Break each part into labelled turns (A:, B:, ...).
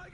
A: Get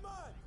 A: mine!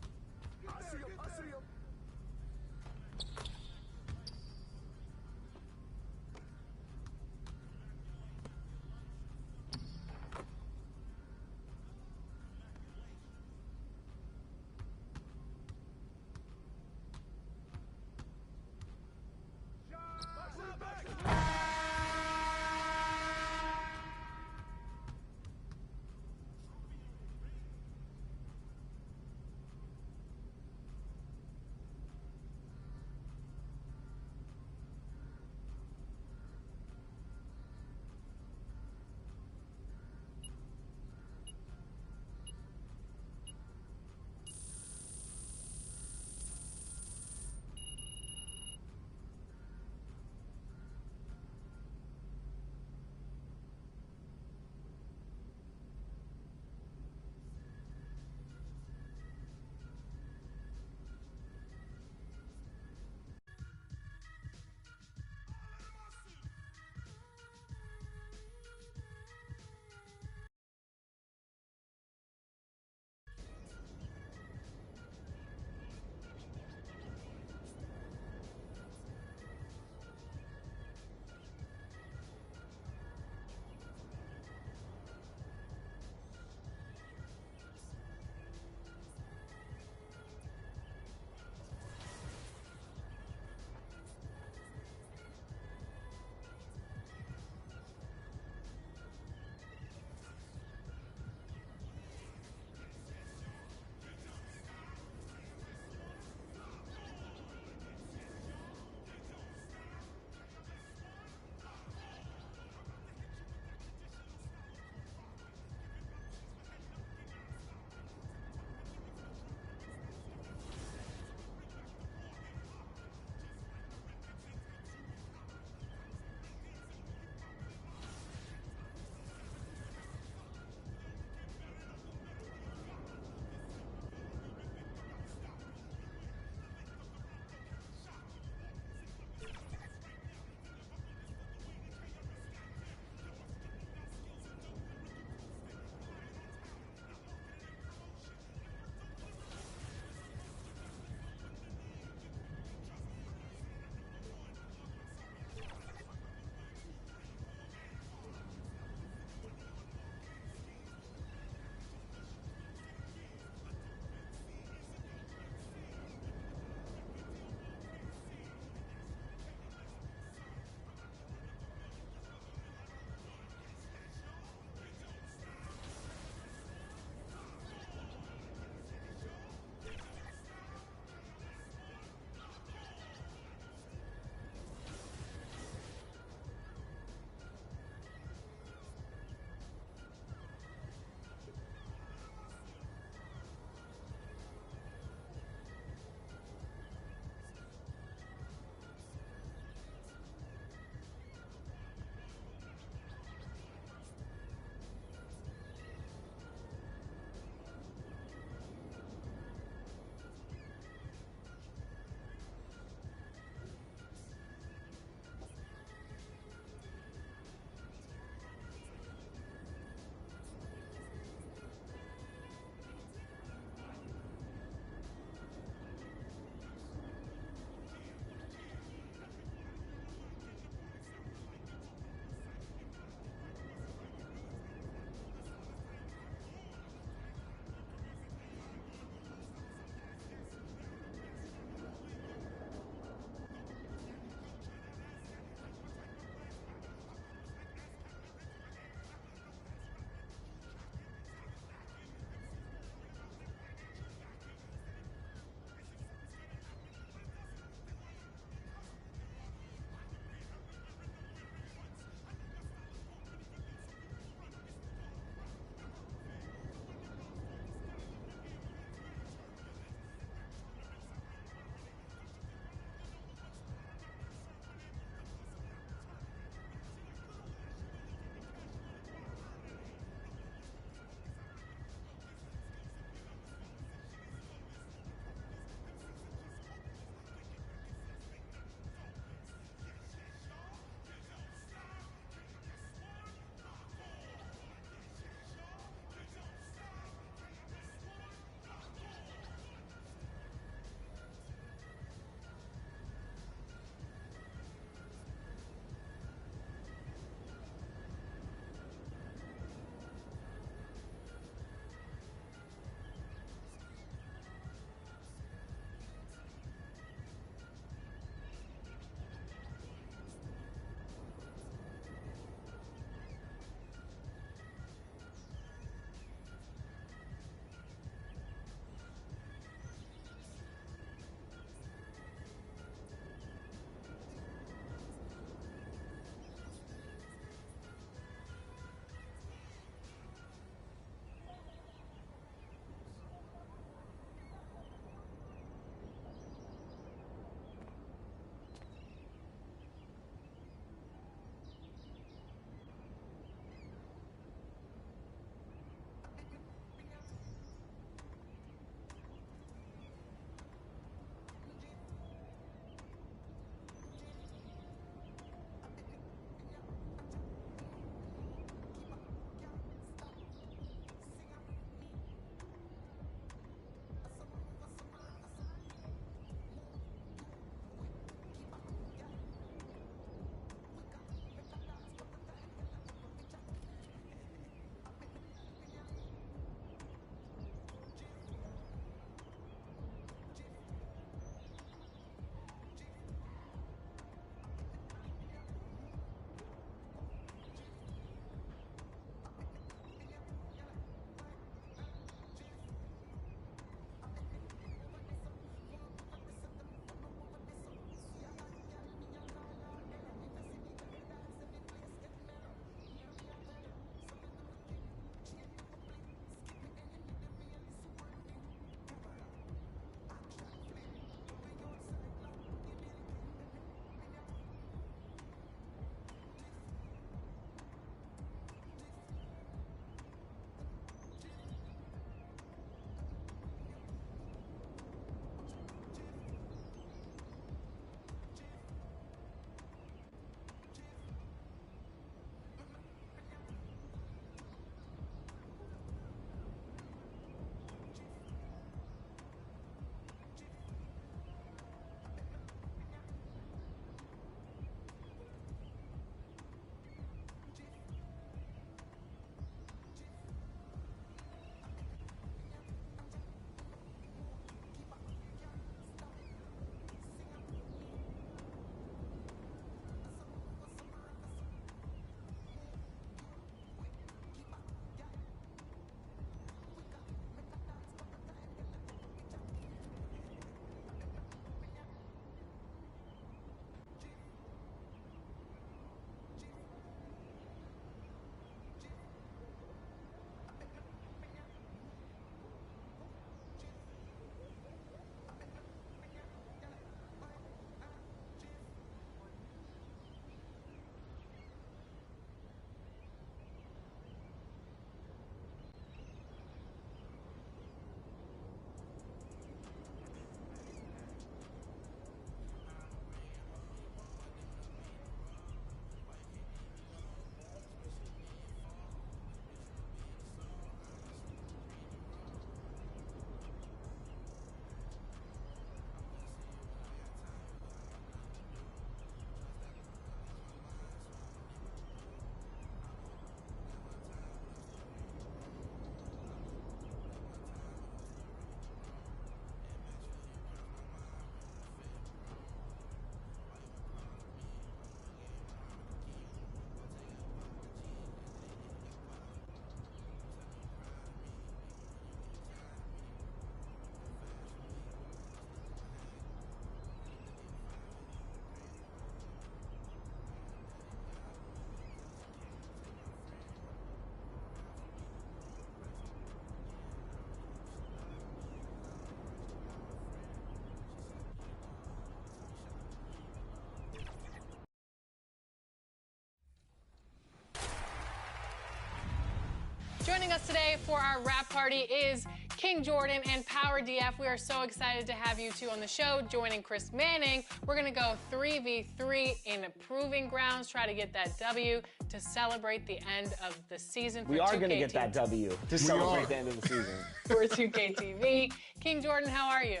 A: Joining us today for our wrap party is King Jordan and Power DF. We are so excited to have you two on the show. Joining Chris Manning, we're going to go 3v3 in Proving Grounds, try to get that W to celebrate the end of the season for 2K TV.
B: We are going to get that W to celebrate the end of the season.
A: For 2K TV. King Jordan, how are you?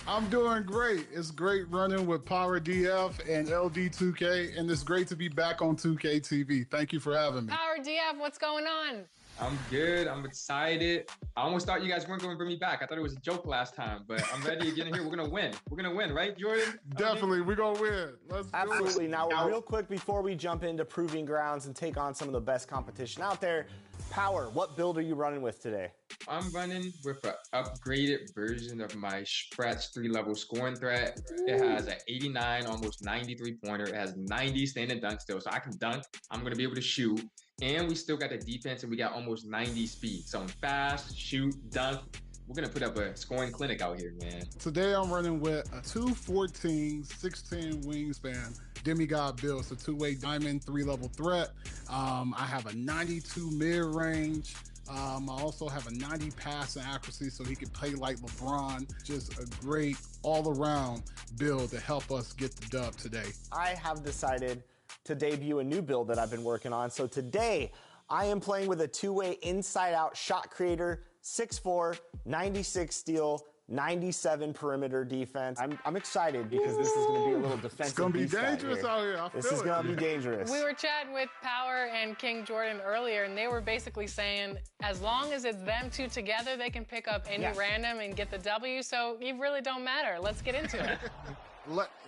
C: I'm doing great. It's great running with Power DF and LD2K, and it's great to be back on 2K TV. Thank you for having me.
A: Power DF, what's going on?
D: I'm good. I'm excited. I almost thought you guys weren't going to bring me back. I thought it was a joke last time, but I'm ready to get in here. We're going to win. We're going to win, right, Jordan?
C: Definitely. We're going to win. Let's do it.
B: Absolutely. Now, real quick, before we jump into Proving Grounds and take on some of the best competition out there, Power, what build are you running with today?
D: I'm running with an upgraded version of my Stretch 3-level scoring threat. It has an 89, almost 93 pointer. It has 90 standing dunk still, so I can dunk. I'm going to be able to shoot. And we still got the defense, and we got almost 90 speed. So I'm fast, shoot, dunk. We're going to put up a scoring clinic out here, man.
C: Today I'm running with a 214, 6'10 wingspan demigod build. It's a two-way diamond 3-level threat. I have a 92 mid-range. I also have a 90 passing accuracy, so he can play like LeBron. Just a great all-around build to help us get the dub today.
B: I have decided to debut a new build that I've been working on. So today, I am playing with a two-way inside-out shot creator, 6'4", 96 steal, 97 perimeter defense. I'm excited because this is going to be a little defensive.
C: It's going to be dangerous out here. I feel
B: this is going to be dangerous.
A: We were chatting with Power and King Jordan earlier, and they were basically saying as long as it's them two together, they can pick up any random and get the W, so it really don't matter. Let's get into it.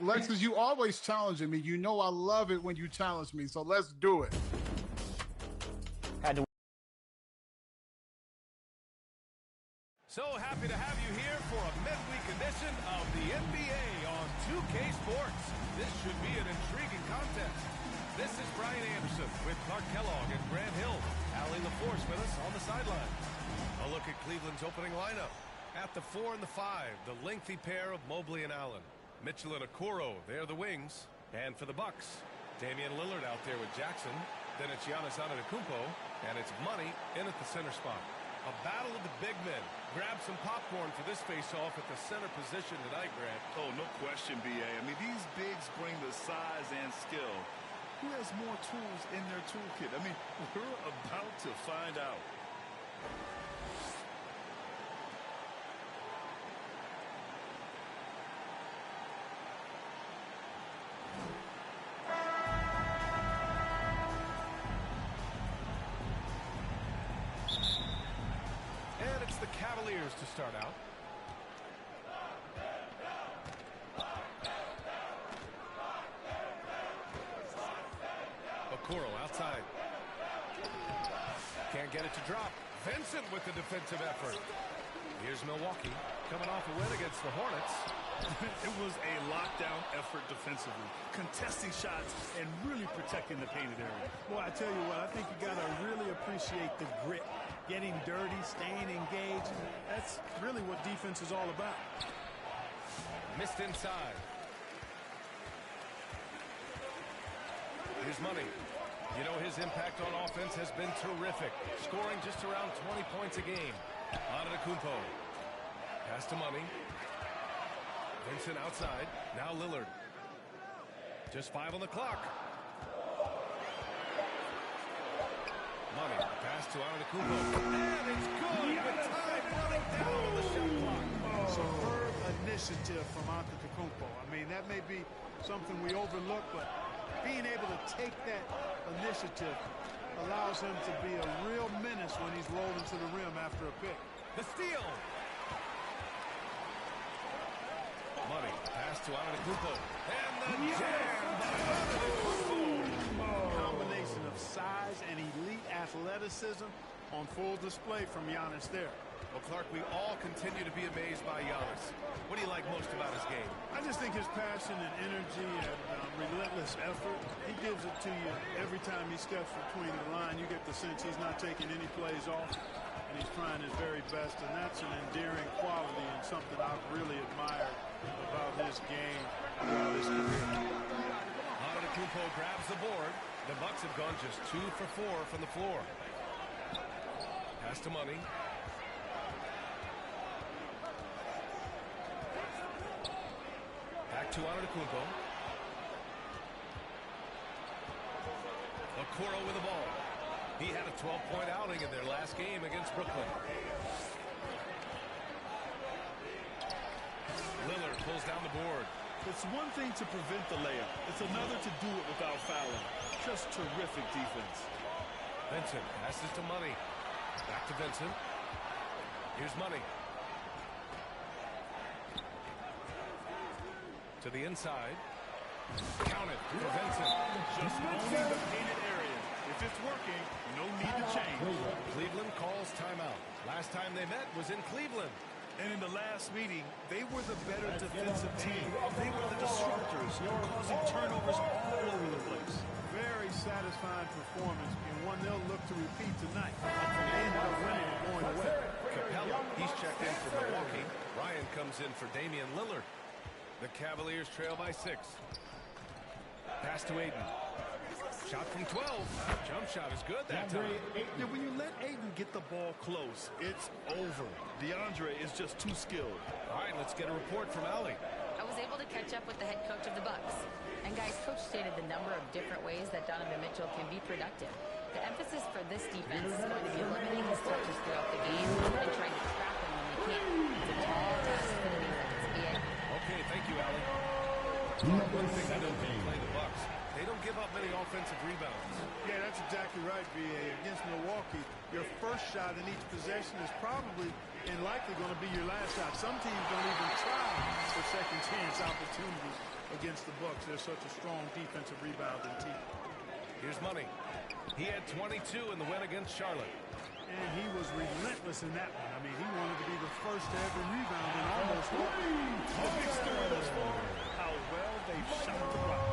C: Lexus, you always challenging me. You know I love it when you challenge me, so let's do it.
E: So happy to have you here for a midweek edition of the NBA on 2K Sports. This should be an intriguing contest. This is Brian Anderson with Clark Kellogg and Grant Hill. Allie LaForce with us on the sideline. A look at Cleveland's opening lineup. At the 4 and the 5, the lengthy pair of Mobley and Allen. Mitchell and Okoro, they're the wings. And for the Bucks, Damian Lillard out there with Jackson. Then it's Giannis Antetokounmpo, and it's Money in at the center spot. A battle of the big men. Grab some popcorn for this face-off at the center position tonight, Grant.
F: Oh, no question, B.A. I mean, these bigs bring the size and skill. Who has more tools in their toolkit? I mean, we're about to find out.
E: The Cavaliers to start out. Okoro outside. Can't get it to drop. Vincent with the defensive effort. Here's Milwaukee coming off a win against the Hornets.
F: It was a lockdown effort defensively, contesting shots and really protecting the painted area.
G: Boy, I tell you what, I think you got to really appreciate the grit. Getting dirty, staying engaged. That's really what defense is all about.
E: Missed inside. Here's Money. You know, his impact on offense has been terrific, scoring just around 20 points a game. Antetokounmpo. Pass to Money. Vincent outside. Now Lillard. Just 5 on the clock. Money. Pass to Antetokounmpo. And it's good. With time running down on the shot clock.
G: Superb initiative from Antetokounmpo. I mean, that may be something we overlook, but being able to take that initiative allows him to be a real menace when he's rolling to the rim after a pick.
E: The steal. Money. Pass to Antetokounmpo. And the jam by Antetokounmpo.
G: Combination of size and elite athleticism on full display from Giannis there.
E: Well, Clark, we all continue to be amazed by Giannis. What do you like most about his game?
G: I just think his passion and energy and relentless effort, he gives it to you every time he steps between the line. You get the sense he's not taking any plays off, and he's trying his very best, and that's an endearing quality and something I've really admired about his game throughout his career.
E: Antetokounmpo grabs the board. The Bucks have gone just 2 for 4 from the floor. Pass to Money. Back to Antetokounmpo. Okoro with the ball. He had a 12-point outing in their last game against Brooklyn. Lillard pulls down the board.
F: It's one thing to prevent the layup. It's another to do it without fouling. Just terrific defense.
E: Vincent passes to Money. Back to Vincent. Here's Money. To the inside. Count it for Vincent.
F: Just owning the painted area. If it's working, no need to change.
E: Cleveland calls timeout. Last time they met was in Cleveland.
F: And in the last meeting, they were the better defensive team. They were the disruptors, causing turnovers all over the place.
G: Very satisfying performance, and one they'll look to repeat tonight. They ended up winning and going away.
E: Capella, he's checked in for Milwaukee. Ryan comes in for Damian Lillard. The Cavaliers trail by 6. Pass to Ayton. Shot from 12. Jump shot is good that time.
F: Yeah, when you let Ayton get the ball close, it's over. DeAndre is just too skilled.
E: All right, let's get a report from Allie.
H: I was able to catch up with the head coach of the Bucks. And guys, coach stated the number of different ways that Donovan Mitchell can be productive. The emphasis for this defense is going to be limiting his touches throughout the game and trying to trap him when they can. It's a tall task for the league like it's NBA.
E: Okay, thank you, Allie. One thing I know when you play the Bucks, they don't give up many offensive rebounds.
G: Yeah, that's exactly right, B.A. Against Milwaukee, your first shot in each possession is probably and likely going to be your last shot. Some teams don't even try for second chance opportunities against the Bucks. They're such a strong defensive rebounding team.
E: Here's Money. He had 22 in the win against Charlotte.
G: And he was relentless in that one. I mean, he wanted to be the first to ever rebound and almost won.
F: The big story thus far, how well they've shot the rock.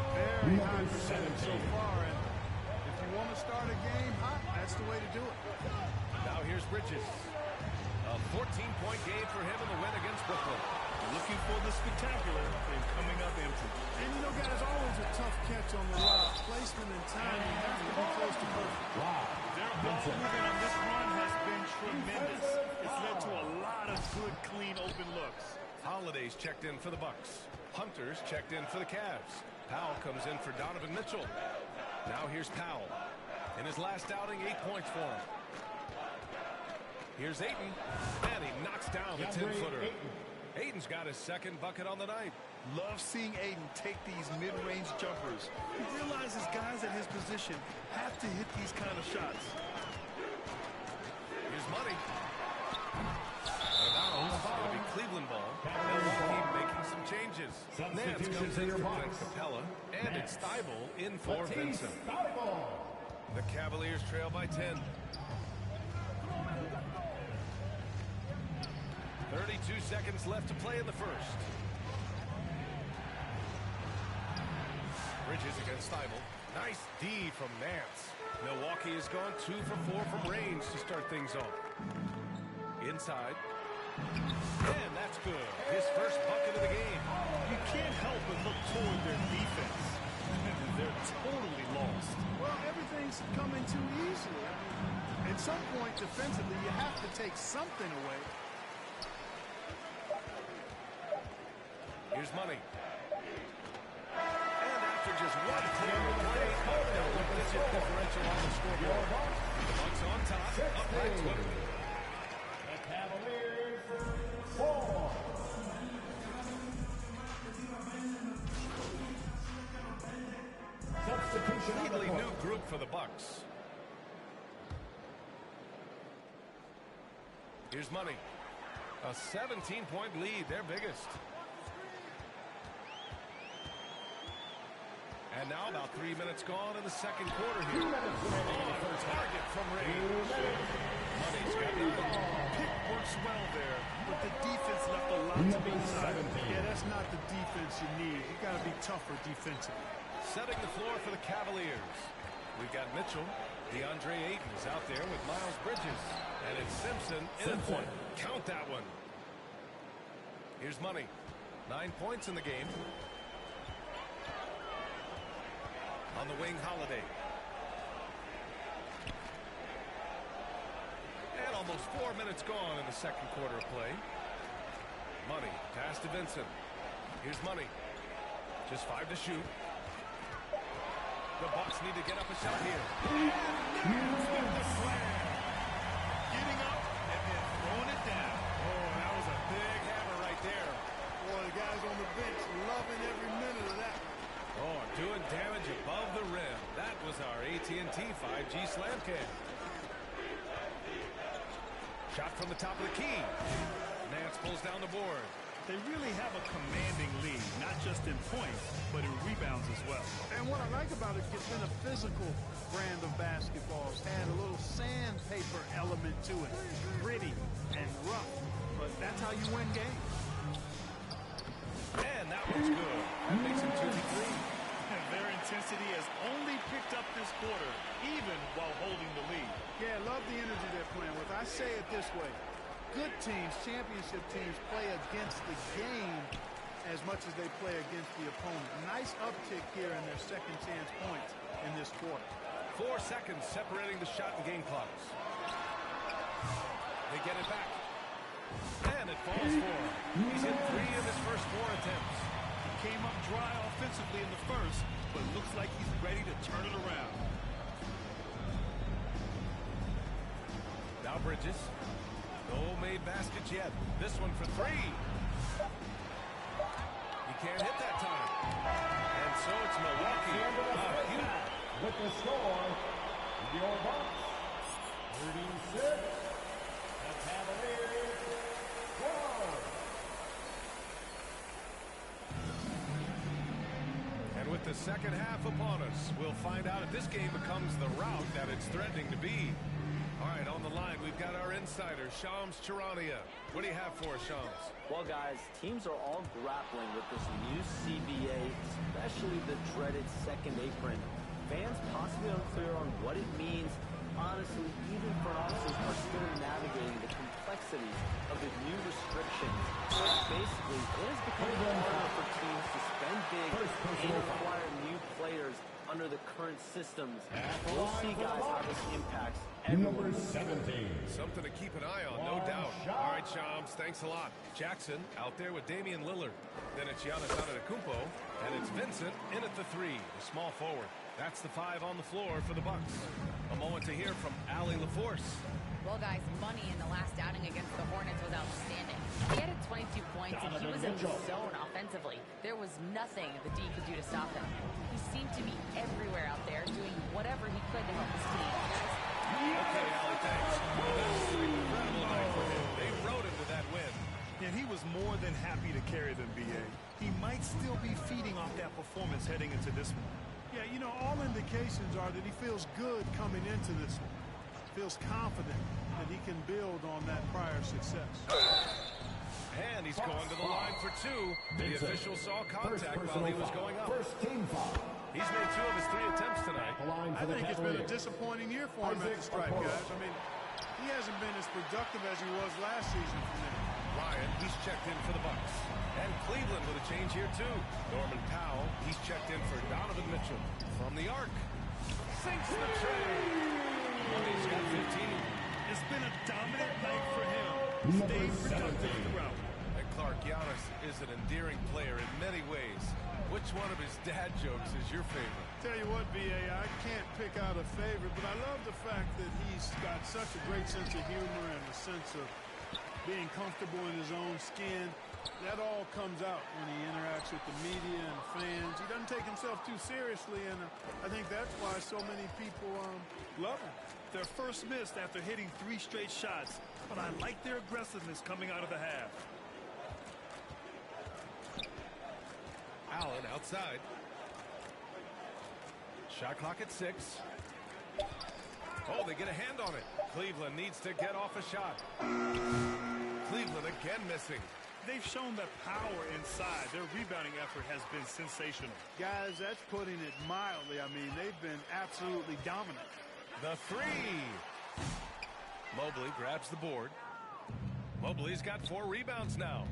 G: Very high percentage so far, and if you want to start a game hot, that's the way to do it.
E: Now here's Bridges. A 14-point game for him in the win against Brooklyn.
F: Looking for the spectacular and coming up empty.
G: And you know, guys, always a tough catch on the lob. Placement and timing have to be close to perfect.
F: Their ball movement on this run has been tremendous. It's led to a lot of good, clean, open looks.
E: Holiday's checked in for the Bucks. Hunter's checked in for the Cavs. Powell comes in for Donovan Mitchell. Now here's Powell. In his last outing, 8 points for him. Here's Ayton, and he knocks down the 10-footer. Ayton's got his second bucket on the night.
F: Love seeing Ayton take these mid-range jumpers. He realizes guys at his position have to hit these kind of shots.
E: Here's Money. Now it's going to be Cleveland ball. Milwaukee making some changes. Nance comes in for Clint Capella, and it's Thibault in for Vincent. The Cavaliers trail by 10. 32 seconds left to play in the first. Bridges against Thibault. Nice D from Nance. Milwaukee has gone 2 for 4 from range to start things off. Inside. And that's good. His first bucket of the game.
F: You can't help but look toward their defense. They're totally lost.
G: Well, everything's coming too easily. I mean, at some point, defensively, you have to take something away.
E: Here's Money. And after just one clear play, double-digit differential on the scoreboard. The Bucks on top, up by 20.
I: The Cavaliers 4.
E: Completely new group for the Bucks. Here's Money. A 17-point lead, their biggest. And now about 3 minutes gone in the second quarter here. Target from range. Money's got nothing.
F: Pick works well there, but the defense left a lot to be desired.
G: Yeah, that's not the defense you need. You got to be tougher defensively.
E: Setting the floor for the Cavaliers. We've got Mitchell. DeAndre Ayton is out there with Miles Bridges. And it's Simpson in a point. Count that one. Here's Money. 9 points in the game. On the wing, Holiday. And on Almost 4 minutes gone in the second quarter of play. Money, pass to Vincent. Here's Money. Just 5 to shoot. The Bucks need to get up a shot here.
G: With the slam. Getting up and then throwing it down. Oh, that was a big hammer right there. Boy, the guys on the bench loving every minute of that.
E: Oh, doing damage above the rim. That was our AT&T 5G slam cam. Shot from the top of the key. Nance pulls down the board.
G: They really have a commanding lead, not just in points, but in rebounds as well. And what I like about it, it's been a physical brand of basketball. It's had a little sandpaper element to it. Gritty and rough, but that's how you win games.
E: And that one's good. That makes him 2 for 3.
G: And their intensity has only picked up this quarter, even while holding the lead. Yeah, I love the energy they're playing with. I say it this way. Good teams, championship teams, play against the game as much as they play against the opponent. Nice uptick here in their second chance points in this quarter.
E: 4 seconds separating the shot and game clocks. They get it back. And it falls for him. He's hit 3 of his first 4 attempts.
G: He came up dry offensively in the first, but looks like he's ready to turn it around.
E: Now Bridges. No made baskets yet. This one for 3. He can't hit that time. And so it's Milwaukee.
I: With the score, your Bucks 36, the Cavaliers 12.
E: And with the second half upon us, we'll find out if this game becomes the rout that it's threatening to be. All right, on the line, we've got our insider, Shams Charania. What do you have for us, Shams?
J: Well, guys, teams are all grappling with this new CBA, especially the dreaded second apron. Fans possibly unclear on what it means. Honestly, even front offices are still navigating the complexities of the new restrictions. Basically, it has become harder for teams to spend big and acquire new players under the current systems. We'll see, guys, how this impacts everyone.
I: Number 17.
E: Something to keep an eye on, no doubt. All right, Shams, thanks a lot. Jackson out there with Damian Lillard. Then it's Giannis Antetokounmpo, and it's Vincent in at the 3, the small forward. That's the 5 on the floor for the Bucks. A moment to hear from Allie LaForce.
H: Well, guys, Money in the last outing against the Hornets was outstanding. He had 22 points, and he was in the zone offensively. There was nothing the D could do to stop him. He seemed to be everywhere out there, doing whatever he could to help his team.
E: Okay, Allie, thanks. Well, that was an incredible night for him. They rode him to that win.
G: And he was more than happy to carry them, B.A. He might still be feeding off that performance heading into this one. Yeah, you know, all indications are that he feels good coming into this one. Feels confident that he can build on that prior success.
E: And he's going to the line for 2. The official saw contact while he was going up.
I: First team foul.
E: He's made 2 of his 3 attempts tonight.
G: I think it's been a disappointing year for him at the stripe, guys. I mean, he hasn't been as productive as he was last season for them.
E: Ryan, he's checked in for the Bucks. And Cleveland with a change here, too. Norman Powell, he's checked in for Donovan Mitchell. From the arc. Sinks the tray. Money's got 15.
G: It's been a dominant night for him. Stayed productive throughout.
E: And Clark, Giannis is an endearing player in many ways. Which one of his dad jokes is your favorite?
G: Tell you what, B.A., I can't pick out a favorite, but I love the fact that he's got such a great sense of humor and a sense of being comfortable in his own skin. That all comes out when he interacts with the media and fans. He doesn't take himself too seriously, and I think that's why so many people love him. Their first missed after hitting 3 straight shots, but I like their aggressiveness coming out of the half.
E: Allen outside. Shot clock at 6. Oh, they get a hand on it. Cleveland needs to get off a shot. Cleveland again missing.
G: They've shown that power inside. Their rebounding effort has been sensational. Guys, that's putting it mildly. I mean, they've been absolutely dominant.
E: The 3. Mobley grabs the board. Mobley's got 4 rebounds now.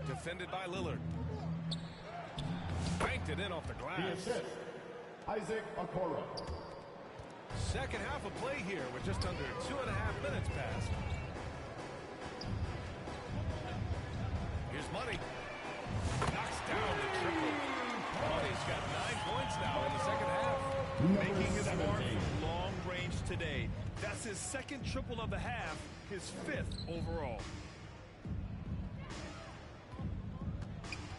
E: Defended by Lillard. Banked it in off the glass.
I: The assist, Isaac Okoro.
E: Second half of play here with just under 2.5 minutes passed. Here's Money. Knocks down the triple. Money's got 9 points now in the second half.
F: Making his mark from long range today. That's his second triple of the half, his 5th overall.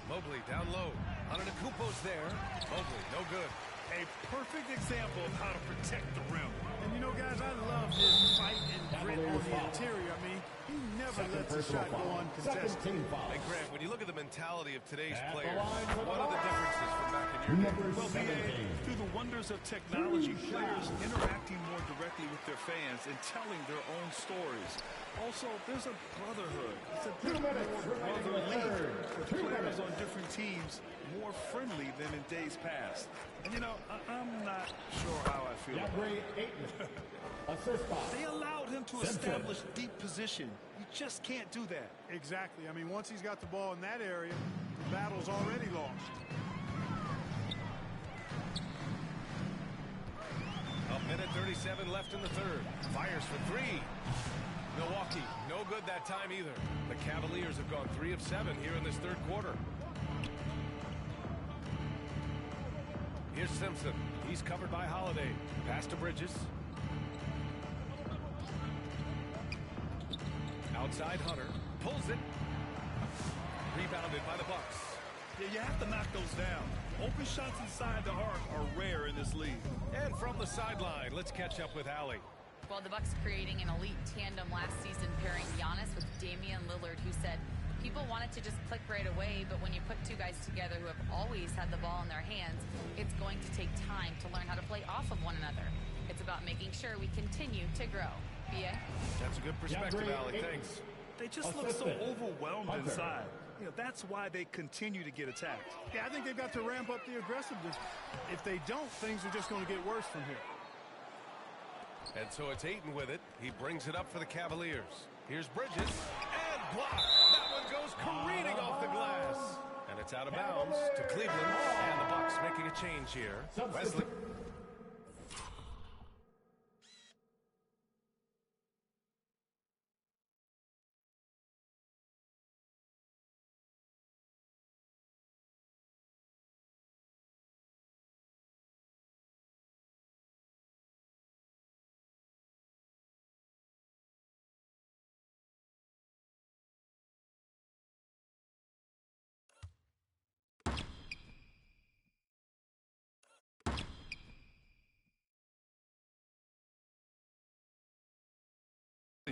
E: Mobley down low. Antetokounmpo's there. Mobley, no good.
F: A perfect example of how to protect the rim.
G: And you know, guys, I love his fight and grit on the interior. I mean, he never lets a shot go uncontested.
E: Hey, Grant, when you look at the mentality of today's players, what are the differences from back in your day?
F: Well, through the wonders of technology, players interacting more directly with their fans and telling their own stories. Also, there's a brotherhood. It's a bit more brotherly with players on different teams, more friendly than in days past. And, you know, I'm not sure how I feel about it. They allowed him to establish deep position. You just can't do that.
G: Exactly. I mean, once he's got the ball in that area, the battle's already lost.
E: A minute 37 left in the third. Fires for 3. Milwaukee, no good that time either. The Cavaliers have gone 3 of 7 here in this third quarter. Here's Simpson. He's covered by Holiday. Pass to Bridges. Outside Hunter. Pulls it. Rebounded by the Bucks.
F: Yeah, you have to knock those down. Open shots inside the arc are rare in this league.
E: And from the sideline, let's catch up with Allie.
H: Well, the Bucks creating an elite tandem last season, pairing Giannis with Damian Lillard, who said people want it to just click right away, but when you put two guys together who have always had the ball in their hands, it's going to take time to learn how to play off of one another. It's about making sure we continue to grow. B.A.?
E: That's a good perspective, Allie. Thanks.
F: They just look so overwhelmed inside. You know, that's why they continue to get attacked.
G: Yeah, I think they've got to ramp up the aggressiveness. If they don't, things are just going to get worse from here.
E: And so it's Ayton with it. He brings it up for the Cavaliers. Here's Bridges. And blocked. That one goes careening off the glass. And it's out of bounds to Cleveland. And the Bucks making a change here. Wesley.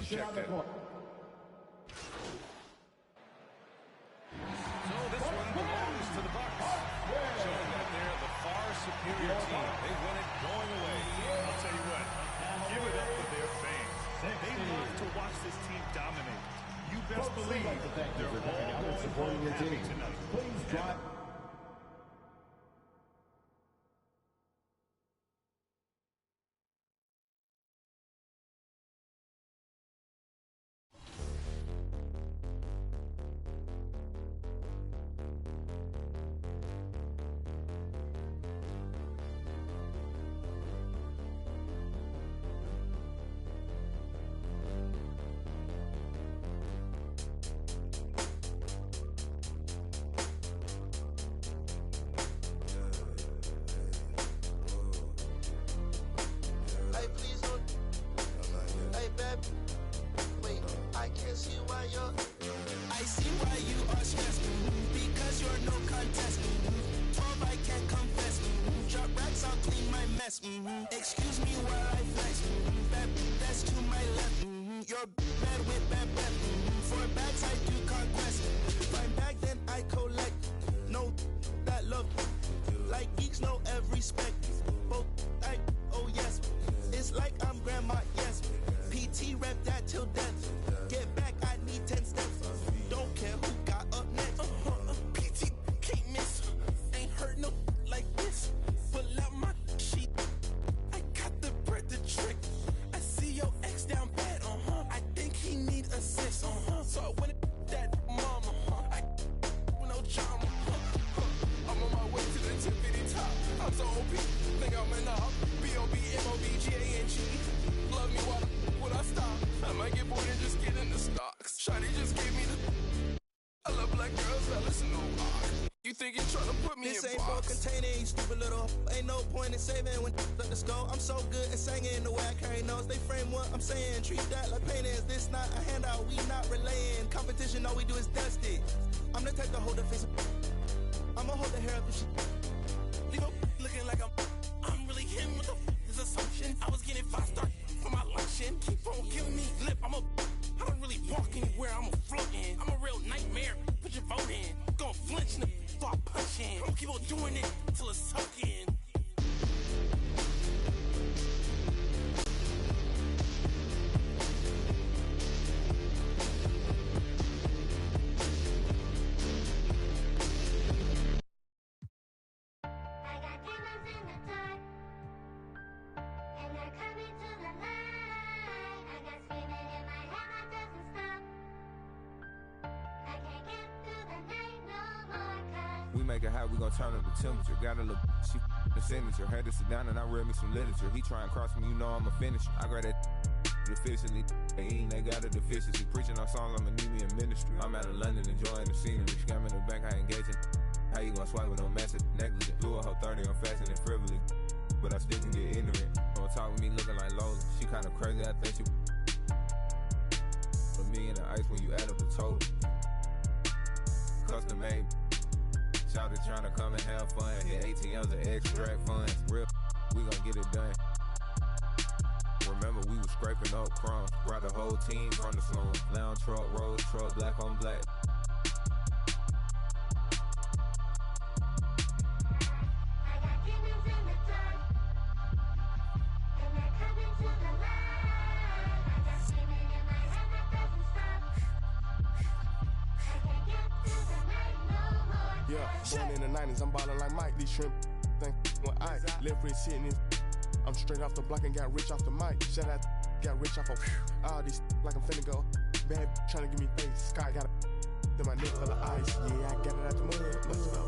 E: Checked in. So this one belongs to the Bucks, showing that they're the far superior team. They win it going away.
F: I'll tell you what, give it up for their fans. They love to watch this team dominate. You best believe they're all supporting your team tonight.
I: Please drive.
K: Excuse me while I flex. That's to my left. You're bad with bad breath. For bags I do conquest. Find bag then I collect. No, that love. Like geeks know every spec. Both I, oh yes. It's like I'm grandma, yes. PT rep that till death. Get back, I need 10 steps. Don't care who got up next. PT can't miss. Ain't heard no like this. Pull out my sheet. I got the bread to trick. I see your ex down bad, I think he need assist, So I went that mama, I no drama, I'm on my way to the tippity top. I'm so OP, think I'm in the B.O.B. M-O-B-G-A-N-G. Love me while would I stop? I might get bored and just get in the stocks. Shawty just gave me the. I love black girls that listen to rock. You think you're trying to put me
L: this
K: in
L: ain't for
K: box?
L: containing, you stupid little. Ain't no point in saving when let the skull. I'm so good at singing the way I carry notes. They frame what I'm saying. Treat that like paintings. This not a handout. We not relaying. Competition, all we do is dust it. I'm the type to hold the face. I'ma hold the hair up if she.
K: Leave up looking like I'm really him. What the is assumption? I was getting 5-star for my luncheon. Keep on giving me lip. I don't really walk anywhere. I'm a floating. I'm a real nightmare. Put your vote in. Gon' flinch and start punching. I'ma keep on doing it till it's sucking.
M: We make it hot, we gon' turn up the temperature. Got a little she the signature. Had to sit down and I read me some literature. He try and cross me, you know I'm a finisher. I grab that efficiently. They eating, they got a deficiency. Preaching on songs, I'ma need me in ministry. I'm out of London enjoying the scenery. Scamming the bank, I engaging. How you gon' swipe with no message? Negligent. Blew a whole 30 on fashion and frivolous. But I still can get ignorant. Don't talk with me looking like Lola. She kinda crazy, I think she a million in ice when you add up the total. Custom made. Shouted trying to come and have fun. Hit ATMs and extract funds. Real, we gon' get it done. Remember, we was scraping up crumbs. Brought the whole team from the slum. Lounge truck, road truck, black on black.
N: Yeah, born in the 90s, I'm ballin' like Mike. These shrimp think with ice. Left wrist hitting it. I'm straight off the block and got rich off the mic. Shout out, got rich off of all these like I'm finna go. Bad trying to give me face. Sky got a my neck full of ice. Yeah, I got it out the mud.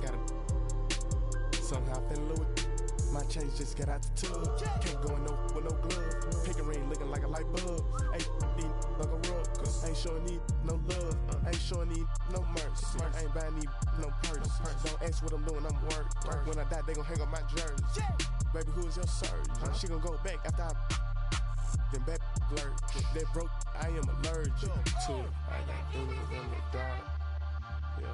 N: Got it. Somehow I fell in love with. My chains just got out the tub. Can't go in no with no glove. Pick a ring looking like a light bulb. Ain't need like a rug. Ain't showing need no love. Ain't showing need no mercy. Ain't buying need no purse. Don't ask what I'm doing, I'm work. When I die, they gon' hang up my jersey. Baby, who is your surgeon? She gon' go back after I then back blurred. That broke, I am allergic to it. I got things in the dark. Yeah.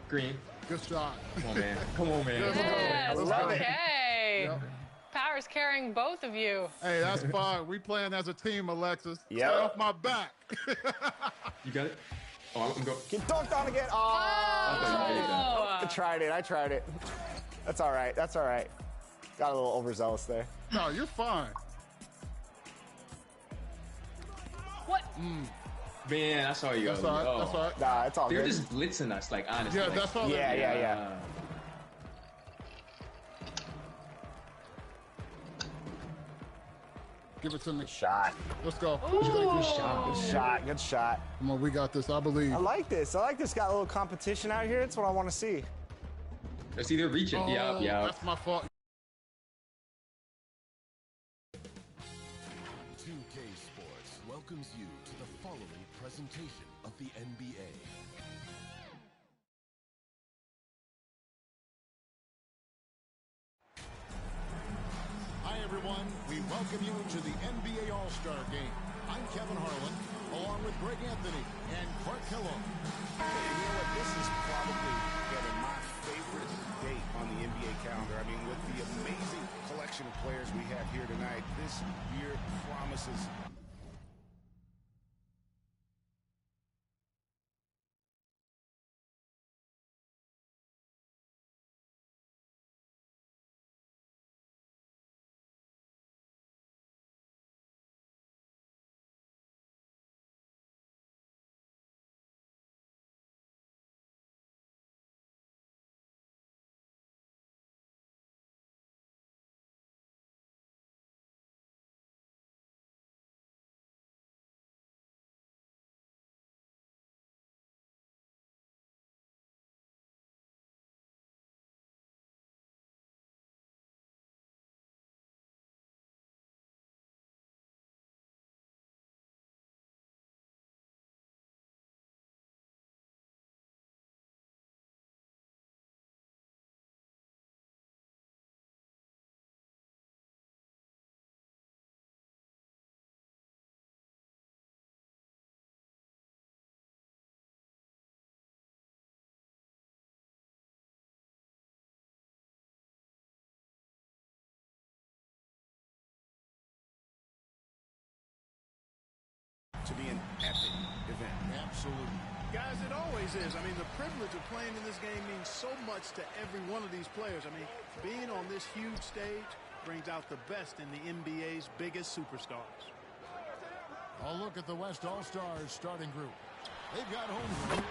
D: Green.
C: Good shot.
D: Come on, man. Come on, man.
A: Yes,
C: Let's go.
A: okay.
C: Yep.
A: Power's carrying both of you.
C: Hey, that's fine. We playing as a team, Alexis.
B: Yep.
C: Stay off my back.
D: You got it? Oh, I'm going.
B: Get dunked on again. Oh. I tried it. That's all right. Got a little overzealous there.
C: No, you're fine.
A: What?
D: Man, I saw you.
C: That's all right. That's all right.
B: Nah, it's all
D: They're
B: good.
D: just blitzing us, like, honestly.
C: Yeah,
D: like,
C: that's all.
B: Yeah.
C: Give it to me.
B: Shot.
C: Let's go.
B: Good shot.
C: Come on, we got this. I believe.
B: I like this. Got a little competition out here. That's what I want to see.
D: Let's see, they're reaching.
C: Oh,
D: Yeah.
C: That's my fault.
O: 2K Sports welcomes you to the following presentation of the NBA. Hi everyone, we welcome you to the NBA All-Star Game. I'm Kevin Harlan, along with Greg Anthony and Clark Hillo.
P: Hey, you know what? This is probably my favorite date on the NBA calendar. I mean, with the amazing collection of players we have here tonight, this year promises. To be an epic event.
G: Absolutely. Guys, it always is. I mean, the privilege of playing in this game means so much to every one of these players. I mean, being on this huge stage brings out the best in the NBA's biggest superstars.
O: A look at the West All-Stars starting group. They've got home.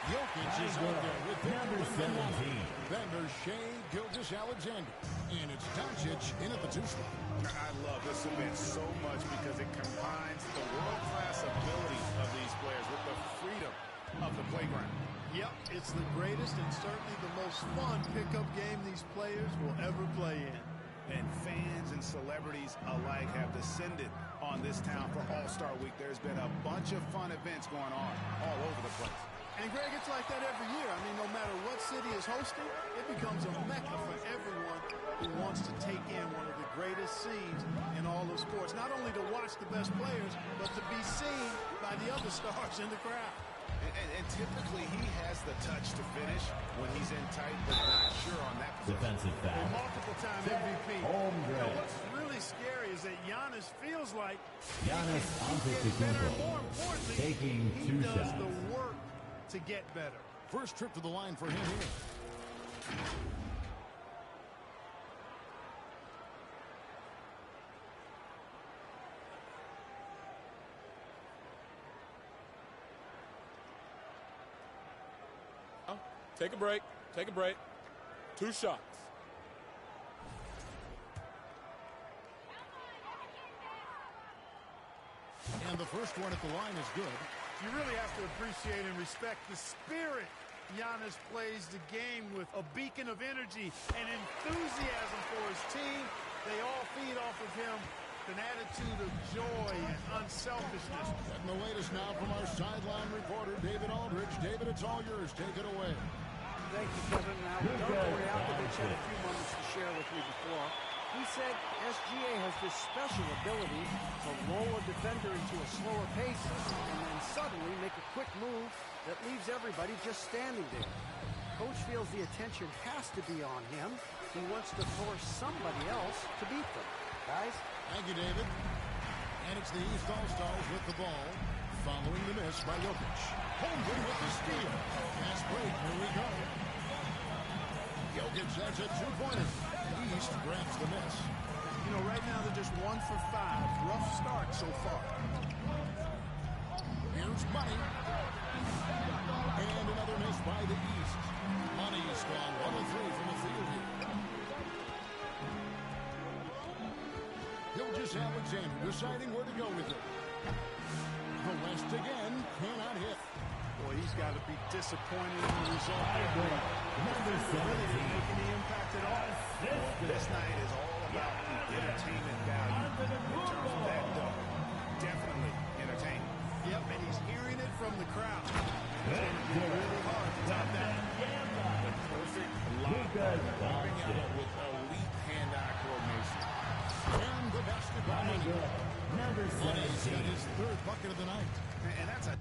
O: Jokic is out there with number 17. Then there's Shea Gilgeous-Alexander. And it's Doncic in at the 2 spot.
P: I love this event so much because it combines the world-class ability of these players with the freedom of the playground.
G: Yep, it's the greatest and certainly the most fun pickup game these players will ever play in.
P: And fans and celebrities alike have descended on this town for All-Star Week. There's been a bunch of fun events going on all over the place.
G: And Greg, it's like that every year. I mean, no matter what city is hosting, it becomes a mecca for everyone who wants to take in one of the greatest scenes in all of sports. Not only to watch the best players, but to be seen by the other stars in the crowd.
P: And typically he has the touch to finish when he's in tight, but not sure on that position.
I: Defensive
G: A
I: foul.
G: multiple-time MVP.
I: Holmgren.
G: What's really scary is that Giannis feels like
I: Giannis
G: better. More importantly,
I: taking
G: he
I: 2
G: does
I: shots.
G: the work to get better.
O: First trip to the line for him here.
Q: Take a break. Take a break. 2 shots.
O: And the first one at the line is good.
G: You really have to appreciate and respect the spirit Giannis plays the game with, a beacon of energy and enthusiasm for his team. They all feed off of him, an attitude of joy and unselfishness.
O: Getting the latest now from our sideline reporter, David Aldridge. David, it's all yours. Take it away.
R: Thank you, Kevin. Now, Doug Boyakovich had a few moments to share with me before. He said SGA has this special ability to roll a defender into a slower pace and then suddenly make a quick move that leaves everybody just standing there. coach feels the attention has to be on him. He wants to force somebody else to beat them. Guys?
O: Thank you, David. And it's the East All-Stars with the ball, following the miss by Jokic. Holmgren with the steal. Fast break, here we go. Jokic has a two-pointer. East grabs the miss.
G: You know, right now they're just 1 for 5. Rough start so far.
O: Here's Money. And another miss by the East. Money's gone 1 of 3 from the field here. Gilgeous-Alexander deciding where to go with it. The West again cannot hit.
G: Boy, he's got to be disappointed in the result.
I: Number 17.
G: Really didn't make any impact at all.
P: This night is all about the entertainment value. In terms of that, though, definitely entertaining.
G: Yep, and he's hearing it from the crowd. It's going to be really hard to top that.
P: The perfect lob, popping out with elite hand-eye coordination.
O: And the basketball Money.
I: Number 17.
O: Got his third bucket of the night.
P: And that's a...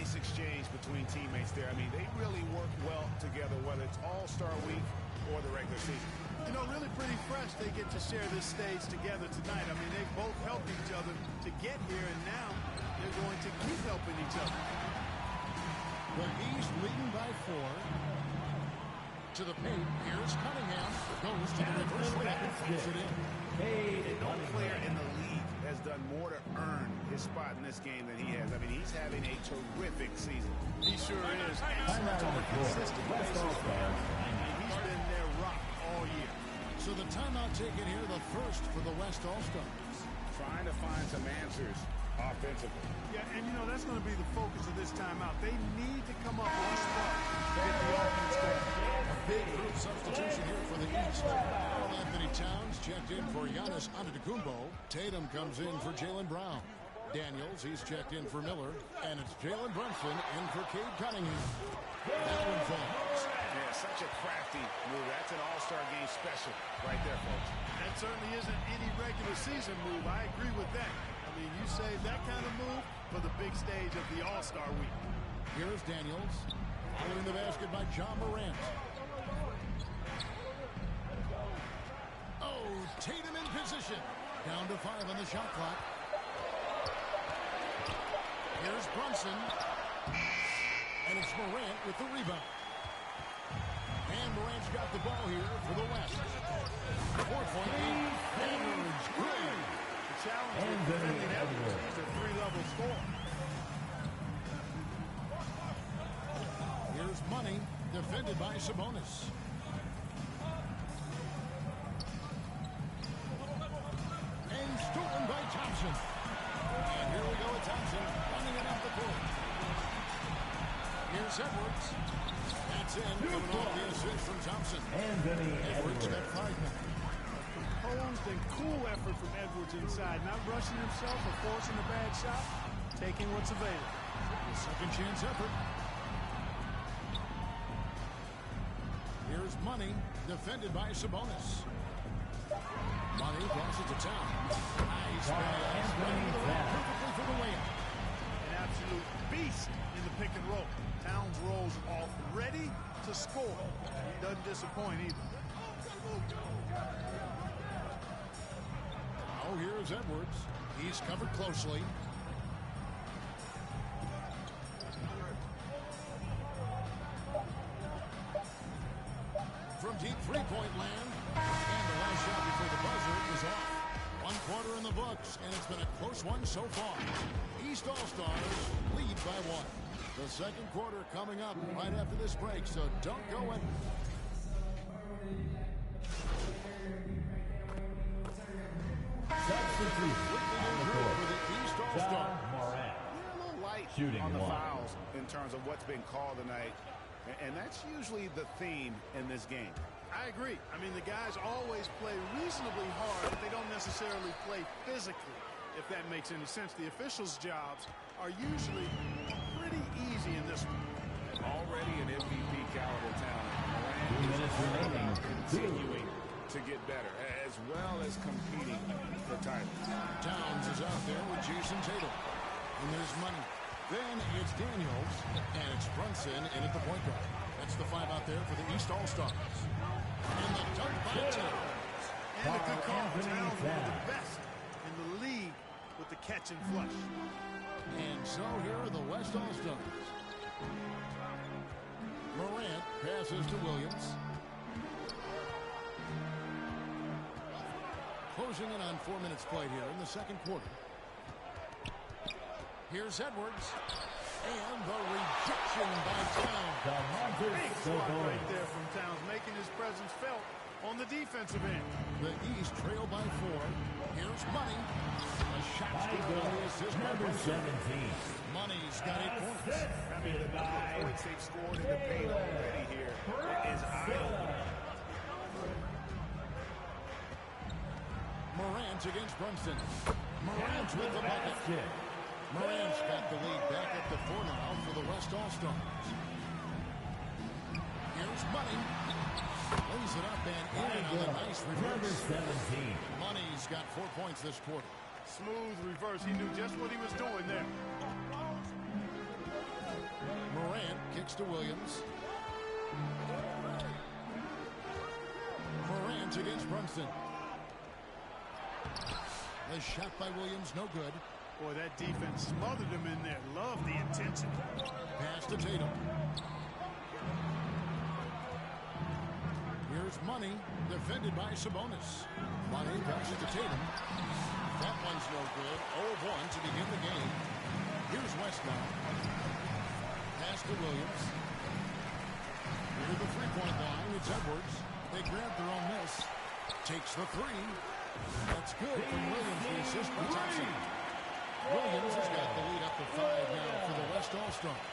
P: Nice exchange between teammates there. I mean, they really work well together, whether it's All-Star Week or the regular season.
G: You know, really pretty fresh they get to share this stage together tonight. I mean, they both helped each other to get here, and now they're going to keep helping each other.
O: The East leading by 4. To the paint. Here's Cunningham. Goes to the reverse rack and puts it in.
P: No player in the league has done more to earn his spot in this game than he has. I mean, he's having a terrific season.
G: He sure is. Excellent on a consistent basis. And he's been their rock all year.
O: So the timeout taken here, the first for the West All-Stars.
P: Trying to find some answers offensively.
G: Yeah, and you know, that's going to be the focus of this timeout. They need to come up with a spark to get the offense going.
O: A big group substitution here for the East. Karl Anthony Towns checked in for Giannis Antetokounmpo. Tatum comes in for Jaylen Brown. Daniels, he's checked in for Miller. And it's Jalen Brunson in for Cade Cunningham. That one falls.
P: Yeah, such a crafty move. That's an all-star game special right there, folks.
G: That certainly isn't any regular season move. I agree with that. I mean, you save that kind of move for the big stage of the All-Star Week.
O: Here's Daniels. Following the basket by John Morant. Oh, Tatum in position. Down to 5 on the shot clock. Here's Brunson. And it's Morant with the rebound. And Morant's got the ball here for the West. 4-point lead. Edwards, good.
G: The challenge with defending Edwards is a 3-level score.
O: Here's Money, defended by Sabonis. And stolen by Thompson. And here we go with Thompson running it up the court. Here's Edwards. That's in. Coming off the assist from Thompson. Edwards got 5 now.
G: Composed and cool effort from Edwards inside. Not rushing himself or forcing a bad shot. Taking what's available.
O: The second chance effort. Here's Money, defended by Sabonis. Money passes to Towns. Nice pass. Perfectly for the layup.
G: An absolute beast in the pick and roll. Towns rolls off ready to score. He doesn't disappoint either.
O: Oh, here's Edwards. He's covered closely. Deep three-point land. And the last shot before the buzzer is off. 1 quarter in the books, and it's been a close one so far. East All-Stars lead by 1. The second quarter coming up right after this break, so don't go in.
I: Substitute on the court.
O: For the East All-Stars.
P: A little light
I: Shooting
P: on the
I: one.
P: fouls in terms of what's been called tonight. And that's usually the theme in this game.
G: I agree. I mean, the guys always play reasonably hard, but they don't necessarily play physically, if that makes any sense. The officials' jobs are usually pretty easy in this one.
P: Already an MVP caliber talent.
I: 2 minutes remaining.
P: Continuing to get better, as well as competing for titles.
O: Towns is out there with Jason Tatum. And there's money. Then it's Daniels, and it's Brunson in at the point guard. That's the 5 out there for the East All-Stars. And the dunk by Towns.
G: And a good call. Towns one of the best in the league with the catch and flush.
O: And so here are the West All-Stars. Morant passes to Williams. Closing in on 4 minutes played here in the second quarter. Here's Edwards. And the rejection by Towns.
G: Big block right there from Towns, making his presence felt on the defensive end.
O: The East trail by 4. Here's Money. A shot scored on the assist by
I: Number 17.
O: Money's got 8 points.
P: I mean, the number of points they've scored in the paint already here is eye-opening.
O: Morant against Brunson. Morant with the bucket. Morant's got the lead back up to 4 now for the West All-Stars. Here's Money. Lays it up and in on the nice
I: Number
O: reverse.
I: 17.
O: Money's got 4 points this quarter.
G: Smooth reverse. He knew just what he was doing there.
O: Morant kicks to Williams. Morant against Brunson. The shot by Williams, no good.
G: Boy, that defense smothered him in there. Love the intensity.
O: Pass to Tatum. Here's Money, defended by Sabonis. Money passes to Tatum. That one's no good. 0-1 to begin the game. Here's West now. Pass to Williams. Near the three-point line, it's Edwards. They grab their own miss. Takes the 3. That's good from Williams, the assist by Thompson. Williams has got the lead up to 5 now for the West All-Stars.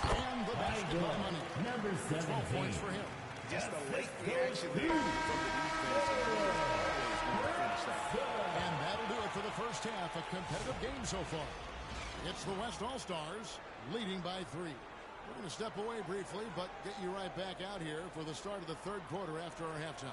O: And the basket by Money.
I: Number
O: 12 points
I: 17.
O: for him.
P: Just the late reaction there from the defense. Always going to finish that.
O: And that'll do it for the first half. A competitive game so far. It's the West All-Stars leading by 3. We're going to step away briefly, but get you right back out here for the start of the third quarter after our halftime.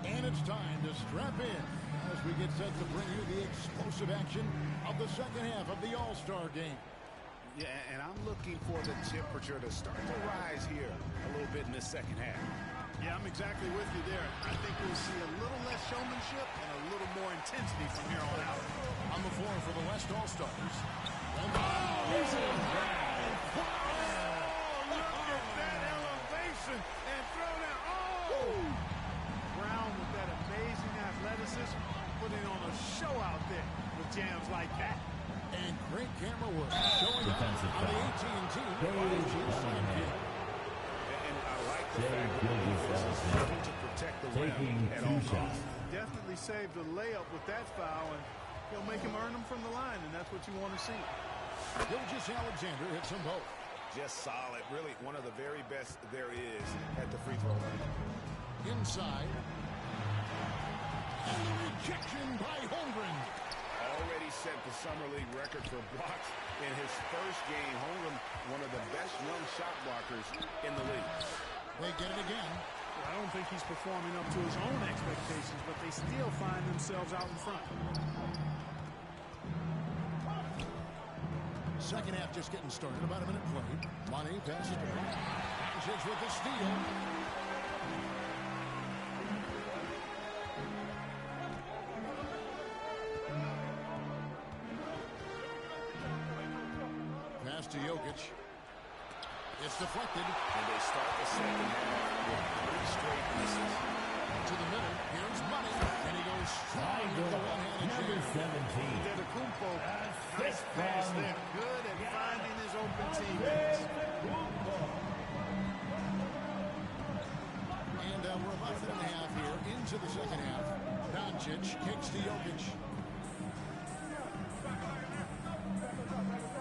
O: And it's time to strap in as we get set to bring you the explosive action of the second half of the All-Star game.
P: Yeah, and I'm looking for the temperature to start to rise here a little bit in the second half.
G: Yeah, I'm exactly with you there. I think we'll see a little less showmanship and a little more intensity from here on out.
O: On the floor for the West All-Stars.
G: Look at that elevation and throw down. Oh! Brown with that amazing athleticism, putting on a show out there with jams like that.
O: And great camera work showing up on the AT&T 5G sidekick.
P: And I like the fact that the defense is looking to protect the rim at all costs.
G: Definitely saved a layup with that foul, and he'll make him earn them from the line, and that's what you want to see.
O: Gilgeous-Alexander hits them both.
P: Just solid. Really one of the very best there is at the free throw line.
O: Inside. And the rejection by Holmgren.
P: Already set the Summer League record for blocks in his first game. Holmgren, one of the best young shot blockers in the league.
O: They get it again.
G: I don't think he's performing up to his own expectations, but they still find themselves out in front.
O: second half just getting started. About a minute played. Money passes to Brown. Doncic with the steal. Pass to Jokic. It's deflected.
P: And they start the second half with 3 straight misses.
O: To the middle. Here's Money. And he goes strong with the one-handed
I: Number 17.
R: Antetokounmpo, nice pass there. Good at finding his open teammates.
O: And we're about a minute and a half here into the second half. Doncic kicks to Jokic.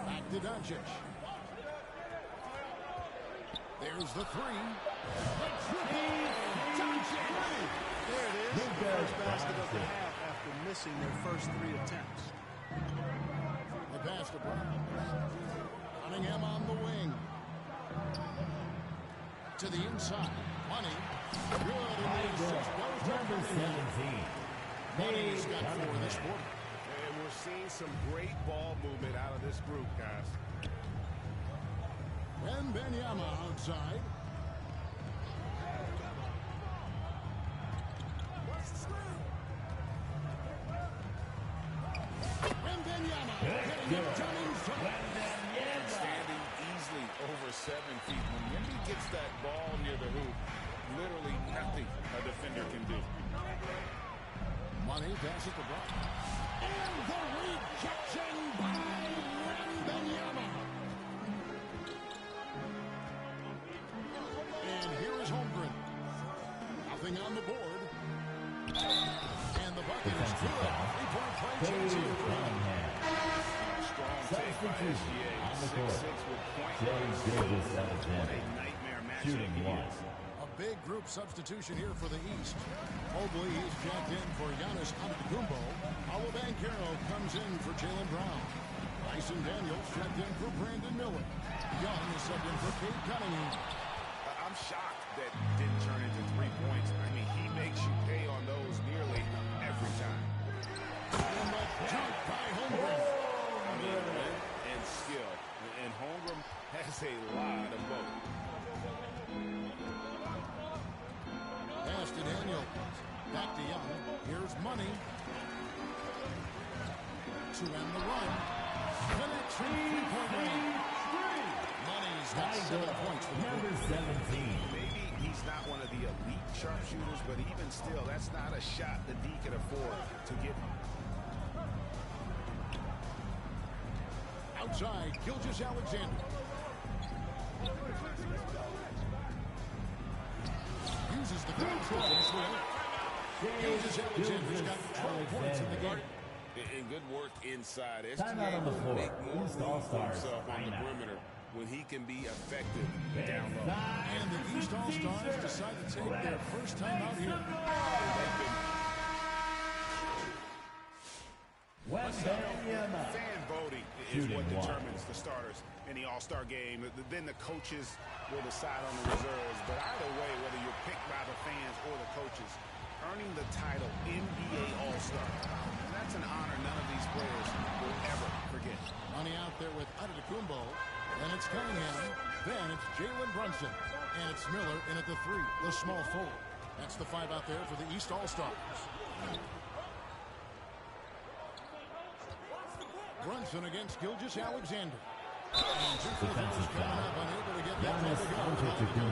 O: Back to Doncic. There's the three. The triple. Doncic.
R: There it is. First basket of the half after missing their first 3 attempts.
O: The pass to Brown. Cunningham on the wing. To the inside. Money. Good. And the assist goes to
I: Number 17.
O: Money's got 4 this quarter.
P: And we're seeing some great ball movement out of this group, guys.
O: Wembanyama outside. Wembanyama getting it done inside.
P: Standing easily over 7 feet. When Wemby gets that ball near the hoop, literally nothing a defender can do.
O: Money passes to Brown. And the rejection by Wembanyama. And here is Holmgren. Nothing on the board. And the bucket is good. 3-point play chance here for Cunningham.
P: Strong take by SGA. 6'6" with point guards. What a nightmare matchup he is.
O: A big group substitution here for the East. Mobley is jacked in for Giannis Antetokounmpo. Paolo Banchero comes in for Jaylen Brown. Dyson Daniels checked in for Brandon Miller. Young is subbed in for Cade Cunningham.
P: I'm shocked that didn't turn into 3 points. I mean, he makes you pay on those nearly every time.
O: And the jump by Holmgren.
P: I mean, and skill. And Holmgren has a lot of both.
O: Pass to Daniel. Back to Young. Here's Money. To end the run. Connects from 3-point range. Money's got 7 points for the
I: Number 17.
P: Maybe he's not one of the elite sharpshooters, but even still, that's not a shot that D can afford to get.
O: Outside, Gilgeous-Alexander. Uses the ground control. Gilgeous-Alexander's got 12 points in the game.
P: And good work inside.
I: Timeout on the floor.
P: Make more
I: East
P: room for
I: All-Stars.
P: himself on the perimeter when he can be effective down low.
O: And the East All-Stars decide to take their first time out here.
P: Fan voting is what determines the starters in the All-Star game. Then the coaches will decide on the reserves. But either way, whether you're picked by the fans or the coaches, earning the title NBA All-Star, that's an honor none of these players will ever forget.
O: Money out there with Antetokounmpo. Then it's Cunningham. Then it's Jalen Brunson. And it's Miller in at the 3, the small forward. That's the 5 out there for the East All-Stars. Brunson against Gilgeous-Alexander. And two defenders coming up, unable to get that one to go.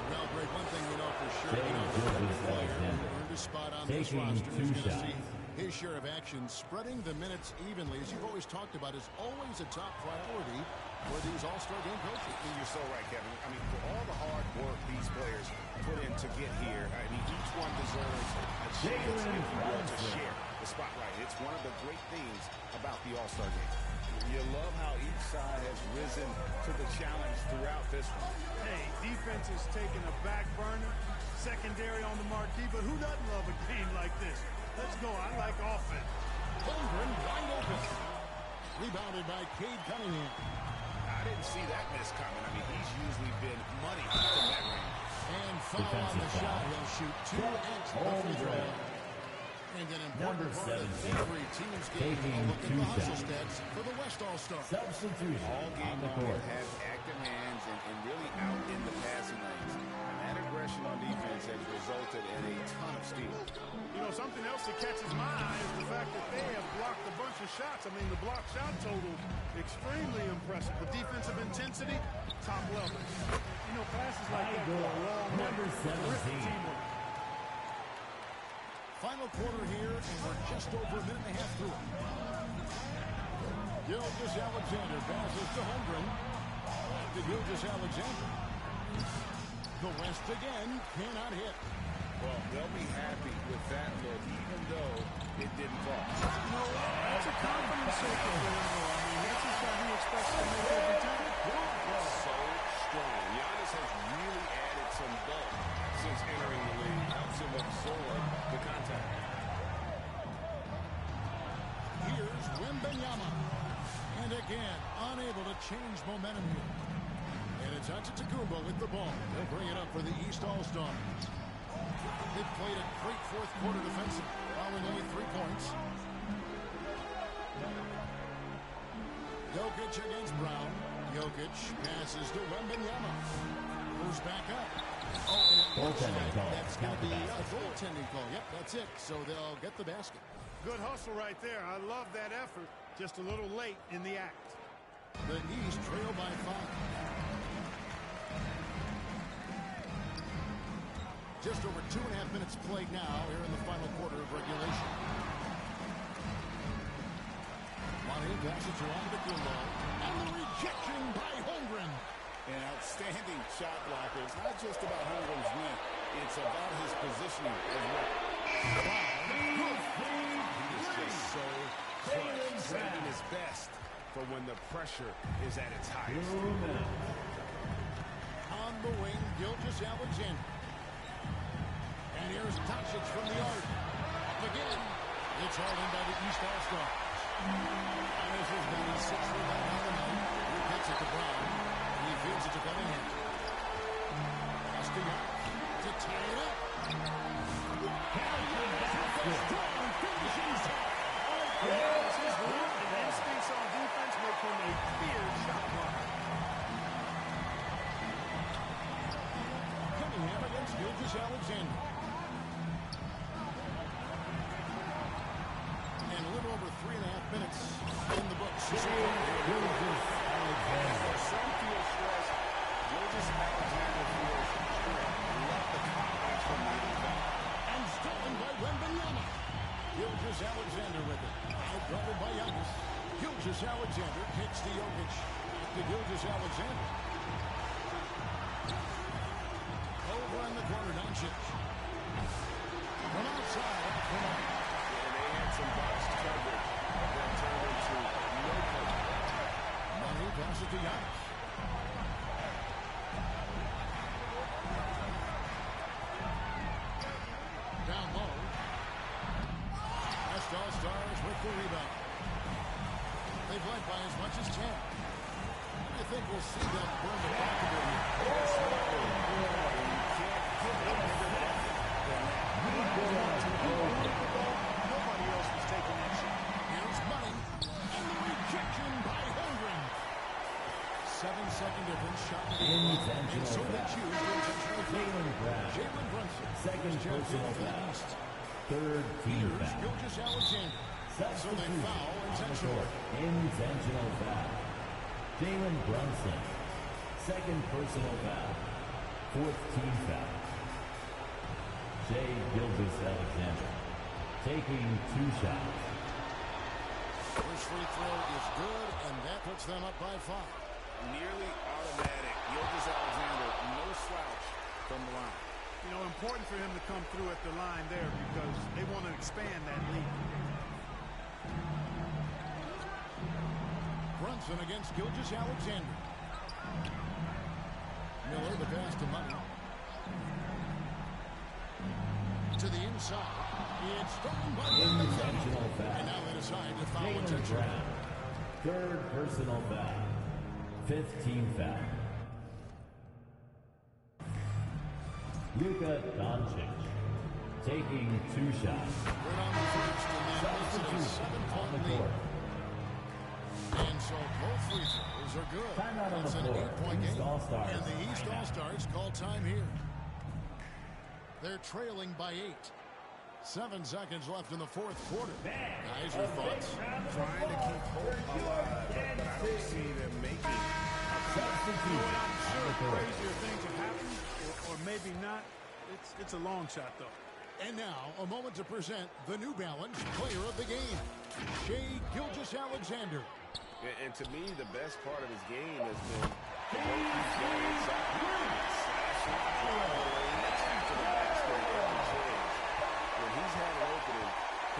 O: Well, Greg, one thing we know for sure, earned a spot on this roster is going to see his share of action, spreading the minutes evenly, as you've always talked about, is always a top priority for these All-Star game coaches.
P: You're so right, Kevin. I mean, for all the hard work these players put in to get here, I mean, each one deserves a chance, if you will, to share the spotlight. It's one of the great things about the All-Star game. You love how each side has risen to the challenge throughout this one.
R: Hey, defense is taking a back burner, secondary on the marquee, but who doesn't love a game like this? Let's go. I like offense.
O: Holmgren wide open. Rebounded by Cade Cunningham.
P: I didn't see that miss coming. I mean, he's usually been money from that range.
O: And foul on the shot. He'll shoot 2 at the free throw. And an important part of every team's game, a look at the hustle stats for the West All-Star.
I: Substitution
P: All game
I: on the
P: long
I: court.
P: have active hands and really out in the passing lanes. And that aggression on defense has resulted in a ton of steals.
G: You know, something else that catches my eye is the fact that they have blocked a bunch of shots. I mean, the block shot total, extremely impressive. The defensive intensity, top level. You know, passes like that go a long way.
I: Number 17.
G: Teamwork.
O: Final quarter here, and we're just over a minute and a half through it. Gilgeous-Alexander passes to Holmgren. To Gilgeous-Alexander. The West again cannot hit.
P: Well, they'll be happy with that look, even though it didn't fall.
G: No, that's a confidence circle for him, though. I mean, that's a shot he expects to make every time.
P: So strong. Giannis has really added some bulk since entering the league. Helps him absorb the contact.
O: Here's Wembanyama. And again, unable to change momentum here. And it's Antetokounmpo with the ball. They'll bring it up for the East All-Stars. They've played a great fourth quarter defensive, allowing only 3 points. Jokic against Brown. Jokic passes to Wembanyama. Moves back up. Oh, and it looks like that's going to be a goaltending call. Yep, that's it. So they'll get the basket.
G: Good hustle right there. I love that effort. Just a little late in the act.
O: The East trail by 5. Just over 2.5 minutes played now here in the final quarter of regulation. Money passes to Antetokounmpo. And the rejection by Holmgren.
P: An outstanding shot blocker. It's not just about Holmgren's win. It's about his positioning as well. He is just so clutch, saving his best for when the pressure is at its highest.
O: On the wing, Gilgeous-Alexander. And here's Doncic from the arc. Up again. It's all in by the East All-Stars. And this has been his 6th rebound on the night. He gets it to Brown. And he feels it to Cunningham. Pass to Young to tie it up. Strong finishing shot.
G: His look and instincts on defense make him a feared shot blocker.
O: Cunningham against Gilgeous-Alexander. And a little over 3.5 minutes in the books.
I: Gilgeous-Alexander.
P: Some feel stressed. Gilgeous-Alexander feels strength. Love the confidence from the inside.
O: And stolen by Wembanyama. Gilgeous-Alexander with it. Outguarded by Giannis. Gilgeous-Alexander kicks to Jokic. Back to Gilgeous-Alexander. Over in the corner, Doncic. From outside.
P: And they had some box coverage that turned into no coverage.
O: Money passes to Giannis. Down low. West All-Stars with the rebound. They've led by as much as 10. I think we'll see them burn the back a bit here.
G: Nobody else was taking that shot.
O: Here's Money. And the rejection by Holmgren. 7-second difference shot. And so they choose to intentionally Jalen Brunson.
I: Second personal foul. Third team foul.
O: Gilgeous-Alexander. So they foul intentionally.
I: Intentional foul. Jalen Brunson. Second personal foul. Fourth team foul. Shai Gilgeous-Alexander taking 2 shots.
O: First free throw is good, and that puts them up by 5.
P: Nearly automatic. Gilgeous-Alexander, no slouch from the line.
G: You know, important for him to come through at the line there because they want to expand that lead.
O: Brunson against Gilgeous-Alexander. Miller, the pass to Money. To the inside. It's stolen by
I: Intentional foul.
O: And now they decide to foul
I: Jaylen
O: intentionally.
I: Brown. Third personal foul. Fifth team foul. Luka Doncic. taking 2 shots. Substitution on the court.
O: And so both free throws are good.
I: Timeout on the
O: It's an
I: floor.
O: 8-point
I: East
O: game.
I: All-Stars.
O: And the East All-Stars call time here. They're trailing by 8. 7 seconds left in the fourth quarter. Guys, your thoughts?
P: Trying to keep hope alive, but I don't see them making.
R: I'm sure crazier things have happened, or maybe not. It's a long shot, though.
O: And now, a moment to present the New Balance Player of the Game, Shai Gilgeous-Alexander.
P: And to me, the best part of his game has been the work he's done inside. Slashing, driving the lane, attack to the basket at every chance. When he's had an opening,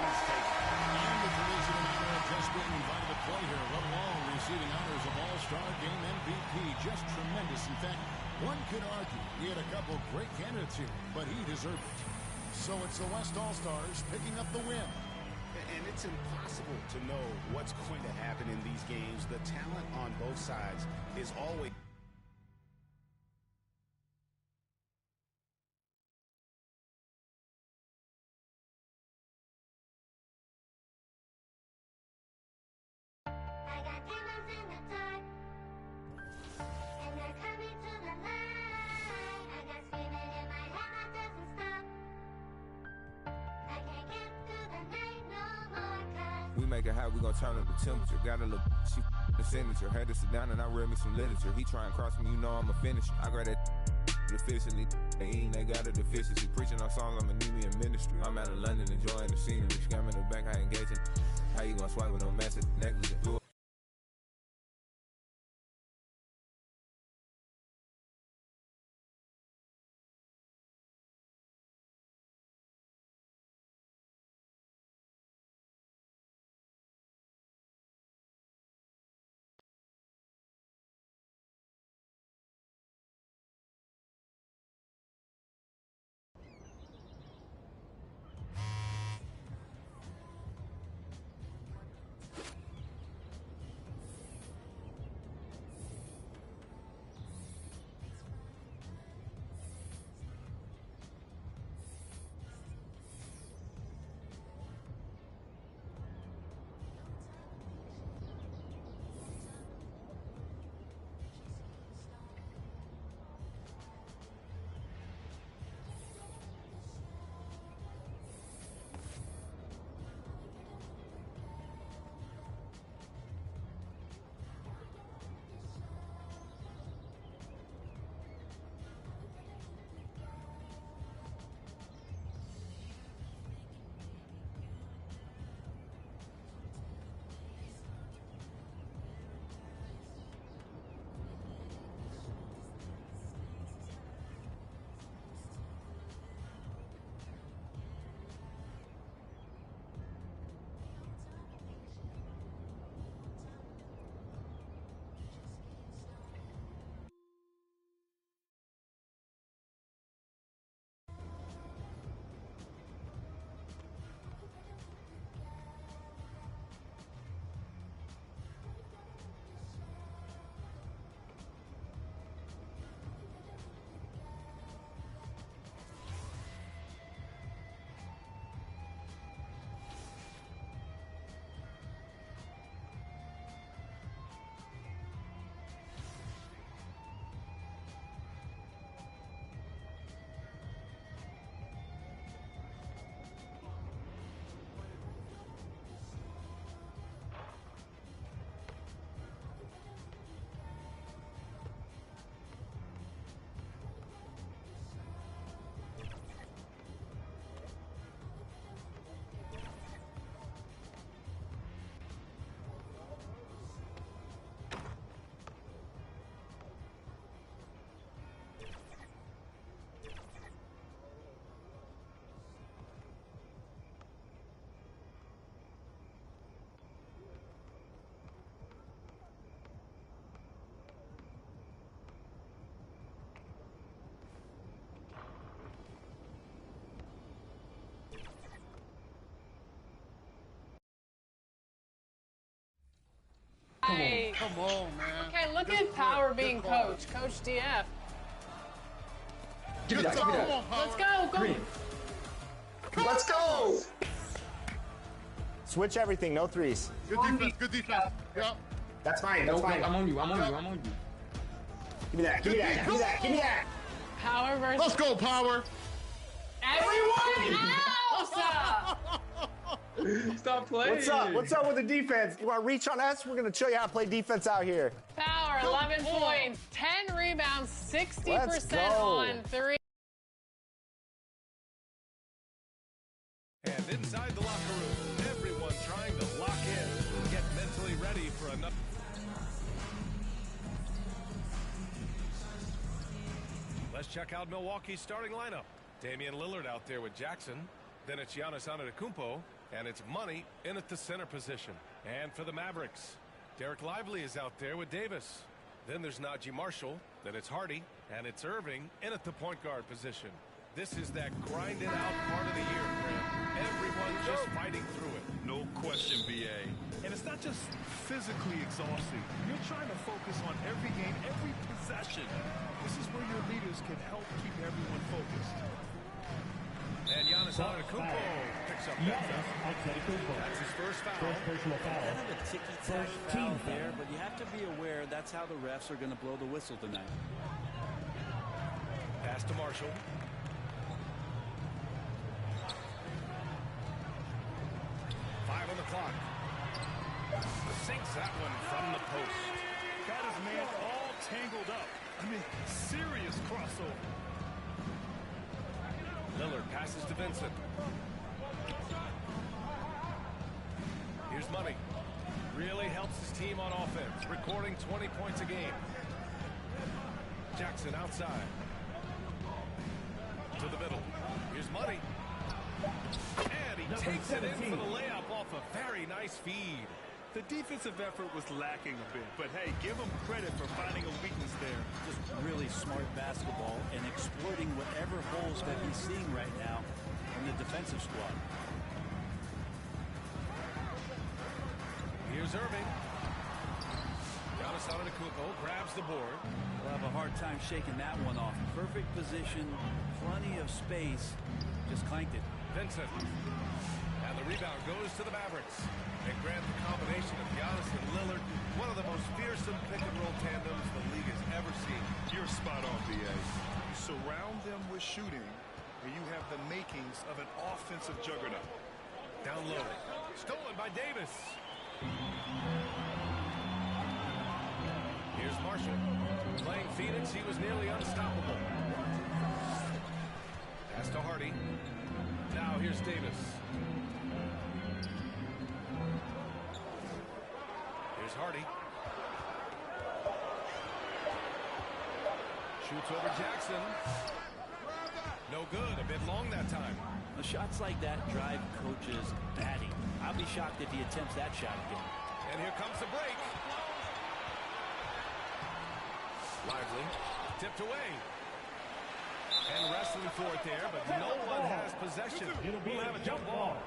P: he's taken.
O: And the Collegiate honor of just being invited to play here, let alone receiving honors of All-Star Game MVP. Just tremendous. In fact, one could argue he had a couple great candidates here, but he deserved it. So it's the West All-Stars picking up the win.
P: And it's impossible to know what's going to happen in these games. The talent on both sides is always...
M: We make it hot, we gon' turn up the temperature. Got a little she the signature. Had to sit down and I read me some literature. He try and cross me, you know I'm a finisher. I grab that efficiently. They got a deficiency. Preaching our songs, I'ma need me in ministry. I'm out of London enjoying the scenery. Scamming the bank, I engaging. How you gonna swipe with no massive negligence?
C: Come on, man.
A: Okay, look at Power being coach. Coach DF.
D: Give me that, give me that.
A: Let's go, go.
D: Green.
B: Let's go. Switch everything, no threes.
C: Good defense, good defense. Yep.
B: That's mine, that's mine.
D: I'm on you, I'm on you, I'm on you.
B: Give me that, give me that, give me that, give me that.
A: Power versus...
C: Let's go, Power.
A: Everyone else!
D: Stop playing.
B: What's up? What's up with the defense? You want to reach on us? We're going to show you how to play defense out here.
A: Power, 11 points, 10 rebounds, 60% on 3.
E: And inside the locker room, everyone trying to lock in, get mentally ready for another. Let's check out Milwaukee's starting lineup. Damian Lillard out there with Jackson. Then it's Giannis Antetokounmpo, and it's Money in at the center position. And for the Mavericks, Derek Lively is out there with Davis. Then there's Najee Marshall. Then it's Hardy, and it's Irving in at the point guard position. This is that grind-it-out part of the year, Grant. Everyone's just fighting through it.
F: No question, BA. And it's not just physically exhausting. You're trying to focus on every game, every possession. This is where your leaders can help keep everyone focused.
E: And Giannis Antetokounmpo picks up that foul. That's his first foul.
J: Kind of a ticky-tack foul there, but you have to be aware that's how the refs are going to blow the whistle tonight.
E: Pass to Marshall. Five on the clock. Sinks that one from the post.
F: Got his man all tangled up. I mean, serious crossover.
E: Lillard passes to Vincent. Here's Money. Really helps his team on offense, recording 20 points a game. Jackson outside. To the middle. Here's Money. And he takes it in for the layup off a very nice feed.
F: The defensive effort was lacking a bit, but hey, give him credit for finding a weakness there.
J: Just really smart basketball and exploiting whatever holes that he's seeing right now in the defensive squad.
E: Here's Irving. Giannis Antetokounmpo grabs the board.
J: We'll have a hard time shaking that one off. Perfect position, plenty of space. Just clanked it.
E: Vincent. And the rebound goes to the Mavericks. And Grant, the combination of Giannis and Lillard, one of the most fearsome pick-and-roll tandems the league has ever seen.
F: You're spot on, BA. You surround them with shooting, and you have the makings of an offensive juggernaut.
E: Down low. Stolen by Davis. Here's Marshall. Playing Phoenix, he was nearly unstoppable. Pass to Hardy. Now here's Davis. Here's Hardy. Shoots over Jackson. No good. A bit long that time.
J: The shots like that drive coaches batty. I'll be shocked if he attempts that shot again.
E: And here comes the break. Lively. Tipped away. And wrestling for it there, but no one has possession. We'll have a jump ball.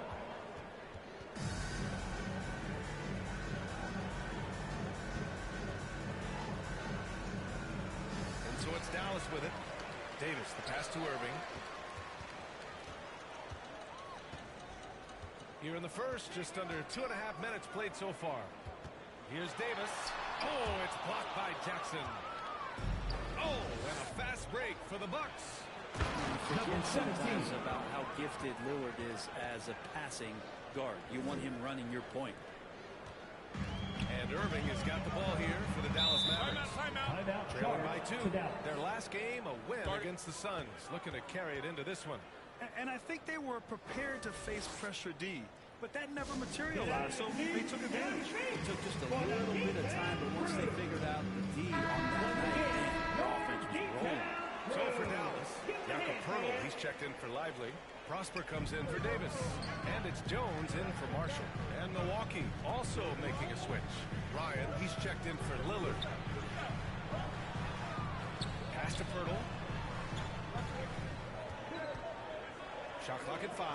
E: And so it's Dallas with it. Davis, the pass to Irving. Here in the first, just under 2.5 minutes played so far. Here's Davis. Oh, it's blocked by Jackson. Oh, and a fast break for the Bucks.
J: Forget sometimes about how gifted Lillard is as a passing guard. You want him running your point.
E: And Irving has got the ball here for the Dallas Mavericks.
F: Timeout.
E: Trailing by 2. Their last game, a win against the Suns. Looking to carry it into this one.
F: And I think they were prepared to face pressure D, but that never materialized, so they took advantage.
J: It took just a little bit of time, but once they figured out the D on that night, the offense was rolling.
E: So for Dallas, Jakob Poeltl, he's checked in for Lively. Prosper comes in for Davis. And it's Jones in for Marshall. And Milwaukee also making a switch. Ryan, he's checked in for Lillard. Pass to Poeltl. Shot clock at 5.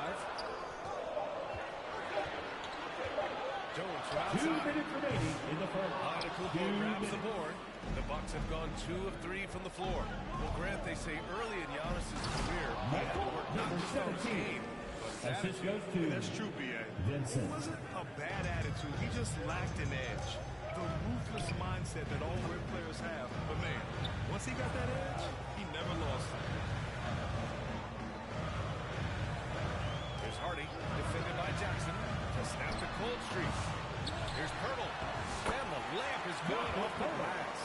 E: Jones from outside.
I: 2 minutes remaining in the first.
E: Antetokounmpo grabs the board. The Bucks have gone 2 of 3 from the floor. Well, Grant, they say early in Giannis' career, he had to work not just on his game, but attitude.
I: goes to
F: That's true, B.A.
I: Vincent.
F: It wasn't a bad attitude. He just lacked an edge. The ruthless mindset that all great players have. But, man, once he got that edge, he never lost it.
E: Here's Hardy, defended by Jackson, to snap the cold streak. Here's Pirtle, and the layup is good off the glass.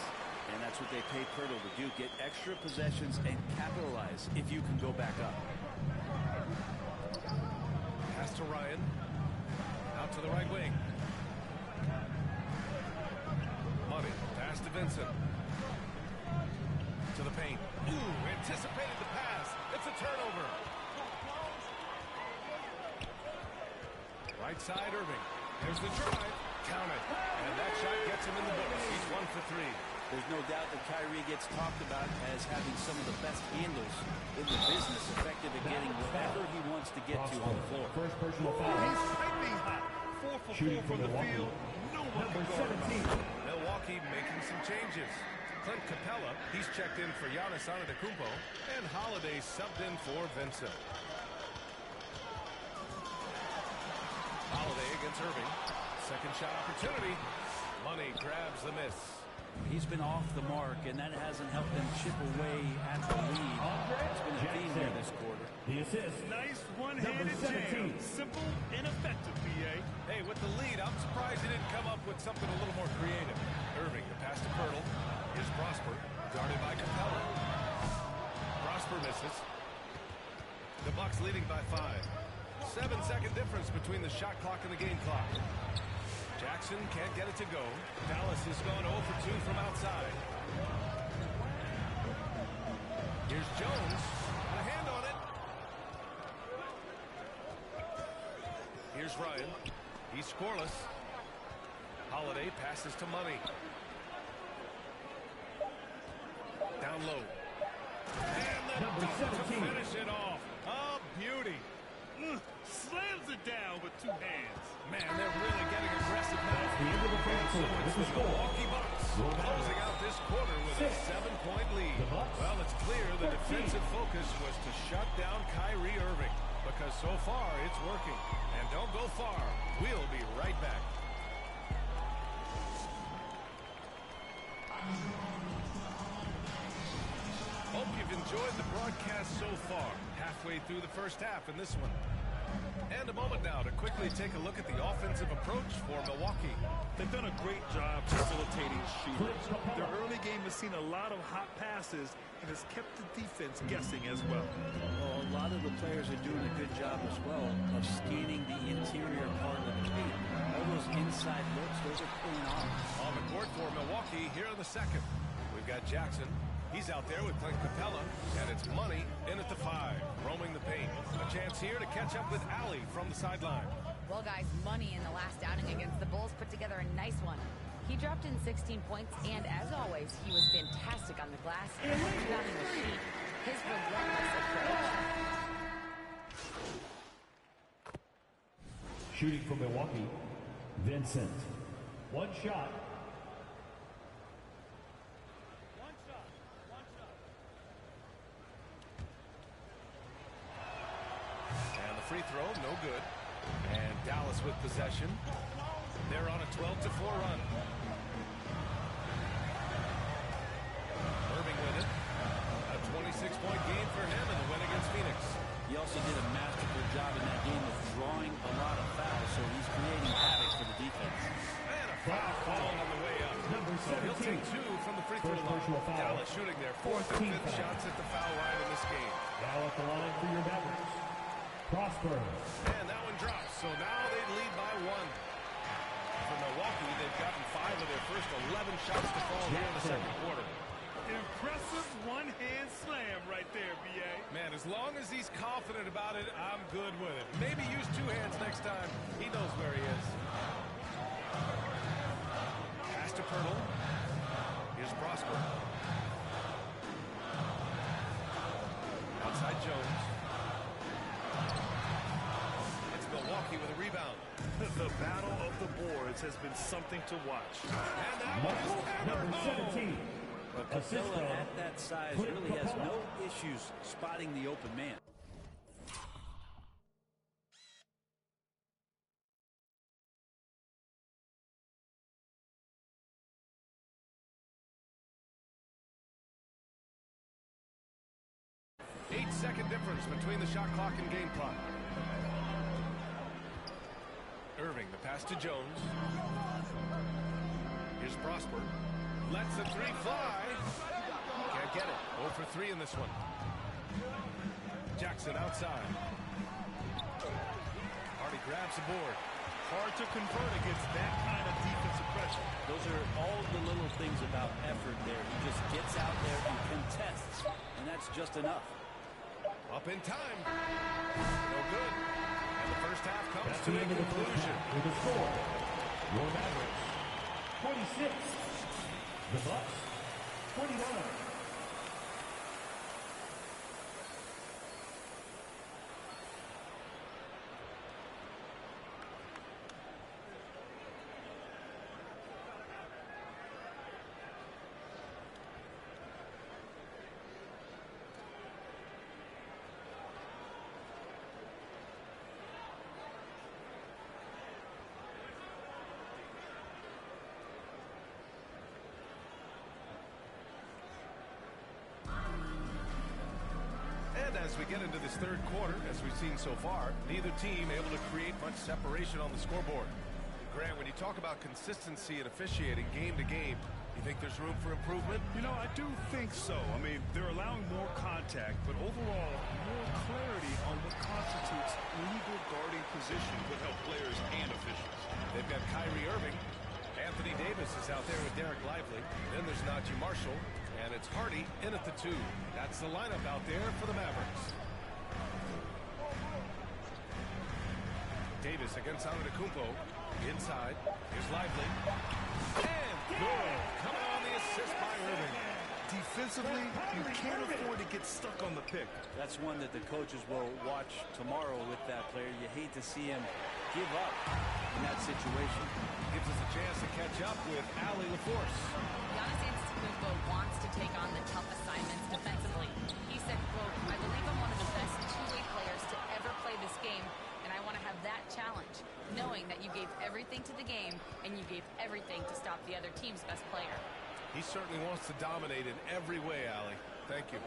J: And that's what they pay Pirtle to do, get extra possessions and capitalize if you can go back up.
E: Pass to Ryan, out to the right wing. Money, pass to Vincent. To the paint. Ooh, anticipated the pass. It's a turnover. Right side, Irving. There's the drive. Count it. And that shot gets him in the books. He's 1 for 3.
J: There's no doubt that Kyrie gets talked about as having some of the best handles in the business, effective at getting whatever he wants to get to on the floor.
I: First personal foul.
F: He's piping hot. 4 for 4 from the field. No one can guard him.
E: Milwaukee making some changes. Clint Capella, he's checked in for Giannis Antetokounmpo, and Holiday subbed in for Vincent. Holiday against Irving. Second shot opportunity. Money grabs the miss.
J: He's been off the mark, and that hasn't helped them chip away at the lead. It's been a theme here this quarter.
I: The assist.
F: Nice one-handed jam. Simple and effective, B.A.
E: Hey, with the lead, I'm surprised he didn't come up with something a little more creative. Irving, the pass to Pirtle. Here's Prosper, guarded by Capella. Prosper misses. The Bucks leading by 5. 7-second difference between the shot clock and the game clock. Jackson can't get it to go. Dallas has gone 0 for 2 from outside. Here's Jones. A hand on it. Here's Ryan. He's scoreless. Holiday passes to Money. Down low. And the dunk to finish it off. A beauty.
F: Slams it down with 2 hands.
E: Man, they're really getting aggressive now. So it's the Milwaukee Bucks closing out this quarter with a 7-point lead. Well, it's clear the defensive focus was to shut down Kyrie Irving, because so far it's working. And don't go far. We'll be right back. Hope you've enjoyed the broadcast so far. Halfway through the first half in this one. And a moment now to quickly take a look at the offensive approach for Milwaukee.
F: They've done a great job facilitating shooters. Their early game has seen a lot of hot passes and has kept the defense guessing as well.
J: Well, a lot of the players are doing a good job as well of scanning the interior part of the paint. All those inside looks, those are paying off.
E: On the court for Milwaukee here in the second. We've got Jackson. He's out there with Clint Capella, and it's Money in at the 5, roaming the paint. A chance here to catch up with Allie from the sideline.
H: Well, guys, Money in the last outing against the Bulls put together a nice one. He dropped in 16 points, and as always, he was fantastic on the glass and rebounding the sheet. His relentless approach.
I: Shooting for Milwaukee, Vincent. One shot.
E: Free throw, no good. And Dallas with possession. They're on a 12-4 run. Irving with it. A 26-point game for him in the win against Phoenix.
J: He also did a masterful job in that game of drawing a lot of fouls, so he's creating havoc for the defense.
E: And a foul on the way up. So he'll take 2 from the free throw line. Dallas shooting their 4th and 5th shots at the foul line in this game.
I: Now at the line for your Mavericks, Prosper.
E: And that one drops, so now they lead by 1. For Milwaukee, they've gotten 5 of their first 11 shots to fall here in the second quarter.
F: Impressive one-hand slam right there, B.A.
E: Man, as long as he's confident about it, I'm good with it. Maybe use 2 hands next time. He knows where he is. Pass to Pirtle. Here's Prosper. Outside Jones. It's Milwaukee with a rebound.
F: The battle of the boards has been something to watch.
E: And that was
I: Number 17.
J: But Capella at that size really has no issues spotting the open man.
E: 3-second difference between the shot clock and game clock. Irving, the pass to Jones. Here's Prosper. Lets the three fly. Can't get it. 0 for 3 in this one. Jackson outside. Hardy grabs the board.
F: Hard to convert against that kind of defensive pressure.
J: Those are all the little things about effort there. He just gets out there and contests, and that's just enough.
E: Up in time. No good. And the first half comes to a conclusion.
I: With the score, your Mavericks, 26. The Bucks, 29.
E: As we get into this third quarter, as we've seen so far, neither team able to create much separation on the scoreboard. Grant, when you talk about consistency and officiating game to game, you think there's room for improvement?
F: You know, I do think so. I mean, they're allowing more contact, but overall, more clarity on what constitutes legal guarding position would help players and officials.
E: They've got Kyrie Irving. Anthony Davis is out there with Derek Lively. Then there's Najee Marshall. And it's Hardy in at the 2. That's the lineup out there for the Mavericks. Davis against Antetokounmpo. Inside. Here's Lively. And good. Coming on the assist by Irving.
F: Defensively, you can't afford to get stuck on the pick.
J: That's one that the coaches will watch tomorrow with that player. You hate to see him give up in that situation.
E: Gives us a chance to catch up with Allie LaForce.
H: Giannis Antetokounmpo wants to take on the tough assignments defensively. He said, quote, "I believe I'm one of the best two-way players to ever play this game, and I want to have that challenge, knowing that you gave everything to the game and you gave everything to stop the other team's best player."
E: He certainly wants to dominate in every way, Allie. Thank you.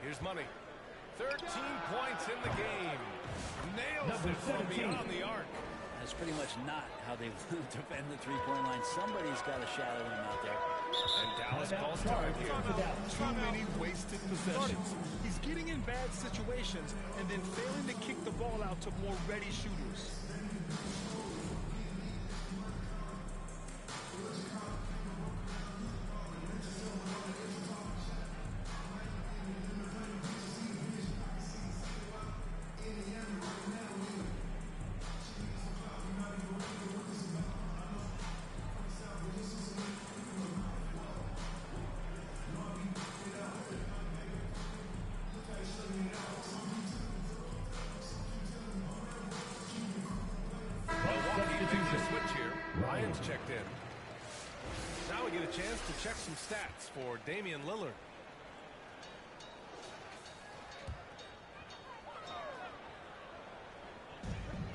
E: Here's Money. 13 points in the game. Nails it from beyond the arc.
J: That's pretty much not how they defend the three-point line. Somebody's got to shadow him out there.
E: And Dallas calls time here.
F: Too many wasted possessions. He's getting in bad situations and then failing to kick the ball out to more ready shooters.
E: Checked in. Now we get a chance to check some stats for Damian Lillard.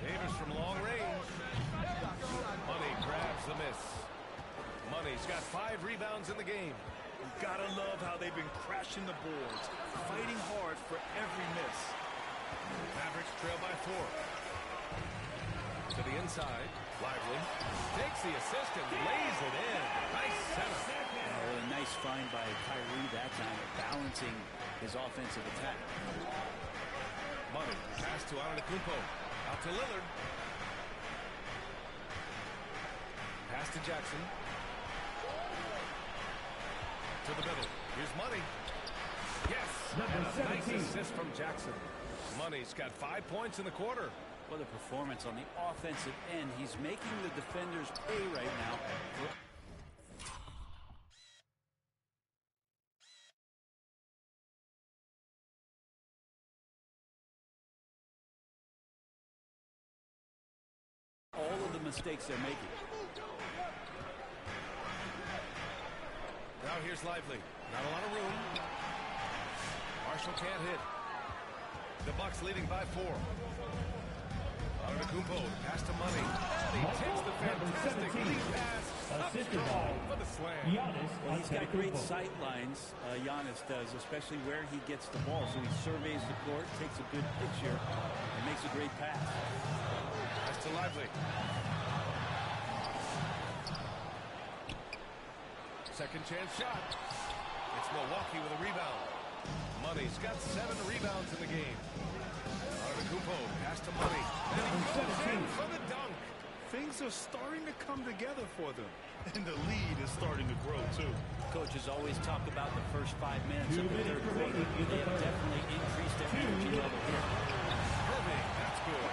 E: Davis from long range. Money grabs the miss. Money's got 5 rebounds in the game.
F: You've got to love how they've been crashing the boards, fighting hard for every miss.
E: Mavericks trail by 4. To the inside. Lively takes the assist and lays it in. Nice center.
J: What a nice find by Kyrie that time, balancing his offensive attack.
E: Money pass to Antetokounmpo. Out to Lillard. Pass to Jackson. To the middle. Here's Money. Yes. And a nice assist from Jackson. Money's got 5 points in the quarter.
J: What a performance on the offensive end. He's making the defenders pay right now. All of the mistakes they're making.
E: Now here's Lively. Not a lot of room. Marshall can't hit. The Bucks leading by 4. Antetokounmpo pass to Money. And he takes the fantastic lead pass
I: Assisted by
E: for the slam.
R: Well, he's got great sight lines, Giannis does, especially where he gets the ball. So he surveys the court, takes a good picture, and makes a great pass.
E: That's to Lively. Second chance shot. It's Milwaukee with a rebound. Money's got 7 rebounds in the game. Antetokounmpo pass to Money. And he goes in for the dunk.
G: Things are starting to come together for them. And the lead is starting to grow, too.
R: Coaches always talk about the first 5 minutes of the third quarter. They have definitely increased their energy level here.
E: Irving, that's good.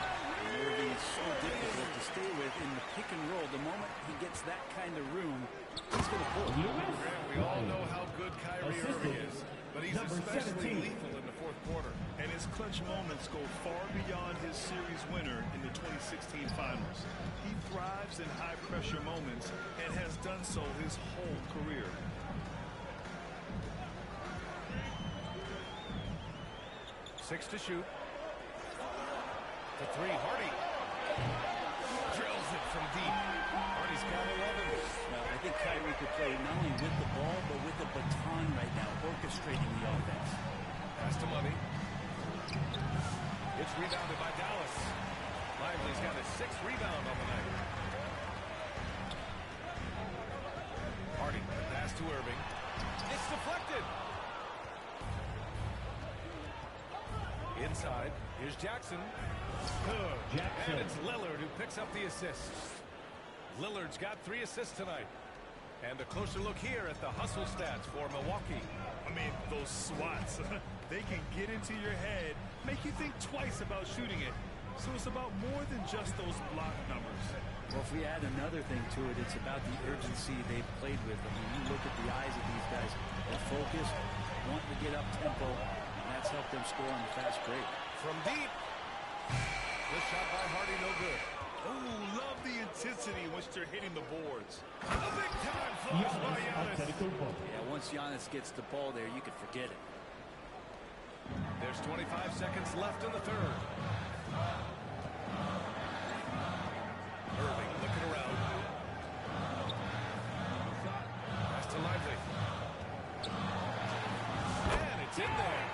R: Irving is so difficult to stay with in the pick and roll. The moment he gets that kind of room, he's going to pull.
E: Grant, we all know how good Kyrie Irving is, but he's especially lethal in the fourth quarter.
G: And his clutch moments go far beyond his series winner in the 2016 finals. He thrives in high-pressure moments and has done so his whole career.
E: Six to shoot. The three, Hardy. Drills it from deep. Hardy's got 11.
R: Well, I think Kyrie could play not only with the ball, but with the baton right now, orchestrating the offense.
E: Pass to Money. It's rebounded by Dallas. Lively's got a 6th rebound on the night. Hardy, pass to Irving. It's deflected. Inside, here's Jackson. And it's Lillard who picks up the assist. Lillard's got 3 assists tonight. And a closer look here at the hustle stats for Milwaukee.
G: I mean, those swats, they can get into your head, make you think twice about shooting it. So it's about more than just those block numbers.
R: Well, if we add another thing to it, it's about the urgency they've played with. I mean, you look at the eyes of these guys. They're focused, wanting to get up tempo, and that's helped them score on the fast break.
E: From deep. This shot by Hardy, no good.
G: Oh, love the intensity in which they're hitting the boards.
E: A big time flush by Giannis.
R: Yeah, once Giannis gets the ball there, you can forget it.
E: There's 25 seconds left in the third. Irving looking around. Pass to Lively. And it's in there.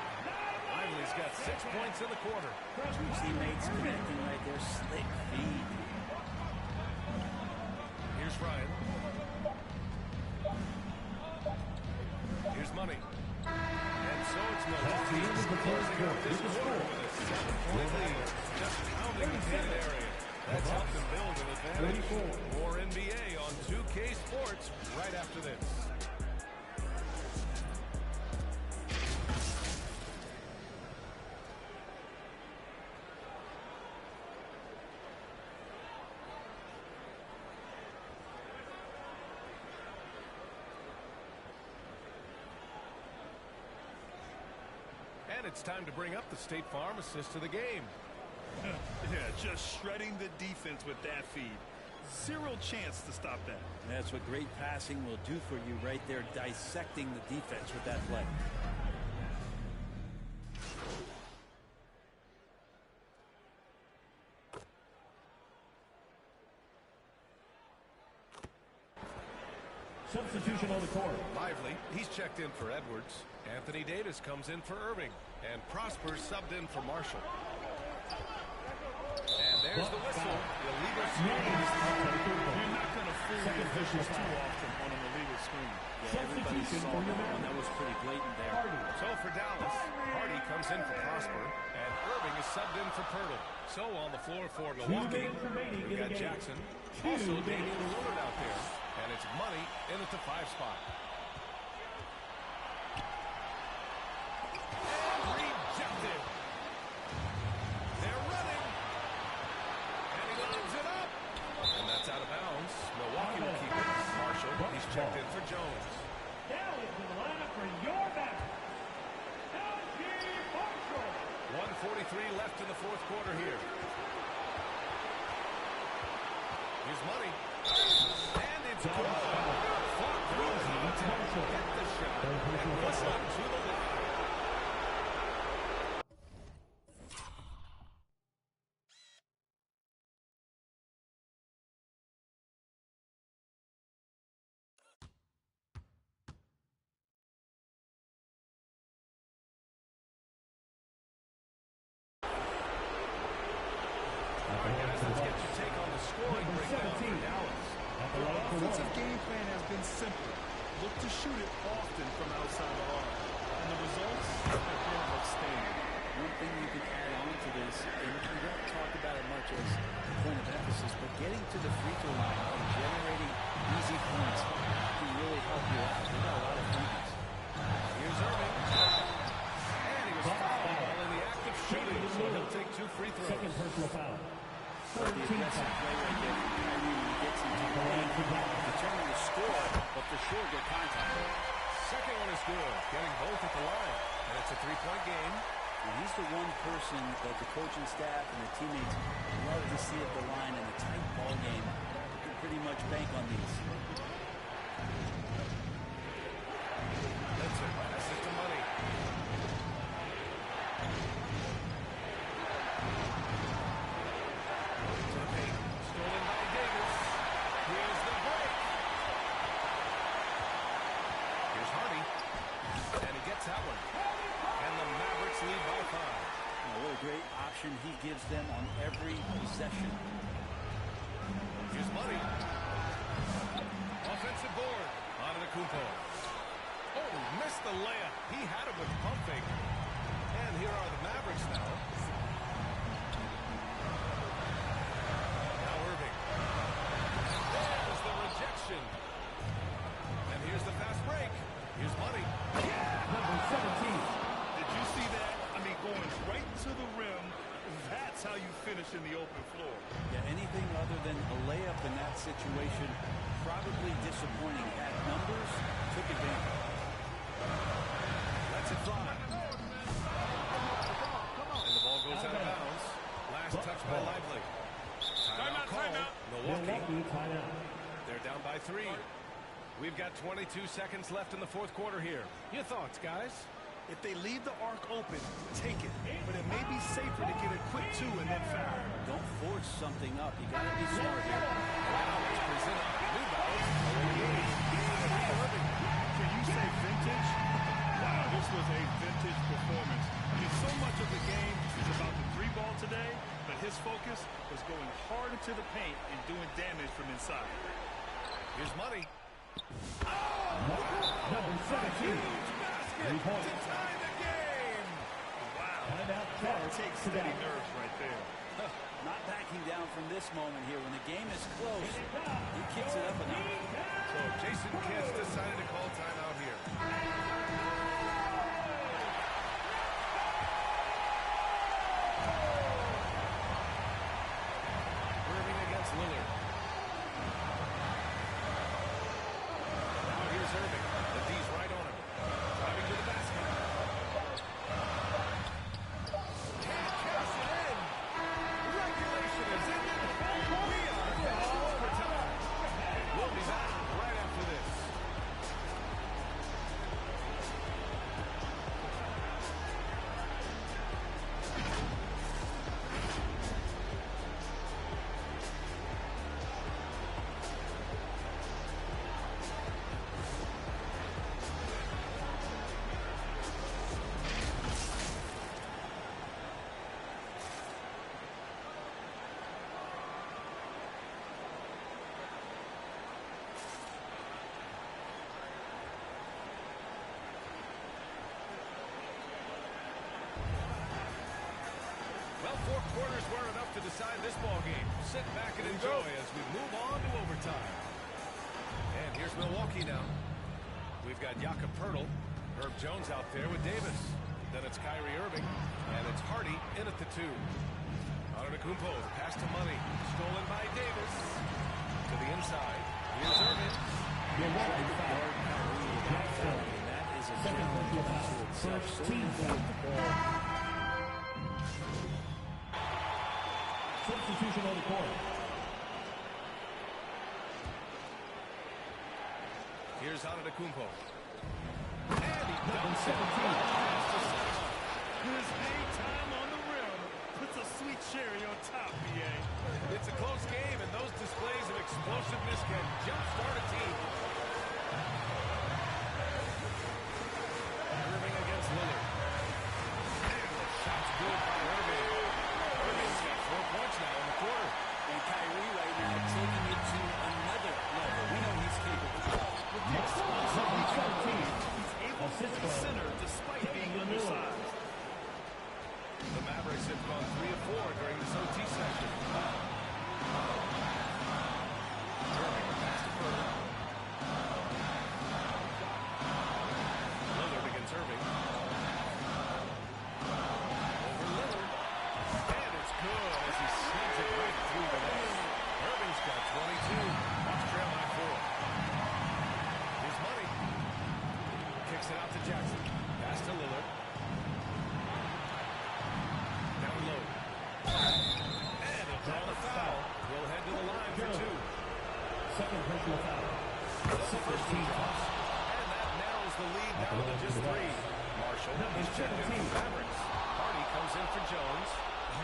E: Lively's got 6 points in the quarter.
R: Two teammates connecting right there. Slick feed.
E: Here's Ryan. Here's Money. And so it's Milwaukee closing out this quarter with a 7-point lead. Just pounding the painted area. That's helped them build an advantage. More NBA on 2K Sports right after this. And it's time to bring up the State Farm assist to the game.
G: Yeah, just shredding the defense with that feed. Zero chance to stop that.
R: That's what great passing will do for you right there, dissecting the defense with that play.
I: Substitution on the court.
E: Lively, he's checked in for Edwards. Anthony Davis comes in for Irving. And Prosper subbed in for Marshall. And there's the whistle. Illegal screen.
G: You're not going to fool the officials too often on an illegal screen.
R: Yeah, everybody saw that one. That was pretty blatant there.
E: So for Dallas, Hardy comes in for Prosper. And Irving is subbed in for Pirtle. So on the floor for Milwaukee, we've got Jackson. Also Damian Lillard out there. And it's Money in at the 5 spot. And rejected. They're running. And he lines it up. And that's out of bounds. Milwaukee will keep it. Marshall, he's checked in for Jones.
I: Now into the lineup for your back. LG Marshall.
E: 1:43 left in the fourth quarter here. Here's Money. And it's good. Fought through contact to get the shot. And puts up to the line.
G: offensive game plan has been simple. Look to shoot it often from outside the arc. And the results have been outstanding.
J: One thing you can add on to this, and we don't talk about it much as a point of emphasis, but getting to the free throw line and generating easy points can really help you out. They got a lot of threes.
E: Here's Irving. And he was fouled while in the act of shooting, so he'll take 2 free throws.
I: Second personal foul.
J: The aggressive play right there from Kyrie when he gets into the lane. Determined to score, but for sure get contact.
E: Second one is good. Getting both at the line. And it's a 3-point game.
J: And he's the one person that the coaching staff and the teammates love to see at the line in a tight ball game. You can pretty much bank on these.
E: That's it. Passes to Money. To the paint. Stolen by Davis. Here's the break. Here's Hardy. And he gets that one. And the Mavericks lead by 5.
J: What a great option he gives them on every possession.
E: Here's Money. Offensive board. Antetokounmpo. Oh, missed the layup. He had it with pump fake. And here are the Mavericks now. Now Irving. There's the rejection. And here's the fast break. Here's Money.
I: Number 17.
G: Did you see that? I mean, going right to the rim. That's how you finish in the open floor.
J: Yeah, anything other than a layup in that situation, probably disappointing. Had numbers, took advantage.
E: Lets it fly. And the ball goes out of bounds. Last touch by Lively. Timeout called. Milwaukee.
I: Timeout.
E: They're down by 3. We've got 22 seconds left in the fourth quarter here. Your thoughts, guys?
G: If they leave the arc open, take it. But it may be safer to get a quick 2 and then foul.
J: Don't force something up. You got to be smart here.
E: Wow, it's presented. Rebounds.
G: Can you say vintage? Wow, this was a vintage performance. I mean, so much of the game is about the 3-ball today, but his focus was going hard into the paint and doing damage from inside.
E: Here's Money.
I: Number 17.
E: To tie the game.
G: Wow. That takes steady nerves right there.
J: Not backing down from this moment here. When the game is close, he kicks it up a notch.
E: So Jason Kidd decided to call timeout here. Irving against Lillard. Now here's Irving. The D's right on him. Driving to the basket. Can't cash it in. Regulation is ended. We are headed to overtime. We'll be back right after this. Well, 4 quarters weren't enough to decide this ball game. Sit back and enjoy as we move on to overtime. And here's Milwaukee now. We've got Jakob Poeltl, Herb Jones out there with Davis. Then it's Kyrie Irving, and it's Hardy in at the 2. Antetokounmpo, pass to Money, stolen by Davis. To the inside. Here's Irving.
J: That is a challenge.
I: First team foul. Substitution on the court.
E: Here's Antetokounmpo. And he dumps it.
G: His hang time on the rim puts a sweet cherry on top, BA.
E: It's a close game, and those displays of explosiveness can jumpstart a team. Irving against Lillard. And the shot's good by Irving. Irving's got 4 points now in the quarter.
J: And Kyrie right now taking it to another level. We know
E: Kicks it out to Jackson. Pass to Lillard. Down low. And he'll draw the foul. We'll head to the line for two.
I: Second personal foul.
E: The first team pass. And that narrows the lead down to just three. Marshall is checked in for Mavericks. Hardy comes in for Jones.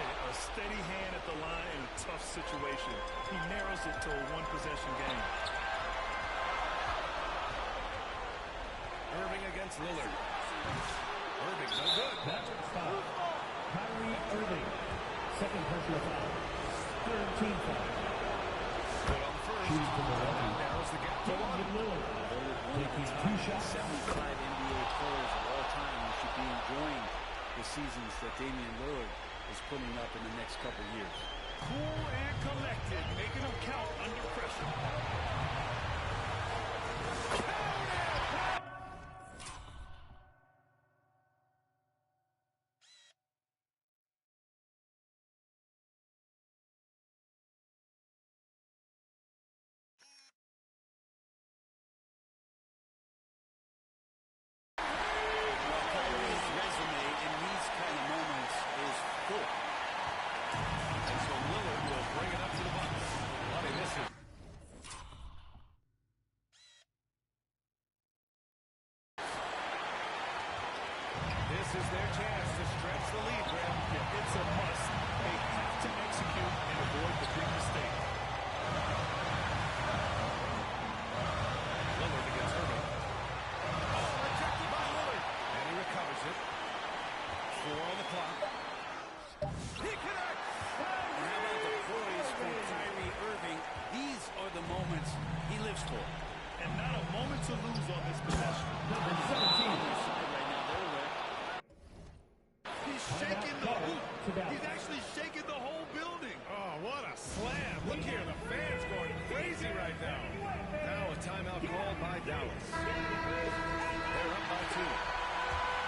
F: A steady hand at the line in a tough situation. He narrows it to a one-possession game.
E: Irving against Lillard. Irving, no good.
I: Mavericks foul. Kyrie Irving. Second personal foul. Third team foul.
E: Good on the first. Narrows the gap to one.
I: Lillard. Taking 2 shots.
R: 75 NBA players of all time who should be enjoying the seasons that Damian Lillard is putting up in the next couple years.
F: Cool and collected, making them count under pressure.
R: Kyrie's resume in these kind of moments is full.
E: And so Lillard will bring it up to the Bucks. Money missing. This is their chance to stretch the lead, Graham.
F: Yeah, it's a must. They have to execute and avoid the big mistake.
E: Lillard against Irving. Oh, rejected by Lillard. And he recovers it. 4 on the clock. He connects.
R: And how about the poise from Kyrie Irving? These are the moments he lives for.
F: And not a moment to lose on this possession.
I: Number 17.
F: He's shaking the hoop. He's actually shaking the whole building.
E: Oh, what a slam. Look here, the fans going crazy right now. Now a timeout called by Dallas. They're up by 2.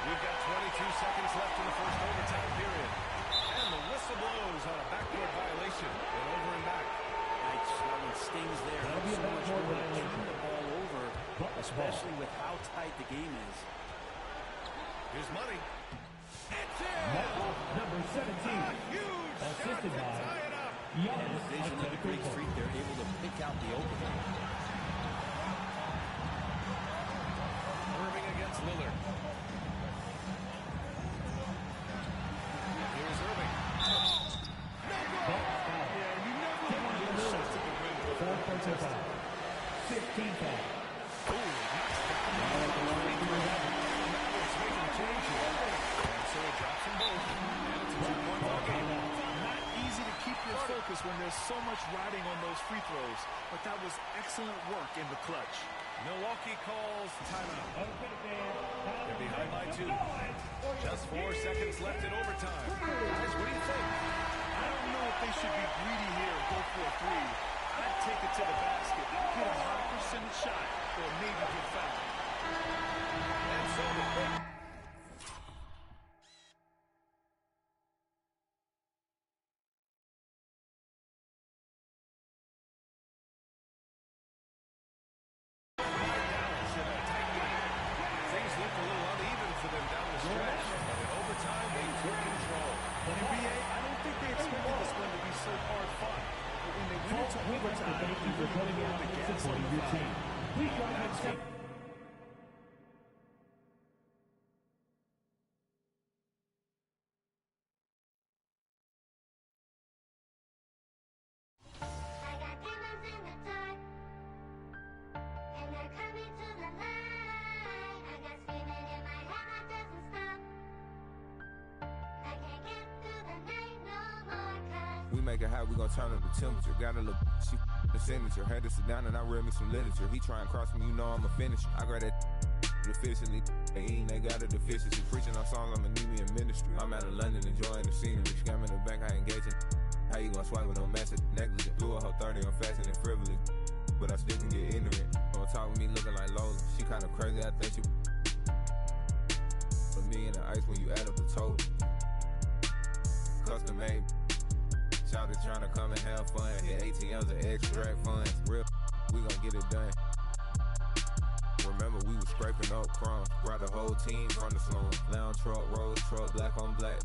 E: We've got 22 seconds left in the first overtime period. And the whistle blows on a backcourt violation. And over and back.
R: That one stings there.
I: That'll be a
R: So much
I: backcourt
R: room to
I: violation.
R: turn the ball over, especially with how tight the game is.
E: Here's Money. It's in!
I: Number 17.
E: A huge
I: Assisted
E: shot to
I: by
E: tie it up.
R: And the vision of the Greek Freak, they're able to pick out the opening.
E: Irving against Lillard. And here's Irving.
F: Yeah, you never want to lose shots at the rim.
I: 4 personal foul. 16 foul.
E: Mavericks making a change here. And so it drops them both. And it's a 2-point ball game.
F: Not easy to keep your focus when there's so much riding on those free throws, but that was excellent work in the clutch.
E: Milwaukee calls timeout. They're behind by 2. Just 4 seconds left in overtime. Guys, what do you think?
F: I don't know if they should be greedy here and go for a 3. I'd take it to the basket, get a high percentage shot, or maybe get fouled.
E: And so the quick. Things looked a little uneven for them down the stretch, but in overtime they took control.
F: NBA, I don't think they expected this one to be so hard fought. But when they went into overtime, they really put the gas on the fire.
I: Please join us.
M: We make it hot, we gon' turn up the temperature. Got a little she the signature. Had to sit down and I read me some literature. He try and cross me, you know I'm a finisher. I grab that efficiently. They got a deficiency. Preaching on songs, I'ma need me in ministry. I'm out of London enjoying the scenery. Scam in the bank, I engage in. How you gon' swipe with no massive negligent? Blew a whole 30 on fashion and frivolous. But I still can get ignorant. Don't talk with me looking like Lola. She kinda crazy, I think she. But me and the ice when you add up the total. Custom made. Shouted trying to come and have fun. Hit ATMs and extract funds. Real, we gon' get it done. Remember, we was scraping up crumbs. Brought the whole team from the slum. Lounge truck, road truck, black on black.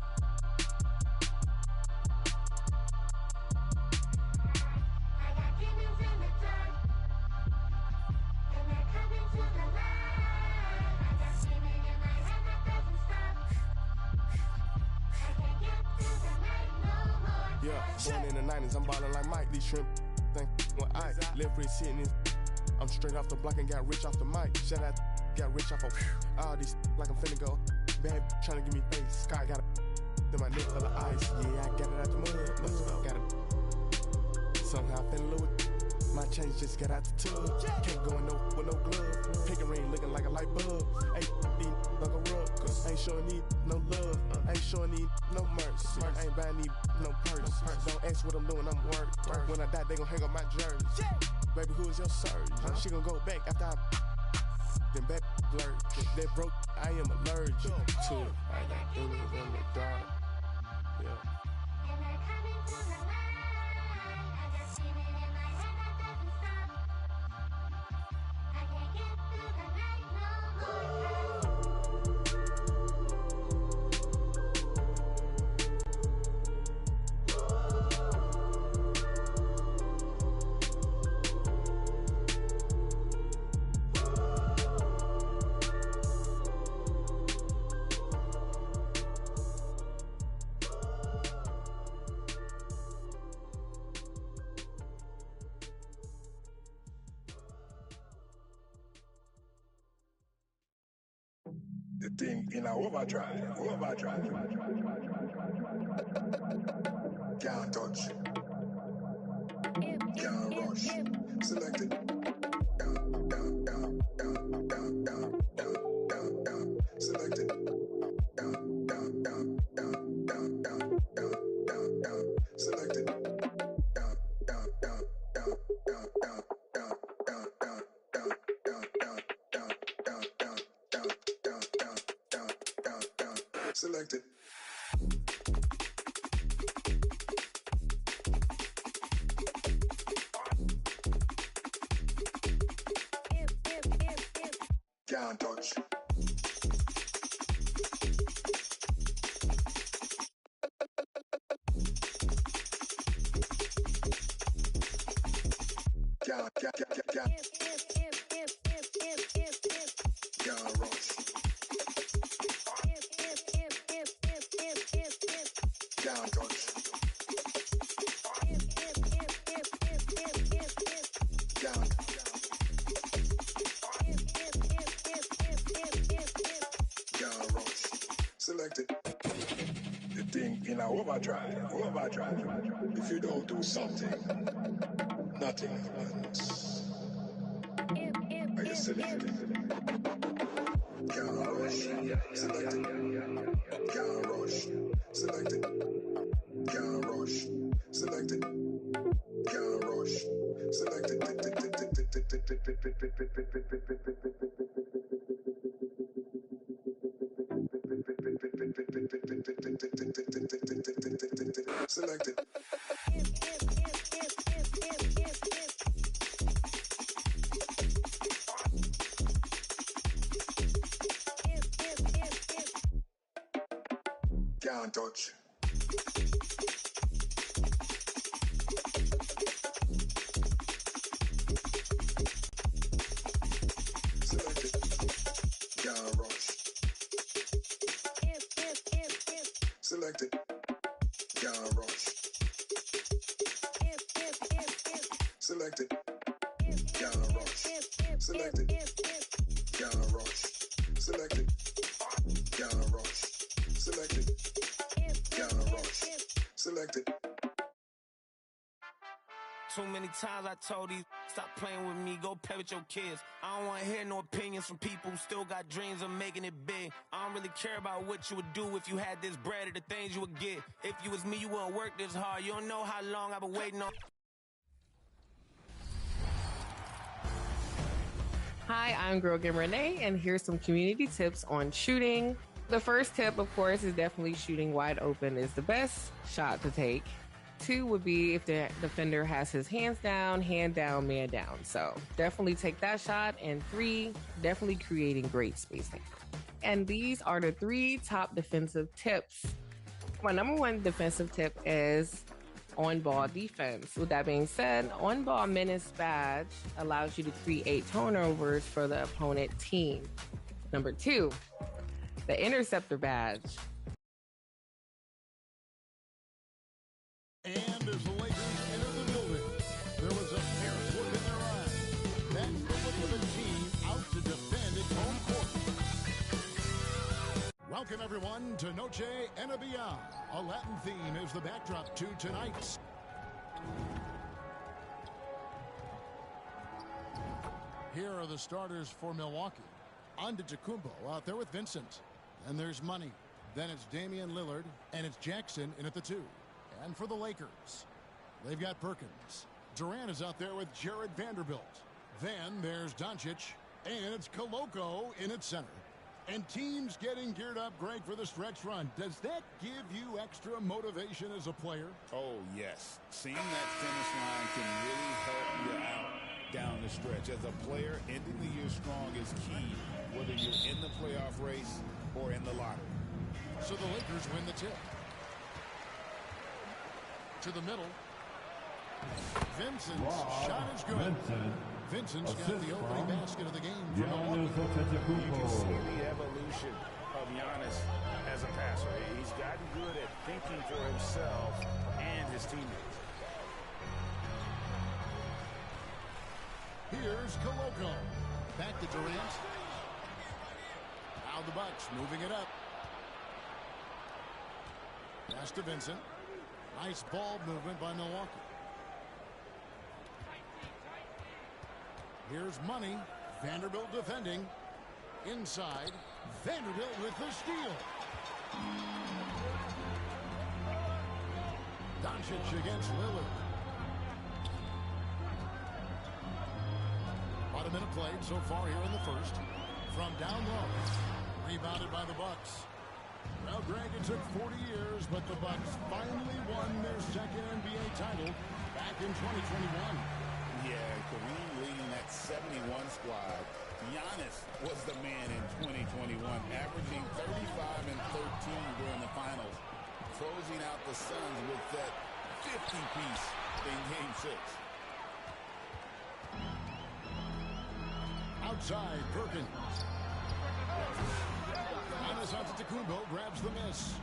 N: Yeah, born in the 90s, I'm ballin' like Mike. These shrimp think when I left wrist hitting it. I'm straight off the block and got rich off the mic. Shout out, got rich off of all these like I'm finna go. Bad trying to give me face. Sky got it. My neck full of ice. Yeah, I got it out the mud. Let's go. Got it. Somehow I fell in love with my chains just got out the tub. Can't go in no with no glove. Pick a ring looking like a light bulb. Ain't need like a rug. Ain't showing need no love. Ain't showing need no mercy. Ain't buying need no purse. Don't ask what I'm doing, I'm work. When I die, they gon' hang up my jersey. Baby, who is your surgeon? She gon' go back after I then back blurred. That broke, I am allergic to. I got demons in the dark. Yeah.
S: The thing in our overdrive. Can't touch. Can't rush. Select it. Down. Select it. Down. Select it. Selected. Can't touch. Can't rush. Can't touch. Can't rush. Selected. The thing in our overdrive. If you don't do something, nothing happens. Are you selected? Can't rush. Selected. Can't rush. Selected. Can't rush. Selected. Can't rush. Selected. Selected. Can't touch. Selected. Can't rush. Selected. Can't rush. Selected. Can't rush. Selected. Can't rush. Selected. Can't rush. Selected. Can't rush. Selected.
T: Too many times I told these, stop playing with me, go play with your kids. I don't want to hear no opinions from people who still got dreams of making it big. I don't really care about what you would do if you had this bread or the things you would get. If you was me, you wouldn't work this hard. You don't know how long I've been waiting on.
U: Hi, I'm Girl Game Renee, and here's some community tips on shooting. The first tip, of course, is definitely shooting wide open is the best shot to take. 2 would be if the defender has his hands down, hand down, man down. So definitely take that shot. And 3, definitely creating great spacing. And these are the 3 top defensive tips. My number 1 defensive tip is on-ball defense. With that being said, on-ball menace badge allows you to create turnovers for the opponent team. Number 2, the interceptor badge.
O: And as the Lakers enter the building, there was a fierce look in their eyes. That's the look of a team out to defend its home court. Welcome, everyone, to Noche NBA. A Latin theme is the backdrop to tonight's. Here are the starters for Milwaukee. Antetokounmpo out there with Vincent. And there's Money. Then it's Damian Lillard, and it's Jackson in at the 2. And for the Lakers, they've got Perkins. Durant is out there with Jared Vanderbilt. Then there's Doncic, and it's Koloko in at center. And teams getting geared up, Greg, for the stretch run. Does that give you extra motivation as a player?
P: Oh, yes. Seeing that finish line can really help you out down the stretch. As a player, ending the year strong is key, whether you're in the playoff race or in the lottery.
O: So the Lakers win the tip. To the middle. Vincent's shot is good. Vincent's got the opening basket of the game for Milwaukee.
P: You can see the evolution of Giannis as a passer. He's gotten good at thinking for himself and his teammates.
O: Here's Koloko. Back to Durant. Now the Bucks moving it up. Pass to Vincent. Nice ball movement by Milwaukee. Here's Money. Vanderbilt defending. Inside. Vanderbilt with the steal. Doncic against Lillard. About a minute played so far here in the first. From down low. Rebounded by the Bucks. Well, Greg, it took 40 years, but the Bucks finally won their second NBA title back in 2021.
P: Yeah, Kareem leading that 71 squad. Giannis was the man in 2021, averaging 35 and 13 during the finals, closing out the Suns with that 50-piece in Game 6.
O: Outside, Perkins. Giannis Antetokounmpo grabs the miss.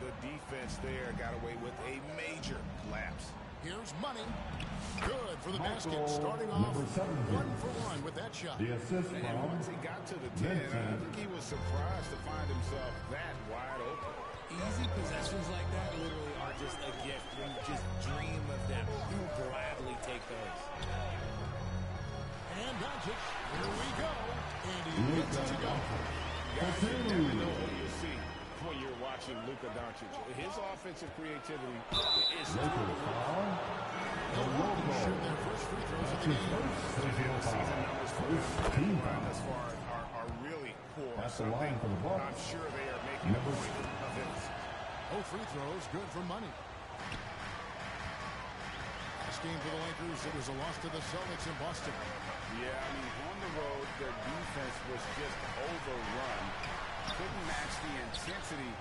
P: The defense there got away with a major collapse.
O: Here's Money. Good for the basket. Starting off 1 for 1 with that shot.
P: The assist and once he got to the 10, I think he was surprised to find himself that wide open.
L: Easy possessions like that literally are just a gift. You just dream of them. You gladly take those.
O: And Doncic, here we go. And he gets it to go.
P: Guys, you never know what you see when you're watching Luka Doncic. His offensive creativity is still
O: Milwaukee shoot their first free throws of the game.
P: season numbers for the run thus far are really poor. So I'm sure they are making a point of this.
O: Oh, free throws, good for Money. This game for the Lakers, it was a loss to the Celtics in Boston.
P: Yeah, I mean, on the road, their defense was just overrun. Couldn't match the intensity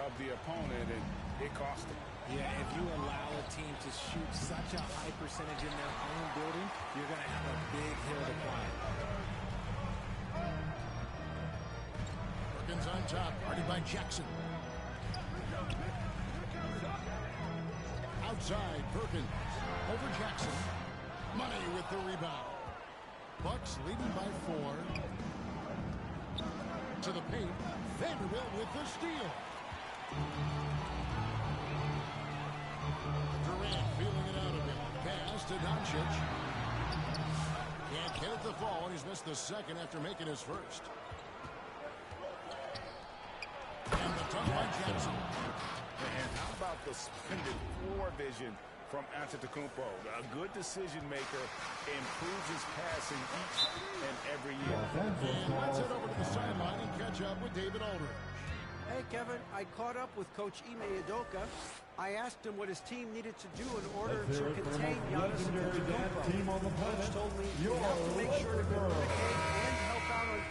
P: of the opponent, and it cost them.
L: Yeah, if you allow a team to shoot such a high percentage in their own building, you're going to have a big hill to climb.
O: Perkins on top, guarded by Jackson. Outside, Perkins. Over Jackson. Money with the rebound. Bucks leading by 4. To the paint. Vanderbilt with the steal. Durant feeling it out a bit. Pass to Doncic. Can't get it to fall, and he's missed the second after making his first. And the dunk by Jackson.
P: And how about the suspended floor vision from Antetokounmpo? A good decision maker, improves his passing each and every year.
O: And let's head over to the sideline and catch up with David Aldridge.
R: Hey, Kevin, I caught up with Coach Ime Udoka, I asked him what his team needed to do in order to contain Giannis Antetokounmpo.
I: Team on the planet,
R: Coach told me you have to make sure to communicate and help out on.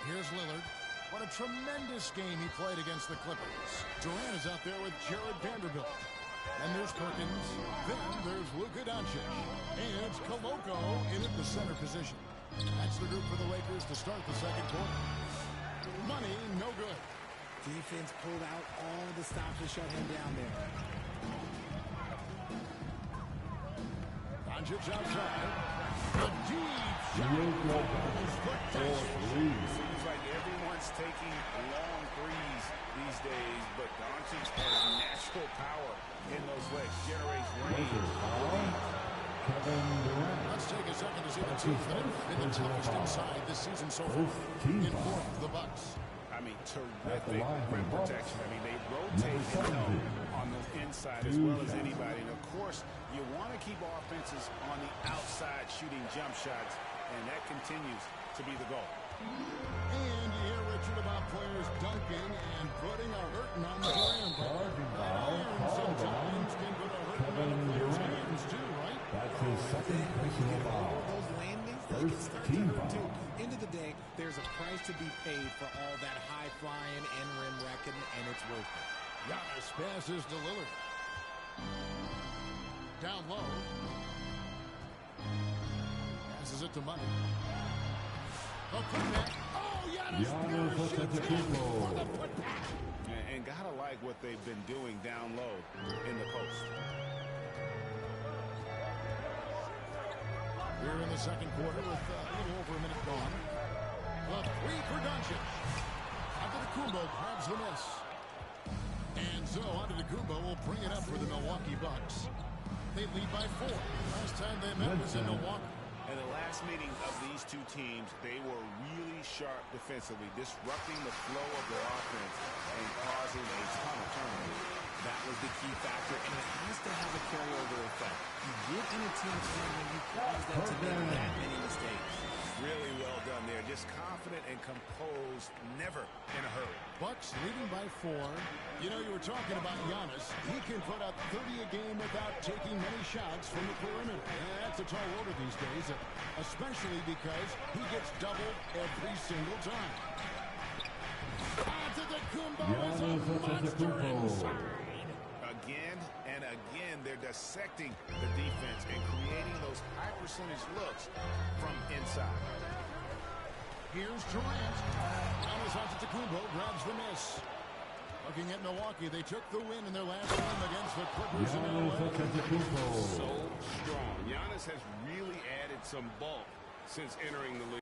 O: Here's Lillard. What a tremendous game he played against the Clippers. Durant is out there with Jared Vanderbilt. And there's Perkins. Then there's Luka Doncic. And it's Koloko in at the center position. That's the group for the Lakers to start the second quarter. Money, no good.
L: Defense pulled out all the stops to shut him down there.
O: Doncic outside. A deep shot.
P: Seems like everyone's taking long threes these days, but Doncic has natural power in those legs, generates range.
O: Let's take a second to see the team that have been the toughest inside this season so far. In fourth, the Bucks.
P: I mean, terrific rim protection. I mean, they rotate and help on the inside as well as anybody. And, of course, you want to keep offenses on the outside shooting jump shots, and that continues to be the goal.
O: And you hear Richard about players dunking and putting a hurting on the ground. And sometimes can put a hurting on the player's hands, too, right?
I: That's his second personal foul.
L: Those landings,
I: First team foul.
L: End of the day, there's a price to be paid for all that high flying and rim wrecking, and it's worth it.
O: Giannis passes to Lillard. Down low. Passes it to Money. The putback. Oh, Giannis
I: Antetokounmpo.
P: And gotta like what they've been doing down low in the post.
O: We're in the second quarter with a little over a minute gone. The three for Doncic. Antetokounmpo grabs the miss. And so Antetokounmpo will bring it up for the Milwaukee Bucks. They lead by 4. Last time they met was in Milwaukee.
P: In the last meeting of these two teams, they were really sharp defensively, disrupting the flow of their offense and causing a ton of turnovers.
L: That was the key factor, and it has to have a carryover effect. You get in a team's game when you cause them to make that many mistakes.
P: Really well done there. Just confident and composed, never in a hurry.
O: Bucks leading by 4. You know, you were talking about Giannis. He can put up 30 a game without taking many shots from the perimeter. That's a tall order these days, especially because he gets doubled every single time. Antetokounmpo is a monster inside.
P: Again and again, they're dissecting the defense and creating those high percentage looks from inside.
O: Here's Durant. Giannis Antetokounmpo grabs the miss. Looking at Milwaukee, they took the win in their last game against the Clippers in LA.
P: So strong. Giannis has really added some bulk since entering the league.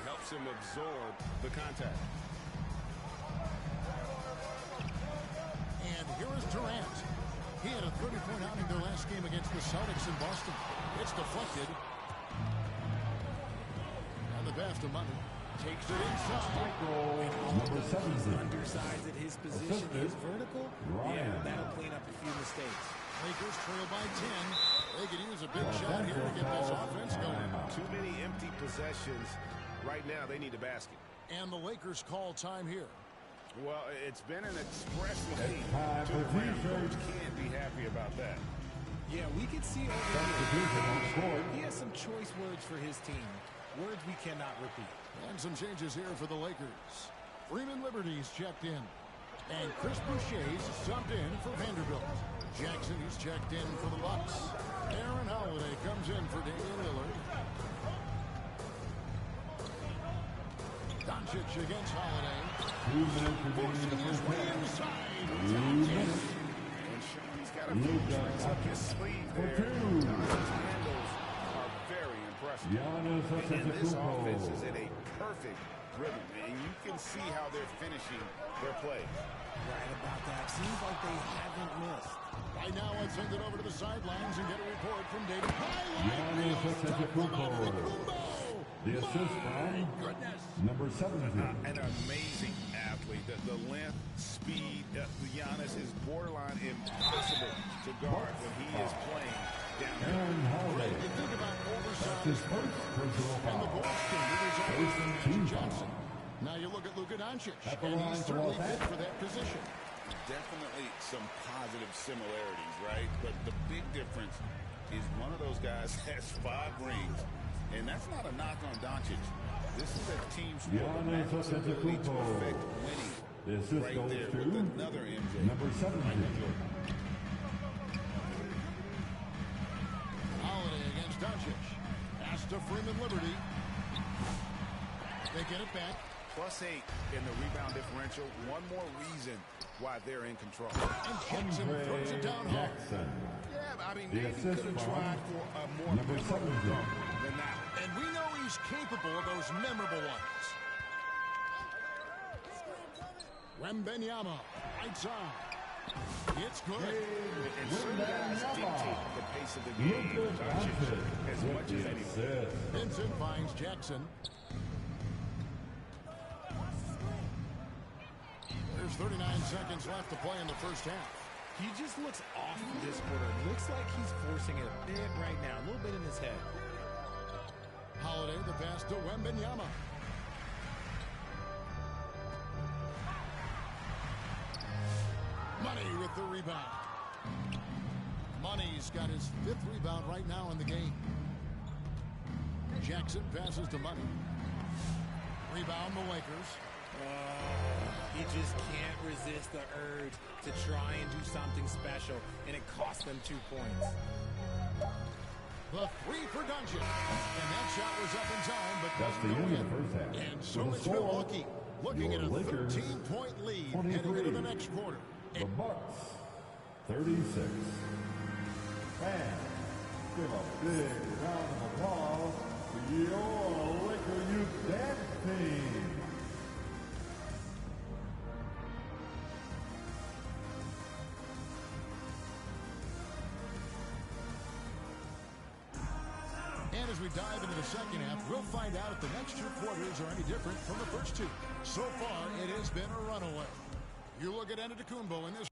P: Helps him absorb the contact.
O: And here is Durant. He had a 30-point outing their last game against the Celtics in Boston. It's deflected. And the pass to Money. Takes it inside.
I: Number 17.
L: Undersized at his position. His vertical, yeah, that'll clean up a few mistakes.
O: Lakers trail by 10. They could use a big shot here to get this offense going.
P: Too many empty possessions. Right now, they need a basket.
O: And the Lakers call time here.
P: Well, it's been an express lane
I: time
P: to
I: for
P: the rim.
I: defense.
P: Coach can't be happy about that.
L: Yeah, we can see over
I: Substitution on
L: here.
I: court.
L: He has some choice words for his team. Words we cannot repeat.
O: And some changes here for the Lakers. Freeman Liberty's checked in. And Chris Boucher's subbed in for Vanderbilt. Jackson is checked in for the Bucks. Aaron Holiday comes in for Damian Lillard. Doncic against Holiday.
I: 2 minutes remaining in the first half. 2 minutes.
P: And Sean's got a few tricks up his sleeve there. His handles are very impressive. And this offense is in a perfect rhythm, and you can see how they're finishing their play.
L: Right about that. Seems like they haven't missed.
O: Right now, let's send it over to the sidelines and get a report from David.
I: Giannis Antetokounmpo.
O: The assist from number 17.
P: An amazing athlete. The length, speed, Giannis is borderline impossible to guard when he is playing down
O: Aaron Holiday.
P: You think about
O: That's his first personal
C: And the
O: foul.
C: goal standard is
O: First and
C: always
O: team
C: Johnson.
O: foul.
C: Now you look at Luka Doncic,
O: At the
C: and
O: line
C: he's
O: for
C: certainly
O: Los
C: fit for
O: Angeles.
C: that position.
P: Definitely some positive similarities, right? But the big difference is one of those guys has 5 rings, and that's not a knock on Doncic. This is a team sport.
O: Giannis
P: That's ability to
O: Antetokounmpo.
P: affect winning
O: The assist
P: right
O: goes
P: there
O: to
P: with another MJ.
O: number 17.
C: Holiday against Doncic. Pass to Freeman Liberty. They get it back.
P: +8 in the rebound differential. One more reason why they're in control.
C: And Jackson throws it down hard.
O: Jackson.
P: Yeah, I mean,
O: The
P: maybe
O: assist
P: could have
O: from
P: tried for a more
O: number
P: memorable
O: 17.
P: dunk than that.
C: And we know he's capable of those memorable ones. Wembanyama, right side. It's good.
P: And some guys dictate the pace of the game as much as anyone.
C: Vincent finds Jackson. There's 39 seconds left to play in the first half.
L: He just looks off this quarter. Looks like he's forcing it a bit right now, a little bit in his head.
C: Holiday, the pass to Wembanyama. Money with the rebound. Money's got his 5th rebound right now in the game. Jackson passes to Money. Rebound the Lakers.
L: He just can't resist the urge to try and do something special, and it cost them 2 points.
C: The 3 for Doncic. And that shot was up in time, but
O: That's the
C: doesn't
O: end
C: go
O: of the
C: in.
O: first half.
C: And so
O: For the
C: it's
O: score,
C: Milwaukee looking at a
O: your Lakers,
C: 13-point lead
O: 23.
C: heading into the next quarter.
O: The Bucks, 36. Fans, give a big round of applause to your Laker Youth Dance Team.
C: And as we dive into the second half, we'll find out if the next 2 quarters are any different from the first 2. So far, it has been a runaway. You look at Antetokounmpo in this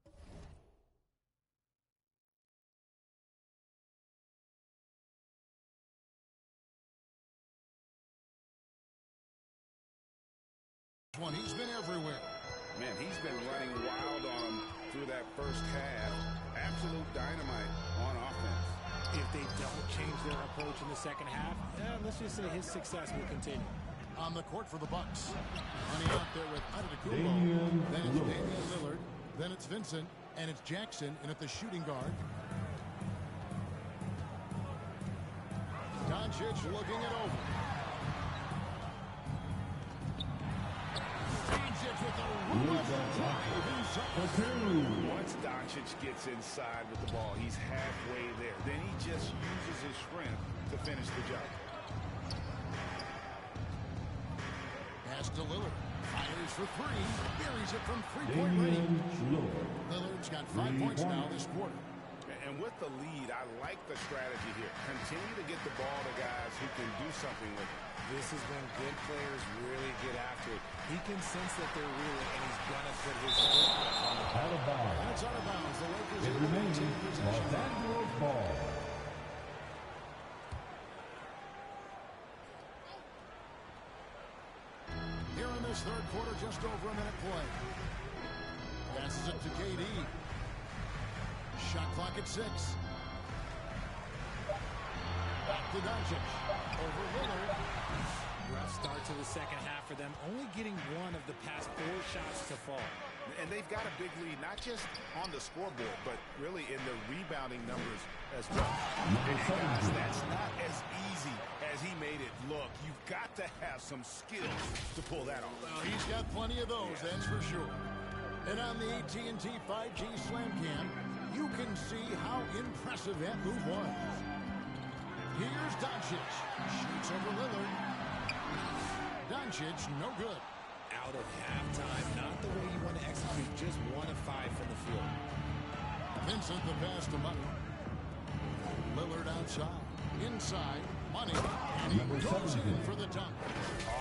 C: one. He's been everywhere.
P: Man, he's been running wild on them through that first half. Absolute dynamite on offense.
L: If they don't change their approach in the second half, let's just say his success will continue.
C: On the court for the Bucks. Money out there with Antetokounmpo.
O: Damian
C: Then it's
O: Lillard.
C: Damian Lillard. Then it's Vincent. And it's Jackson in at the shooting guard. Doncic looking it over. Doncic with the
P: Once Doncic gets inside with the ball, he's halfway there. Then he just uses his strength to finish the job.
C: Pass to Lillard. Fires for 3. Buries it from 3-point range. Lillard's got 5 points now this quarter.
P: And with the lead, I like the strategy here. Continue to get the ball to guys who can do something with it.
L: This is when good players really get after it. He can sense that they're reeling, and he's going to put his foot on the
O: Out of bounds.
C: That's out of bounds. The Lakers
O: It
C: able to
O: remains
C: maintain possession.
O: Los Angeles ball.
C: Here in this third quarter, just over a minute play. Passes it to KD. Shot clock at 6. Back to Doncic. Over Lillard.
L: rough start to the second half for them, only getting one of the past 4 shots to fall.
P: And they've got a big lead, not just on the scoreboard, but really in the rebounding numbers as well. And guys, that's not as easy as he made it look. You've got to have some skills to pull that off.
C: Well, he's got plenty of those, that's for sure. And on the AT&T 5G Slam Cam, you can see how impressive that move was. Here's Doncic. Shoots over Lillard. Doncic, no good.
L: Out of halftime, not the way you want to execute, just 1 of 5 from the field.
C: Vincent the pass to Money. Lillard outside. Inside.
O: Money, and he goes in for the dunk.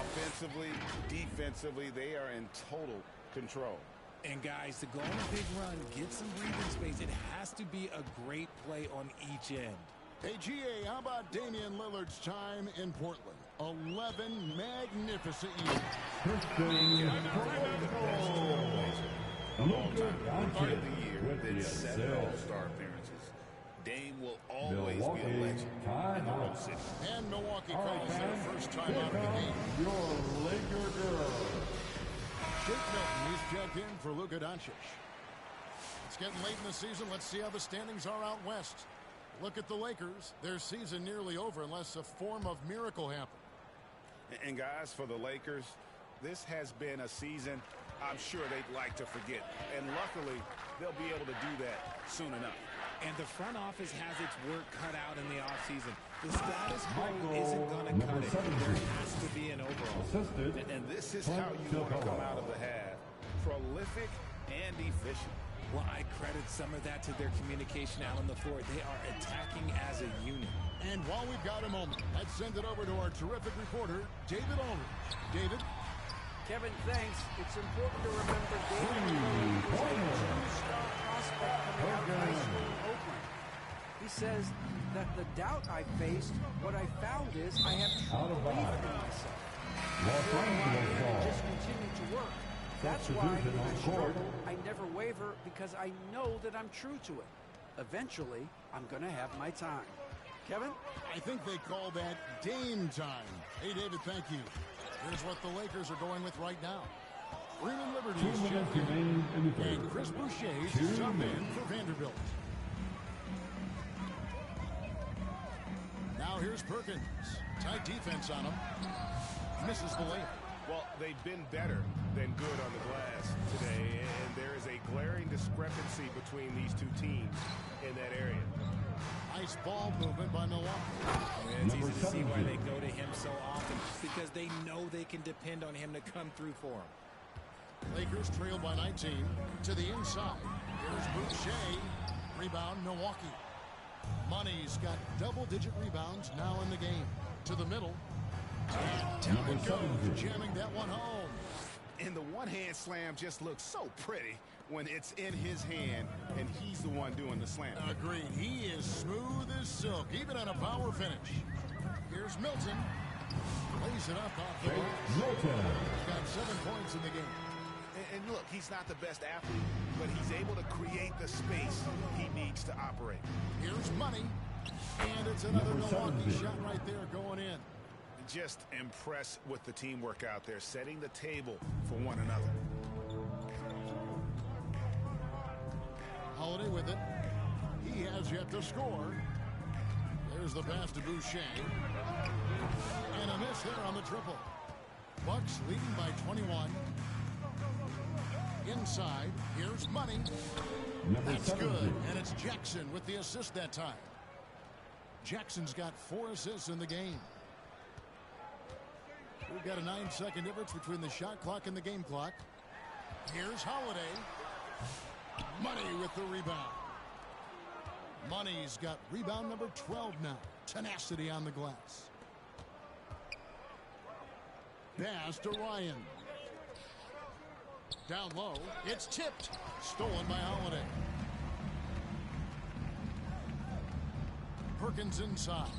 P: Offensively, defensively, they are in total control.
L: And guys, to go on a big run, get some breathing space, it has to be a great play on each end.
O: Hey, GA, how about Damian Lillard's time in Portland? 11 magnificent years.
P: Rookie of the year with 7 All-Star appearances. Dame will always be a legend in the Rose City.
O: And Milwaukee calls their first time out of the game.
I: Your Laker girl.
O: Jake Milton, he's checked in for Luka Doncic. It's getting late in the season. Let's see how the standings are out west. Look at the Lakers. Their season nearly over unless a form of miracle happens.
P: And guys, for the Lakers, this has been a season I'm sure they'd like to forget. And luckily, they'll be able to do that soon enough.
L: And the front office has its work cut out in the offseason. The status quo isn't going to cut it. There has to be an overall.
P: And this is how you want to come out of the half. Prolific and efficient.
L: Well, I credit some of that to their communication out on the floor. They are attacking as a unit.
O: And while we've got a moment, let's send it over to our terrific reporter, David Aldridge. David?
R: Kevin, thanks. It's important to remember David was a two-star prospect coming out of high school in Oakland. He says that the doubt I faced, what I found is I have true belief in myself. I just continue to work. That's why in I struggle, I never waver because I know that I'm true to it. Eventually, I'm going to have my time. Kevin?
O: I think they call that Dame time. Hey, David, thank you. Here's what the Lakers are going with right now. Freeman Liberty's champion, and Chris Boucher's top man for Vanderbilt. Now here's Perkins. Tight defense on him. Misses the layup.
P: Well, they've been better than good on the glass today, and there is a glaring discrepancy between these two teams in that area.
O: Nice ball movement by Milwaukee.
L: It's easy to see why they go to him so often, because they know they can depend on him to come through for them.
O: Lakers trail by 19 to the inside. Here's Boucher. Rebound, Milwaukee. Money's got double-digit rebounds now in the game. To the middle. And down it goes, jamming that one home.
P: And the one-hand slam just looks so pretty when it's in his hand and he's the one doing the slam.
O: Agreed. He is smooth as silk, even on a power finish. Here's Milton. Lays it up off the glass. He's got 7 points in the game.
P: And look, he's not the best athlete, but he's able to create the space he needs to operate.
O: Here's Money. And it's another Milwaukee shot right there going in.
P: Just impressed with the teamwork out there, setting the table for one another.
O: Holiday with it. He has yet to score. There's the pass to Boucher. And a miss there on the triple. Bucks leading by 21. Inside, here's Money. That's good, and it's Jackson with the assist that time. Jackson's got 4 assists in the game. We've got a 9-second difference between the shot clock and the game clock. Here's Holiday. Money with the rebound. Money's got rebound number 12 now. Tenacity on the glass. Pass to Ryan. Down low. It's tipped. Stolen by Holiday. Perkins inside.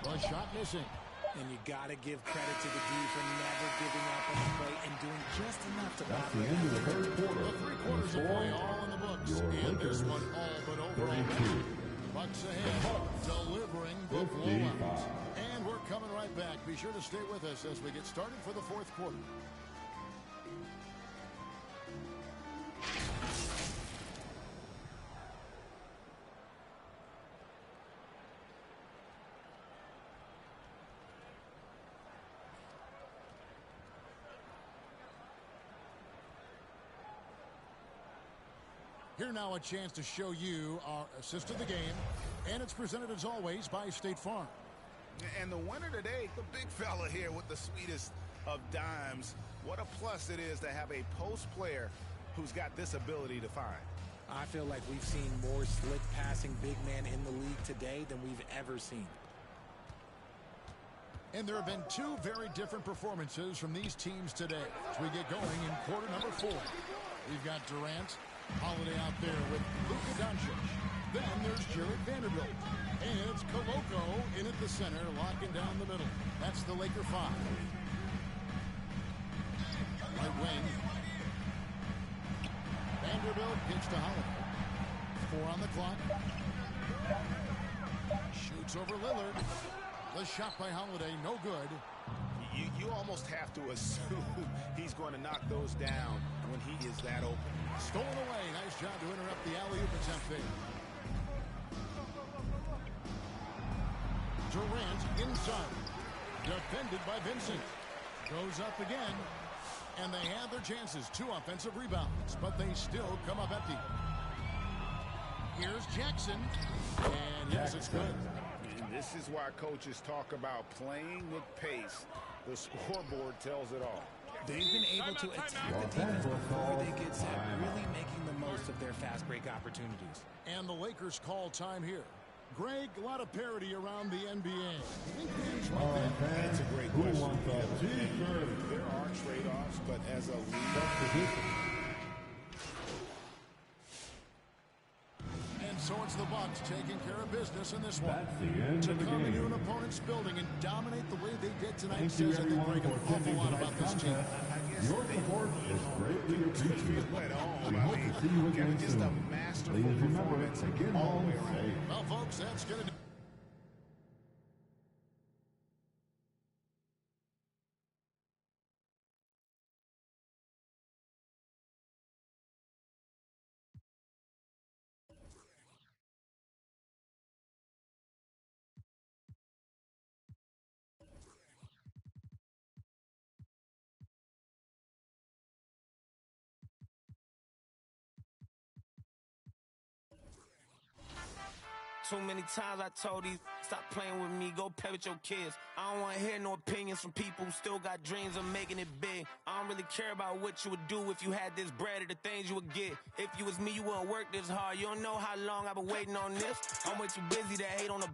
O: A shot missing.
L: And you got to give credit to the D for never giving up on the play and doing just enough to
I: That's the end of the third quarter.
O: The 3 quarters of play all in the books. And this one all but over. Bucks ahead, delivering the blowout. And we're coming right back. Be sure to stay with us as we get started for the 4th quarter. Here now a chance to show you our assist of the game, and it's presented as always by State Farm.
P: And the winner today, the big fella here with the sweetest of dimes. What a plus it is to have a post player who's got this ability to find.
L: I feel like we've seen more slick passing big man in the league today than we've ever seen.
O: And there have been two very different performances from these teams today as we get going in quarter number 4. We've got Durant, Holiday out there with Luka Doncic. Then there's Jared Vanderbilt. And it's Koloko in at the center, locking down the middle. That's the Laker 5. Right wing. Vanderbilt gets to Holiday. 4 on the clock. Shoots over Lillard. The shot by Holiday, no good.
P: You almost have to assume he's going to knock those down when he is that open.
O: Stolen away. Nice job to interrupt the alley-oop attempt there. Durant inside. Defended by Vincent. Goes up again. And they have their chances. 2 offensive rebounds. But they still come up empty. Here's Jackson. And yes, it's good.
P: This is why coaches talk about playing with pace. The scoreboard tells it all.
L: They've been able to attack the defense before they get set, really making the most of their fast break opportunities.
O: And the Lakers call time here. Greg, a lot of parity around the NBA.
P: That's a great question. There are trade-offs, but as a league...
O: So it's the Bucks taking care of business in this one. To come into an opponent's building and dominate the way they did tonight says, I think, Greg, an awful lot about this team.
K: Your support is greatly appreciated. We hope to see you again soon. Please remember to get home safe.
O: Well, folks, that's going to do.
T: Too many times I told these, stop playing with me, go play with your kids. I don't want to hear no opinions from people who still got dreams of making it big. I don't really care about what you would do if you had this bread or the things you would get. If you was me, you wouldn't work this hard. You don't know how long I've been waiting on this. I'm way too busy to hate on a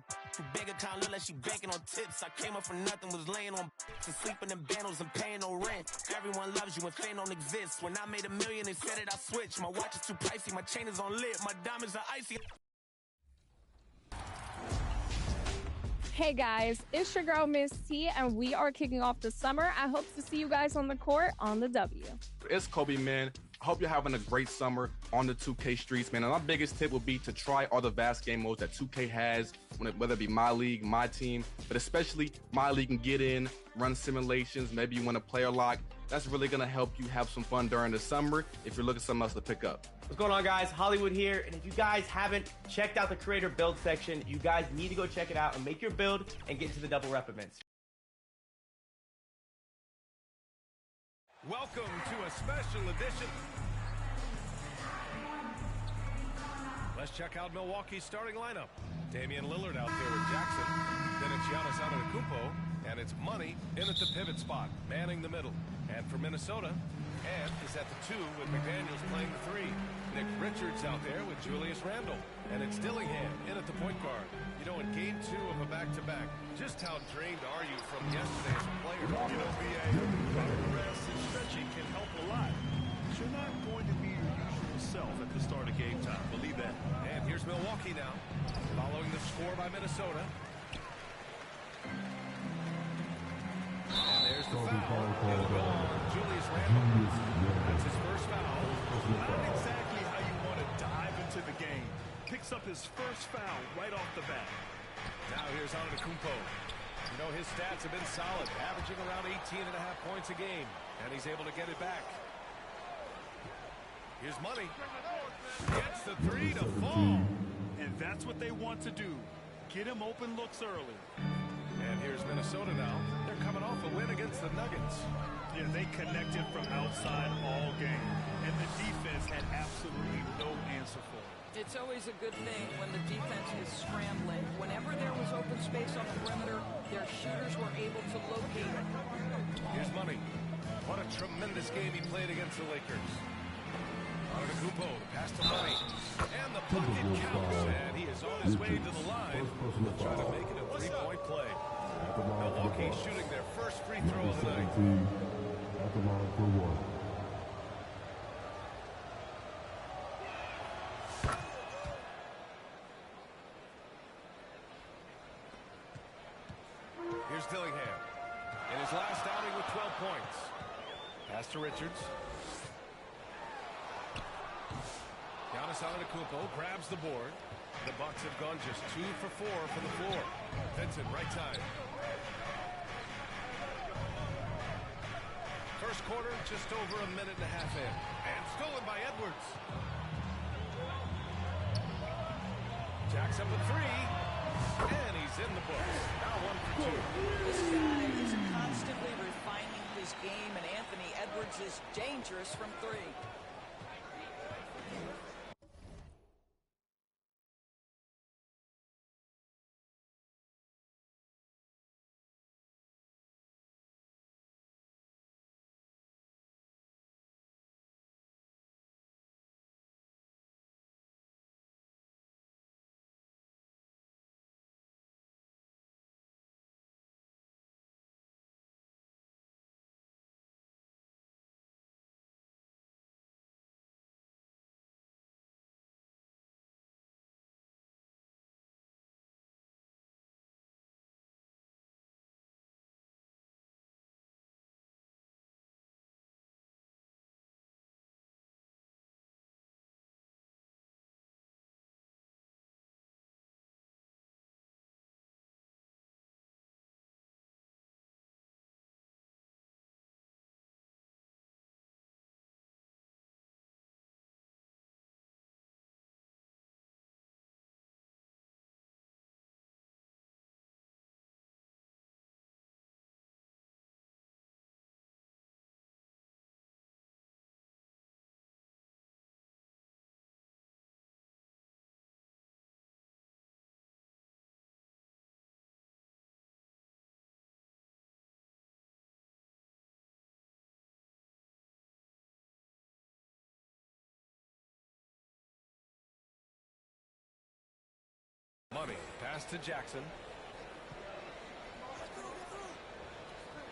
T: bank account, look like she banking on tips. I came up from nothing, was laying on and sleeping in bundles and paying no rent. Everyone loves you and fame don't exist. When I made $1 million, they said that I switched. My watch is too pricey, my chain is on lit, my diamonds are icy.
V: Hey guys, it's your girl Miss T, and we are kicking off the summer. I hope to see you guys on the court on the W.
Q: It's Kobe, man. I hope you're having a great summer on the 2K streets, man. And my biggest tip would be to try all the vast game modes that 2K has, whether it be My League, My Team, but especially My League and get in, run simulations, maybe you want a player lock. That's really going to help you have some fun during the summer if you're looking for something else to pick up.
W: What's going on, guys? Hollywood here, and if you guys haven't checked out the creator build section, you guys need to go check it out and make your build and get into the double rep events.
E: Welcome to a special edition. Let's check out Milwaukee's starting lineup. Damian Lillard out there with Jackson. Then it's Giannis Antetokounmpo, and it's Money in at the pivot spot, manning the middle. And for Minnesota, Ant is at the 2 with McDaniels playing the 3. Nick Richards out there with Julius Randle. And it's Dillingham in at the point guard. You know, in game 2 of a back-to-back, just how drained are you from yesterday as a player?
G: You know, BA, proper rest and stretching can help a lot. But you're not going to be your usual self at the start of game time. Believe that.
E: And here's Milwaukee now, following the score by Minnesota. And there's the foul. Julius Randle. That's his first foul.
G: Not exactly how you want to dive into the game. Picks up his first foul right off the bat.
E: Now here's Antetokounmpo. You know, his stats have been solid, averaging around 18.5 points a game. And he's able to get it back. Here's Money. Gets the 3 to fall.
G: And that's what they want to do. Get him open looks early.
E: And here's Minnesota now. They're coming off a win against the Nuggets.
G: Yeah, they connected from outside all game. And the defense had absolutely no answer for it.
X: It's always a good thing when the defense is scrambling. Whenever there was open space on the perimeter, their shooters were able to locate it.
E: Here's Money. What a tremendous game he played against the Lakers. Antetokounmpo, pass to Money. And the bucket counts. And he is on his way to the line. Trying to make it a 3-point play. Milwaukee shooting their first free throw of the night.
K: At the line for one.
E: Here's Dillingham in his last outing with 12 points. Pass to Richards. Giannis Antetokounmpo grabs the board. The Bucks have gone just 2 for 4 from the floor. Vincent, right side. First quarter, just over a minute and a half in. And stolen by Edwards. Jacks up a 3. And he's in the books. Now 1 for 2.
X: This guy is constantly refining his game, and Anthony Edwards is dangerous from 3.
E: Money. Pass to Jackson.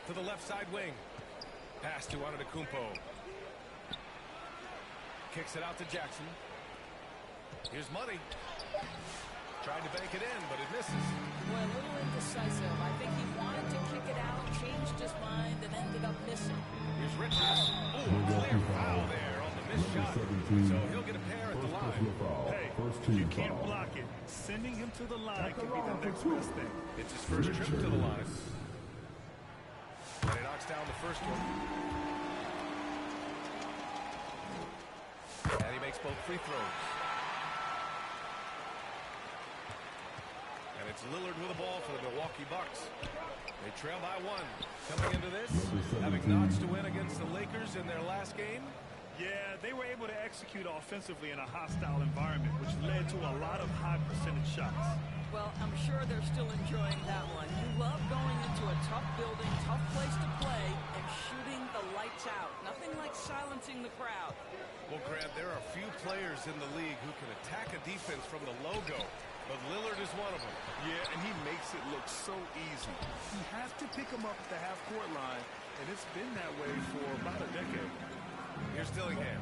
E: To the left side wing. Pass to Antetokounmpo. Kicks it out to Jackson. Here's Money. Tried to bank it in, but it misses.
X: Well, a little indecisive. I think he wanted to kick it out, changed his mind, and ended up missing.
E: Here's Richards. Oh, clear foul there on the missed shot. So he'll get a pair at the line.
G: Hey, you can't block it. Sending him to the line could be the next best thing.
E: It's his first trip to the line. And he knocks down the first one. And he makes both free throws. And it's Lillard with the ball for the Milwaukee Bucks. They trail by 1. Coming into this, having notched a win against the Lakers in their last game.
G: Yeah, they were able to execute offensively in a hostile environment, which led to a lot of high percentage shots.
X: Well, I'm sure they're still enjoying that one. You love going into a tough building, tough place to play, and shooting the lights out. Nothing like silencing the crowd.
E: Well, Grant, there are few players in the league who can attack a defense from the logo, but Lillard is one of them.
F: Yeah, and he makes it look so easy. You have to pick him up at the half-court line, and it's been that way for about a decade.
E: Here's Dillingham,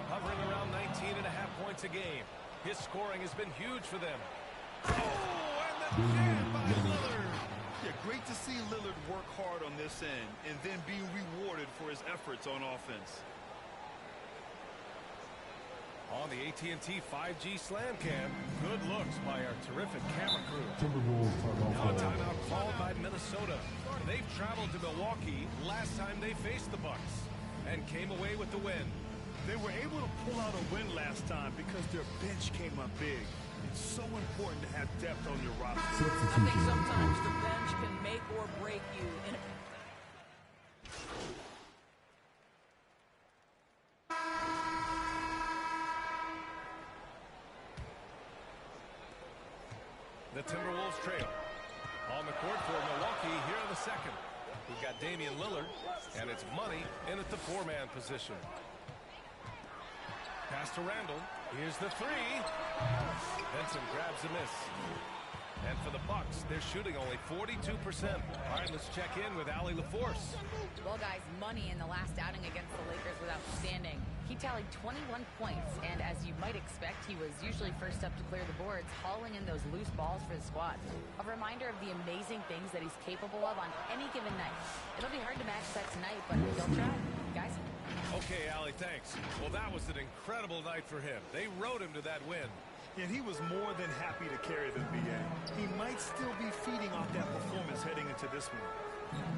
E: hovering around 19.5 points a game. His scoring has been huge for them. Oh, and the jam by Lillard.
F: Yeah, great to see Lillard work hard on this end and then be rewarded for his efforts on offense.
E: On the AT&T 5G Slam Cam, good looks by our terrific camera crew. Now a timeout called by Minnesota. They've traveled to Milwaukee last time they faced the Bucks and came away with the win.
G: They were able to pull out a win last time because their bench came up big. It's so important to have depth on your roster.
X: I think sometimes the bench can make or break you.
E: The Timberwolves trail. On the court for Milwaukee here in the second. We've got Damian Lillard, and it's Money in at the 4-man position. Pass to Randall. Here's the 3. Benson grabs the miss. And for the Bucks, they're shooting only 42%. All right, let's check in with Allie LaForce.
A: Well, guys, money in the last outing against the Lakers was outstanding. He tallied 21 points, and as you might expect, he was usually first up to clear the boards, hauling in those loose balls for the squad. A reminder of the amazing things that he's capable of on any given night. It'll be hard to match that tonight, but he'll try. Guys?
E: Okay, Allie, thanks. Well, that was an incredible night for him. They rode him to that win.
F: And he was more than happy to carry the BA. He might still be feeding off that performance heading into this one.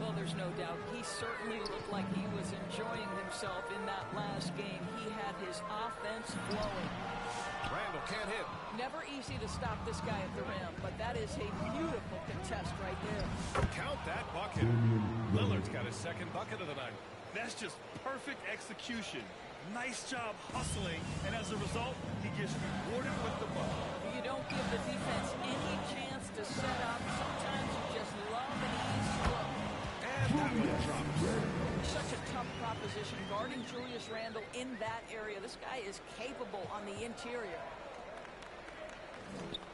X: Well, there's no doubt. He certainly looked like he was enjoying himself in that last game. He had his offense flowing.
E: Randall can't hit.
X: Never easy to stop this guy at the rim, but that is a beautiful contest right there.
E: Count that bucket. Lillard's got his second bucket of the night.
F: That's just perfect execution. Nice job hustling, and as a result, he gets rewarded with the ball.
X: You don't give the defense any chance to set up. Sometimes you just love an easy look.
E: And that one drops.
X: Such a tough proposition guarding Julius Randle in that area. This guy is capable on the interior.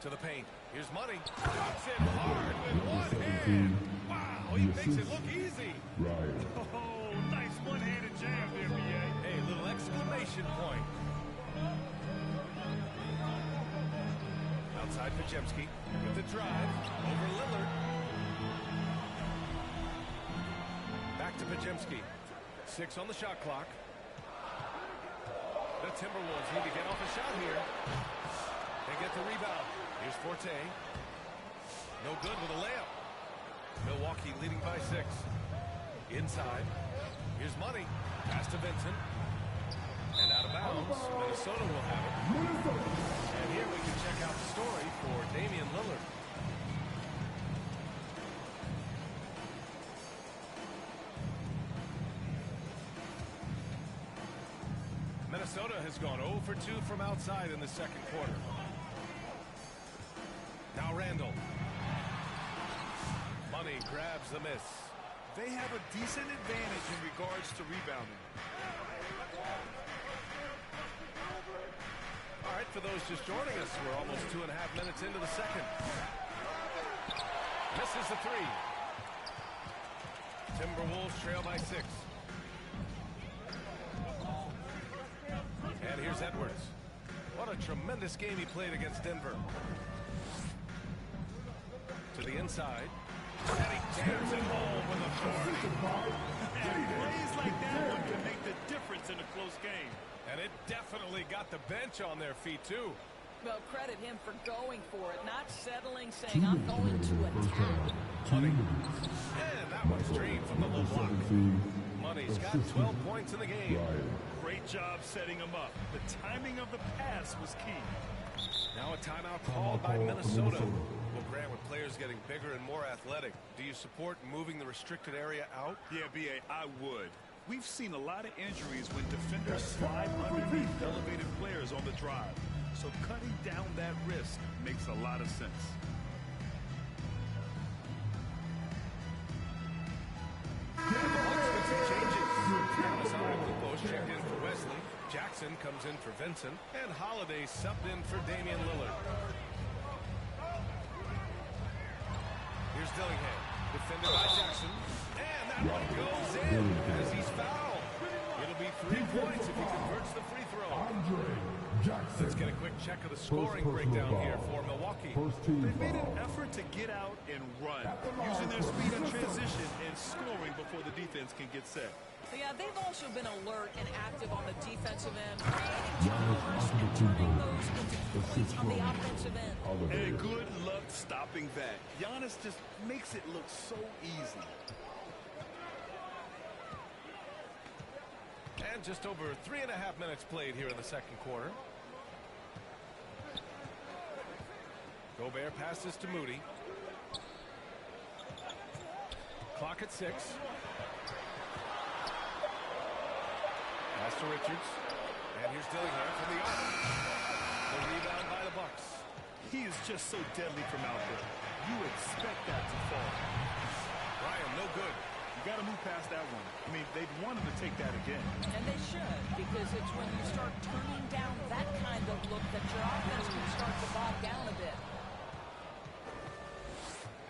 E: To the paint. Here's Money. Drops it hard with one hand. Wow, he makes it look easy.
F: Oh, nice one-handed jam there, BA.
E: Hey, little exclamation point. Outside Pajemski with the drive over Lillard. Back to Pajemski. 6 on the shot clock. The Timberwolves need to get off a shot here. They get the rebound. Here's Forte. No good with a layup. Milwaukee leading by 6. Inside. Here's Money. Pass to Vincent. And out of bounds. Minnesota will have it. And here we can check out the story for Damian Lillard. Minnesota has gone 0 for 2 from outside in the second quarter. Now Randall. Money grabs the miss.
F: They have a decent advantage in regards to rebounding.
E: All right, for those just joining us, we're almost 2.5 minutes into the second. Misses the 3. Timberwolves trail by 6. And here's Edwards. What a tremendous game he played against Denver. To the inside. And he jams it home with authority.
F: And plays like that one can make the difference in a close game.
E: And it definitely got the bench on their feet, too.
X: Well, credit him for going for it, not settling, saying, I'm going to attack.
E: Money. And that one's drained from the low block. Money's got 12 points in the game.
F: Great job setting him up. The timing of the pass was key.
E: Now a timeout called by Minnesota. Well, Grant, with players getting bigger and more athletic, do you support moving the restricted area out?
F: Yeah, B.A., I would. We've seen a lot of injuries when defenders slide underneath elevated players on the drive. So cutting down that risk makes a lot of sense.
E: Checked in for Wesley. Jackson comes in for Vincent. And Holiday subbed in for Damian Lillard. Here's Dillingham. Defended by Jackson. And that one goes in as he's fouled. It'll be 3 points if he converts the free throw. Let's get a quick check of the scoring breakdown here for Milwaukee.
F: They've made an effort to get out and run, using their speed in transition and scoring before the defense can get set.
X: Yeah, they've also been alert and active on the defensive end, creating turnovers and turning those into points on the offensive end.
F: And good luck stopping that. Giannis just makes it look so easy.
E: And just over 3.5 minutes played here in the second quarter. Gobert passes to Moody. Clock at 6. Pass to Richards. And here's Dillingham from the arc. The rebound by the Bucks.
F: He is just so deadly from out there. You expect that to fall.
E: Ryan, no good.
F: You got to move past that one. I mean, they'd want him to take that again.
X: And they should, because it's when you start turning down that kind of look that your offense can start to bog down a bit.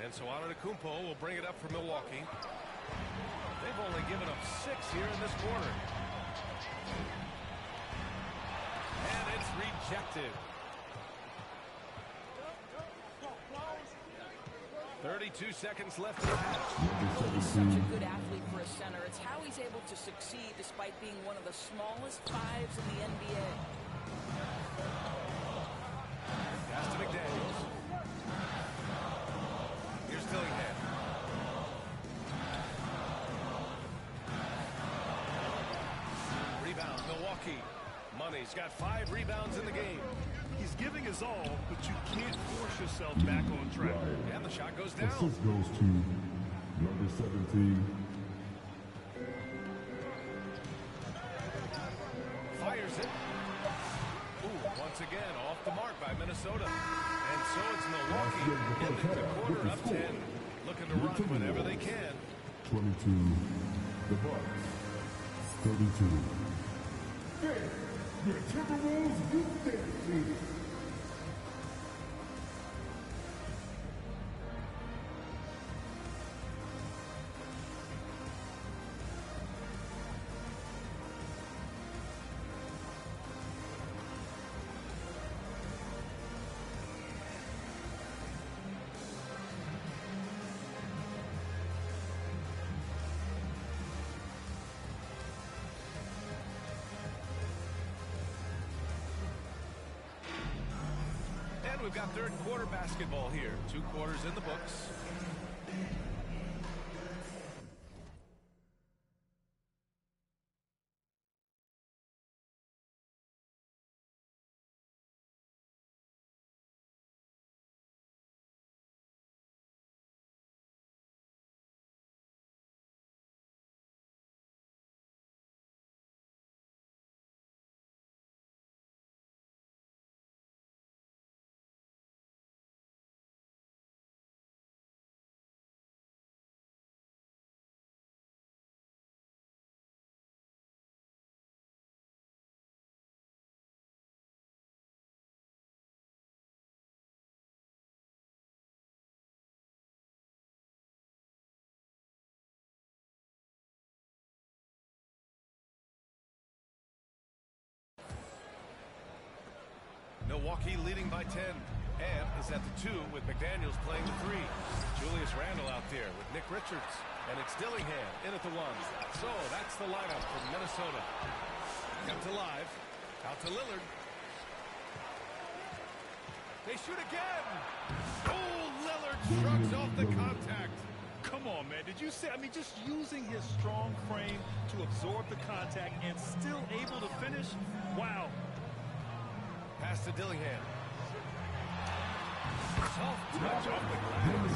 E: And so Antetokounmpo will bring it up for Milwaukee. They've only given up 6 here in this quarter. And it's rejected. 32 seconds left in the match.
X: He's such a good athlete for a center. It's how he's able to succeed despite being one of the smallest fives in the NBA.
E: Pass to McDaniels. Here's Dillingham. Rebound, Milwaukee. Money's got 5 rebounds in the game.
F: He's giving his all, but you can't force yourself back on track.
E: And the shot goes down.
K: Assist goes to number 17.
E: Fires it. Ooh, once again, off the mark by Minnesota. And so it's Milwaukee in the quarter up 10. Looking to run whenever they can.
K: 22. The Bucks. 32. The Timberwolves do this.
E: We've got third quarter basketball here. 2 quarters in the books. Milwaukee leading by 10. And is at the 2 with McDaniels playing the 3. Julius Randle out there with Nick Richards. And it's Dillingham in at the 1. So that's the lineup from Minnesota. Got to Live. Out to Lillard. They shoot again. Oh, Lillard shrugs off the contact.
F: Come on, man. Did you see? I mean, just using his strong frame to absorb the contact and still able to finish. Wow.
E: Pass to Dillingham. Soft touch off the glass.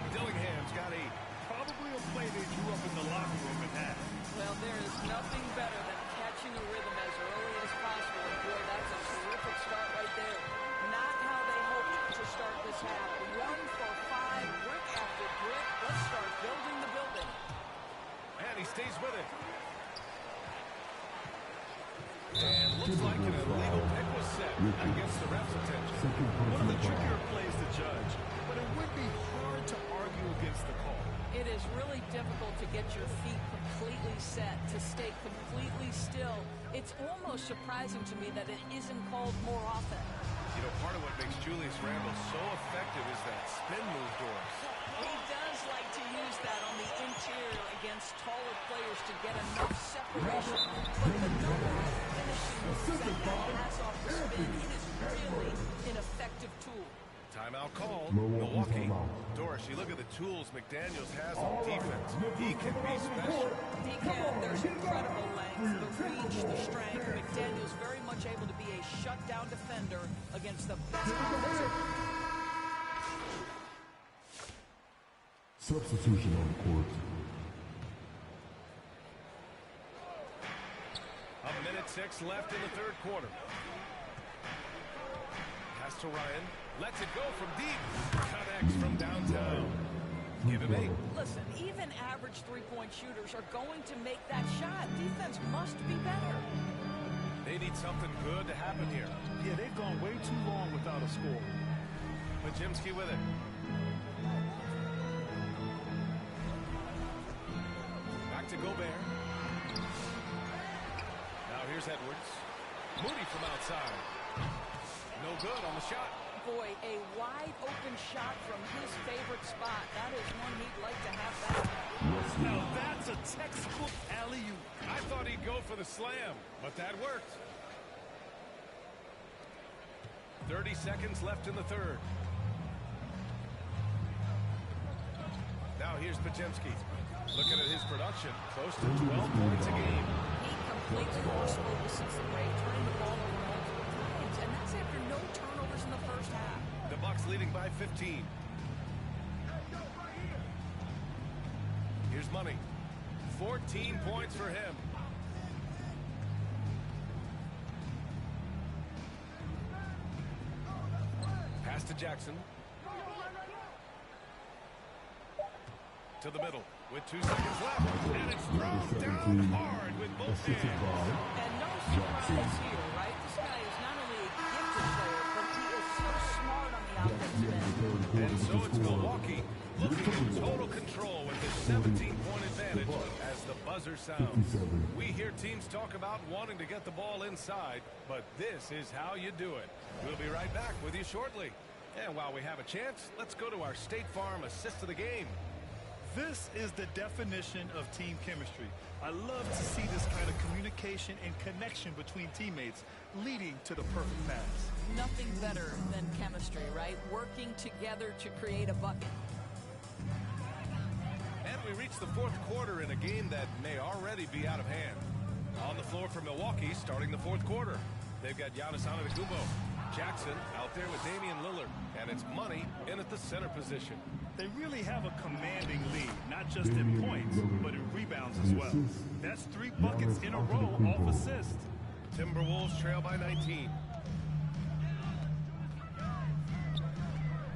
E: Dillingham's got 8.
F: Probably a play they drew up in the locker room and had.
X: Well, there is nothing better than catching a rhythm as early as possible. And boy, that's a terrific start right there. Not how they hoped to start this half. 1 for 5, brick after brick. Let's start building the building.
E: And he stays with it. And looks like an illegal pick was set against the ref's attention.
F: One of the trickier plays to judge, but it would be hard to argue against the call.
X: It is really difficult to get your feet completely set, to stay completely still. It's almost surprising to me that it isn't called more often.
E: You know, part of what makes Julius Randle so effective is that spin move, Doris.
X: He does like to use that on the interior against taller players to get enough separation. But the number of finishing moves that he has off the spin, it is really an effective tool.
E: Timeout call, Milwaukee. Doris, you look at the tools McDaniels has on defense. He can be special.
X: He can. There's incredible length, the reach, the strength. McDaniels very much able to be a shutdown defender against the best offensive.
K: Substitution on the court.
E: A minute 6 left in the third quarter. Pass to Ryan. Lets it go from deep. Connects from downtown. Give him 8.
X: Listen, even average three-point shooters are going to make that shot. Defense must be better.
E: They need something good to happen here.
F: Yeah, they've gone way too long without a score.
E: But Jimsky with it. to Gobert. Now here's Edwards. Moody from outside. No good on the shot.
X: Boy, a wide open shot from his favorite spot. That is one he'd like to have back.
F: Now that's a textbook alley-oop.
E: I thought he'd go for the slam, but that worked. 30 seconds left in the third. Now here's Podziemski. Looking at his production, close to 12 points a game.
X: He completely lost focus since the break, turning the ball over multiple times, and that's after no turnovers in the first half.
E: The Bucks leading by 15. Here's Money. 14 points for him. Pass to Jackson. To the middle with 2 seconds left. And it's thrown down hard with both hands.
X: And no surprise here, right? This guy is not only a gifted player, but he is so smart on the offensive end.
E: And so it's Milwaukee looking in total control with this 17-point advantage as the buzzer sounds. We hear teams talk about wanting to get the ball inside, but this is how you do it. We'll be right back with you shortly. And while we have a chance, let's go to our State Farm assist of the game.
F: This is the definition of team chemistry. I love to see this kind of communication and connection between teammates leading to the perfect pass.
X: Nothing better than chemistry, right? Working together to create a bucket.
E: And we reach the fourth quarter in a game that may already be out of hand. On the floor for Milwaukee starting the fourth quarter. They've got Giannis Antetokounmpo. Jackson out there with Damian Lillard. And it's Money in at the center position.
F: They really have a commanding lead, not just in points, but in rebounds as well. That's 3 buckets in a row off assist.
E: Timberwolves trail by 19.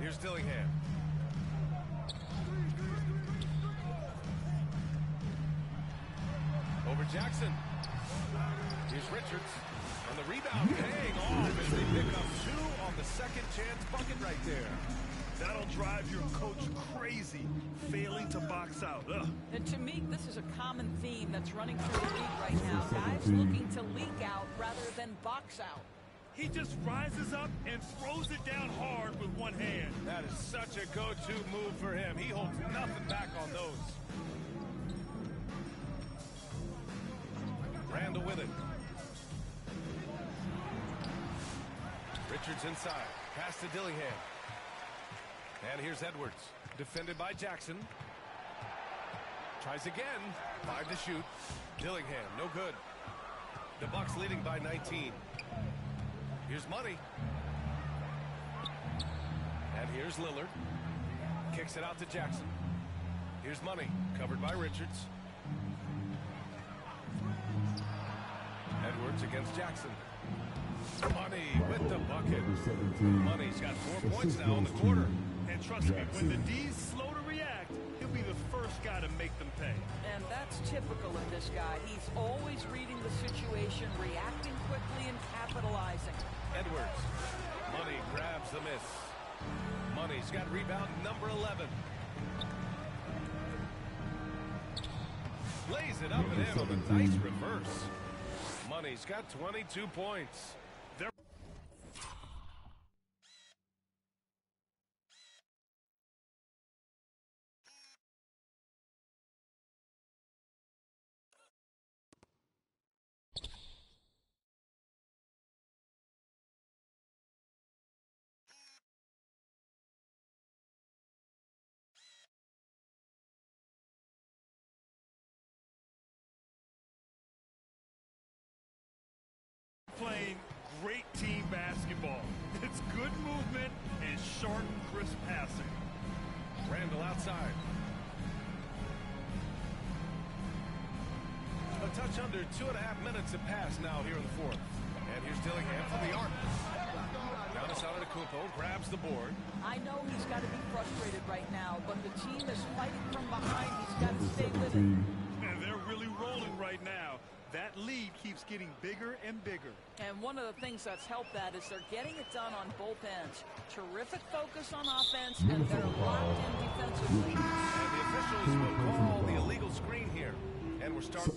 E: Here's Dillingham. Over Jackson. Here's Richards. And the rebound paying off as they pick up 2 on the second chance bucket right there.
F: That'll drive your coach crazy, failing to box out. Ugh.
X: And to me, this is a common theme that's running through the league right now. Guys looking to leak out rather than box out.
F: He just rises up and throws it down hard with one hand.
E: That is such a go-to move for him. He holds nothing back on those. Randall with it. Richards inside. Pass to Dillingham. And here's Edwards. Defended by Jackson. Tries again. 5 to shoot. Dillingham, no good. The Bucks leading by 19. Here's Money. And here's Lillard. Kicks it out to Jackson. Here's Money. Covered by Richards. Edwards against Jackson. Money with the bucket. Money's got 4 points now in the quarter.
F: And trust me, when the D's slow to react, he'll be the first guy to make them pay.
X: And that's typical of this guy. He's always reading the situation, reacting quickly, and capitalizing.
E: Edwards. Money grabs the miss. Money's got rebound number 11. Lays it up and in on a nice reverse. Money's got 22 points.
F: Playing great team basketball. It's good movement and sharp, crisp passing.
E: Randall outside. A touch under 2.5 minutes have passed now here in the fourth. And here's Dillingham from the arc. Giannis Antetokounmpo grabs the board.
X: I know he's got to be frustrated right now, but the team is fighting from behind. He's got to stay with it.
F: And they're really rolling right now. That lead keeps getting bigger and bigger.
X: And one of the things that's helped that is they're getting it done on both ends. Terrific focus on offense, and they're locked in defensively.
E: And the officials will call the illegal screen here. And we're starting.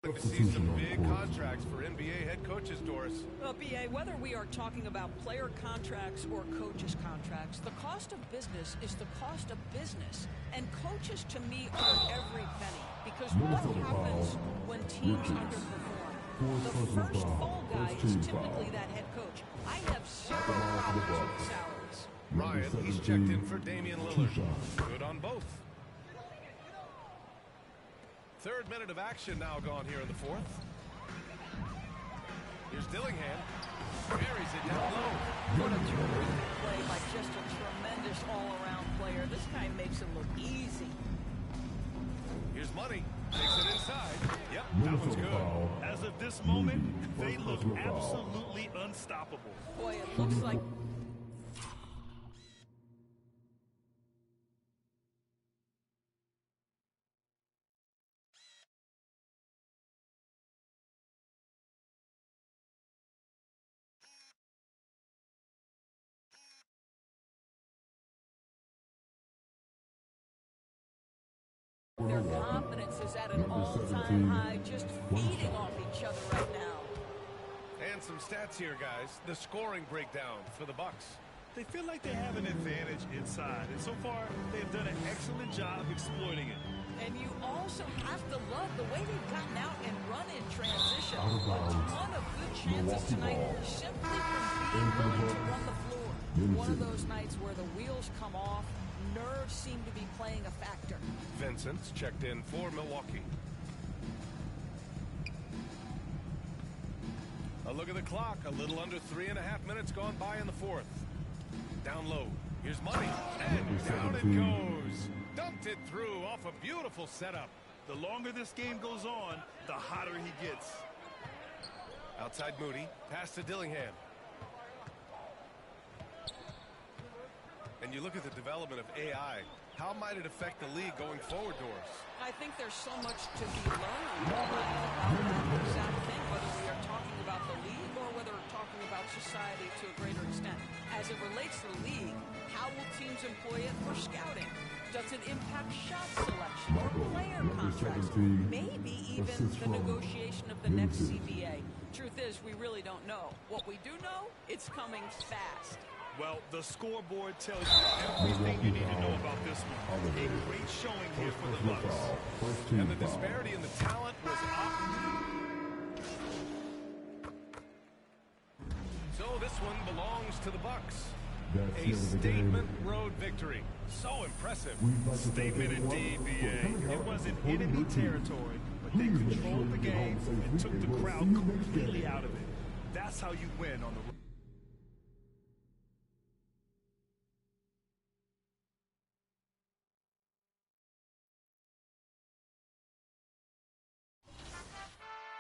E: To see some big contracts for NBA head coaches, Doris.
X: Well, BA, whether we are talking about player contracts or coaches contracts, the cost of business is the cost of business. And coaches, to me, are every penny. Because what happens when teams underperform? The first fall guy is typically that head coach. I have zero problems with salaries.
E: Ryan, he's checked in for Damian Lillard. Good on both. Third minute of action now gone here in the fourth. Here's Dillingham. Buries it down low.
X: What a terrific play by just a tremendous all-around player. This guy makes it look easy.
E: Here's Money. Takes it inside. Yep, that one's good.
F: As of this moment, they look absolutely unstoppable.
X: Boy, it looks like... Their confidence is at an all-time high, just feeding off each other right now.
E: And some stats here, guys. The scoring breakdown for the Bucks.
F: They feel like they have an advantage inside, and so far, they've done an excellent job exploiting it.
X: And you also have to love the way they've gotten out and run in transition. A ton of good chances tonight simply from being willing to run the floor. One of those nights where the wheels come off, nerves seem to be playing a factor.
E: Vincent's checked in for Milwaukee. A look at the clock. A little under 3.5 minutes gone by in the fourth. Down low. Here's Money. And down it goes. Dumped it through off a beautiful setup.
F: The longer this game goes on, the hotter he gets.
E: Outside Moody. Pass to Dillingham. And you look at the development of AI. How might it affect the league going forward, Doris?
X: I think there's so much to be learned about that exact thing, whether we are talking about the league or whether we're talking about society to a greater extent. As it relates to the league, how will teams employ it for scouting? Does it impact shot selection or player contracts? Maybe even the negotiation of the next CBA. Truth is, we really don't know. What we do know, it's coming fast.
F: Well, the scoreboard tells you everything you need to know about this one. A great showing here for the Bucks.
E: And the disparity in the talent was up. So this one belongs to the Bucks. A statement road victory. So impressive.
F: Statement indeed, BA. It wasn't enemy territory, but they controlled the game and took the crowd completely out of it. That's how you win on the road.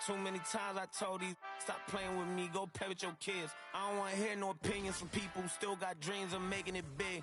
T: Too many times I told these stop playing with me, go play with your kids. I don't want to hear no opinions from people who still got dreams of making it big.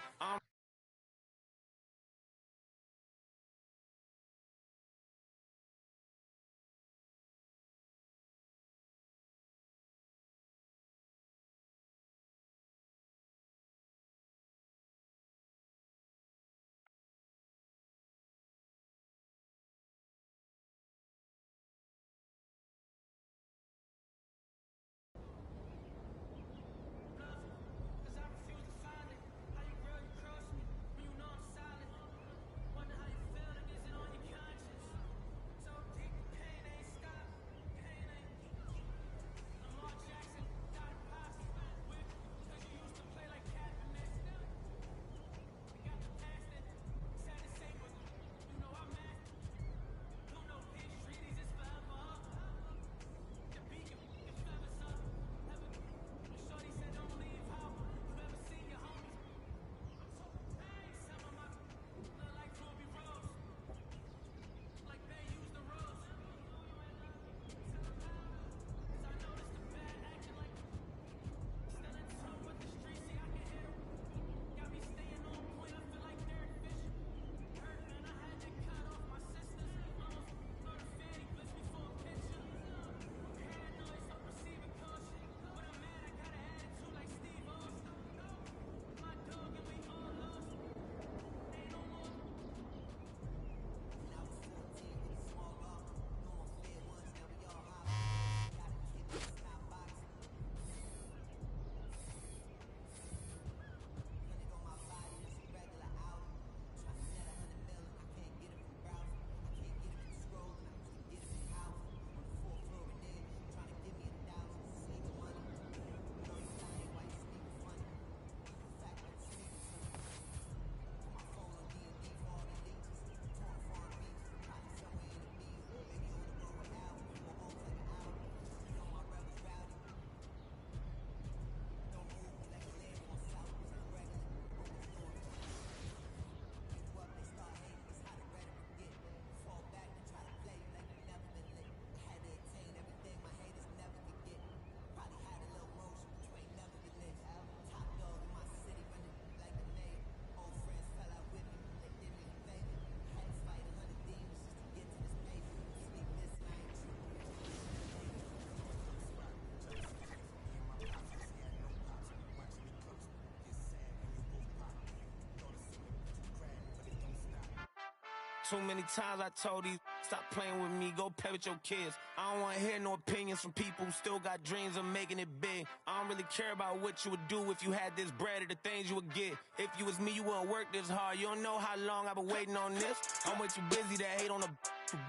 T: Too many times I told these stop playing with me, go play with your kids. I don't want to hear no opinions from people who still got dreams of making it big. I don't really care about what you would do if you had this bread or the things you would get. If you was me, you wouldn't work this hard. You don't know how long I've been waiting on this. I'm way too busy to hate on a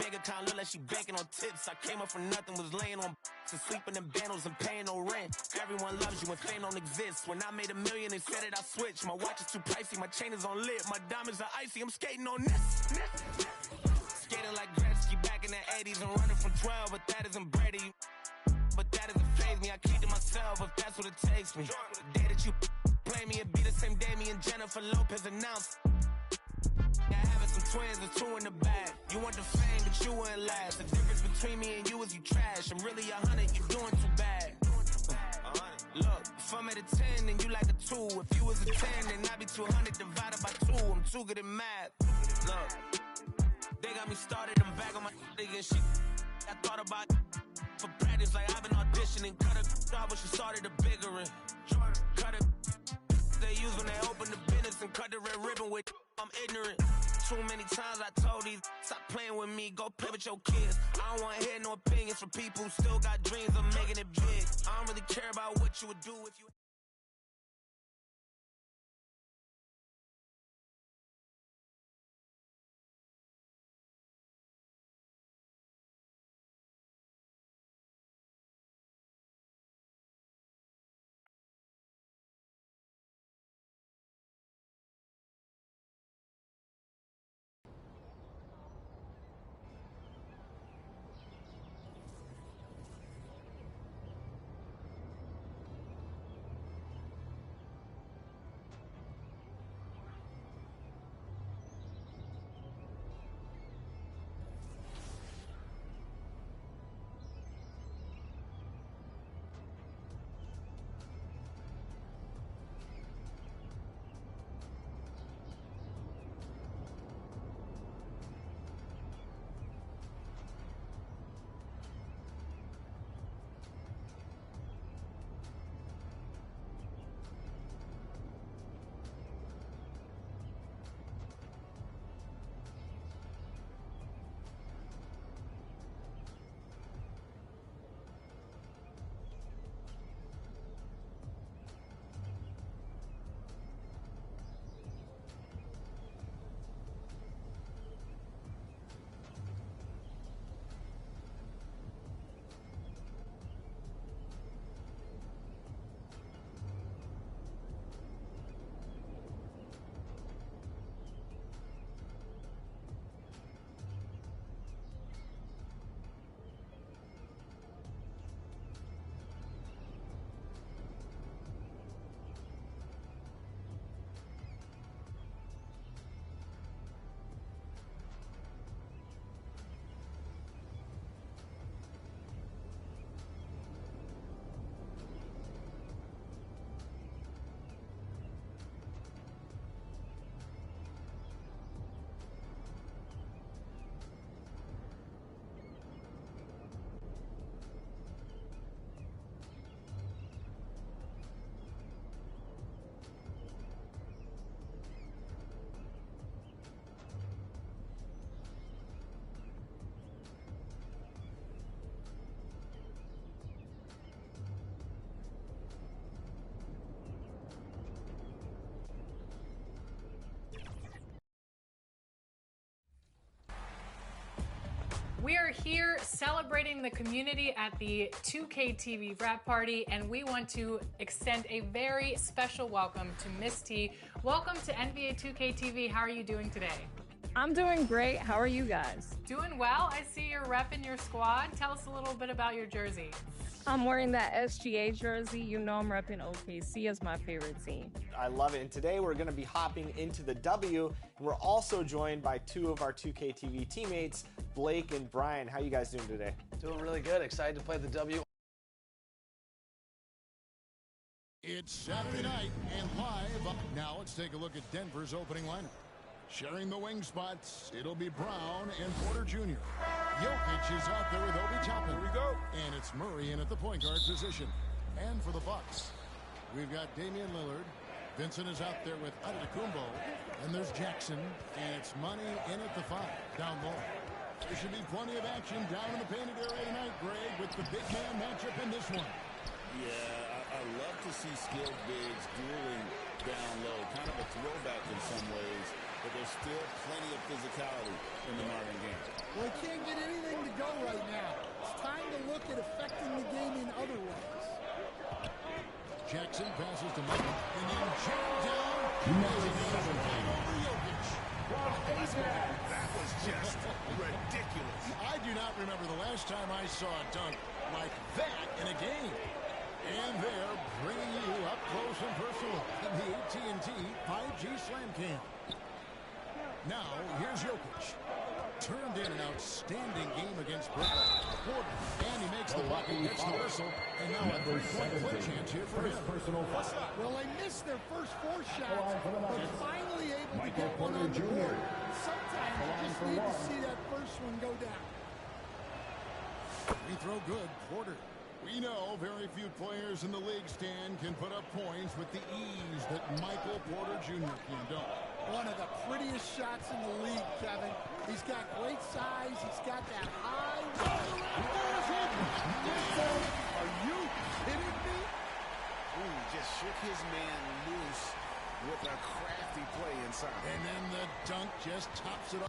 T: bank account, look like she banking on tips. I came up from nothing, was laying on and sleeping in bundles and paying no rent. Everyone loves you when fame don't exist. When I made $1 million, they said that I switched. My watch is too pricey, my chain is on lit. My diamonds are icy, I'm skating on this. Skating like Gretzky back in the 80s and running from 12, but that isn't Brady. But that doesn't faze me, I keep to myself if that's what it takes me. The day that you play me, it be the same day me and Jennifer Lopez announced. Having some twins, there's 2 in the bag. You want the fame, but you wouldn't last. The difference between me and you is you trash. I'm really 100, you doing too bad. Look, if I'm at a 10, then you like a 2. If you was a 10, then I'd be 200 divided by 2. I'm too good at math. Look, they got me started, I'm back on my nigga shit. I thought about for practice, like I've been auditioning. Cut a job, but she started a bigger one. Cut it. They use when they open the business and cut the red ribbon with. I'm ignorant. Too many times I told these stop playing with me, go play with your kids. I don't want to hear no opinions from people who still got dreams of making it big. I don't really care about what you would do if you.
B: We are here celebrating the community at the 2K TV wrap party, and we want to extend a very special welcome to Miss T. Welcome to NBA 2K TV. How are you doing today?
V: I'm doing great. How are you guys?
B: Doing well. I see you're repping your squad. Tell us a little bit about your jersey.
V: I'm wearing that SGA jersey. You know I'm repping OKC as my favorite team.
D: I love it. And today we're going to be hopping into the W. And we're also joined by 2 of our 2K TV teammates, Blake and Brian. How you guys doing today?
H: Doing really good. Excited to play the W.
O: It's Saturday night and live. Now let's take a look at Denver's opening lineup. Sharing the wing spots, it'll be Brown and Porter Jr. Jokic is out there with Obi Toppin. Here we go. And it's Murray in at the point guard position. And for the Bucks, we've got Damian Lillard, Vincent is out there with Antetokounmpo. And there's Jackson. And it's money in at the 5. Down low. There should be plenty of action down in the painted area tonight, Greg, with the big man matchup in this one.
P: Yeah, I love to see skilled bigs dueling down low. Kind of a throwback in some ways, but there's still plenty of physicality in the modern game.
J: Well, he can't get anything to go right now. It's time to look at affecting the game in other ways.
O: Jackson passes to Mike, and then jammed down. Over Jokic.
P: That was just ridiculous.
O: I do not remember the last time I saw a dunk like that in a game. And they're bringing you up close and personal in the AT&T 5G Slam Cam. Now, here's Jokic. Turned in an outstanding game against Brooklyn. And he makes the bucket, gets the whistle, and now a 3-point play chance here for him.
J: Well, they missed their first 4 shots, but finally able to get one on the board. Sometimes you just need to see that first one go down.
O: Free throw good, Porter. We know very few players in the league, Stan, can put up points with the ease that Michael Porter Jr. can dunk.
J: One of the prettiest shots in the league, Kevin. He's got great size. He's got that high. Are you kidding me?
P: Ooh, just shook his man loose with a crafty play inside.
O: And then the dunk just tops it off.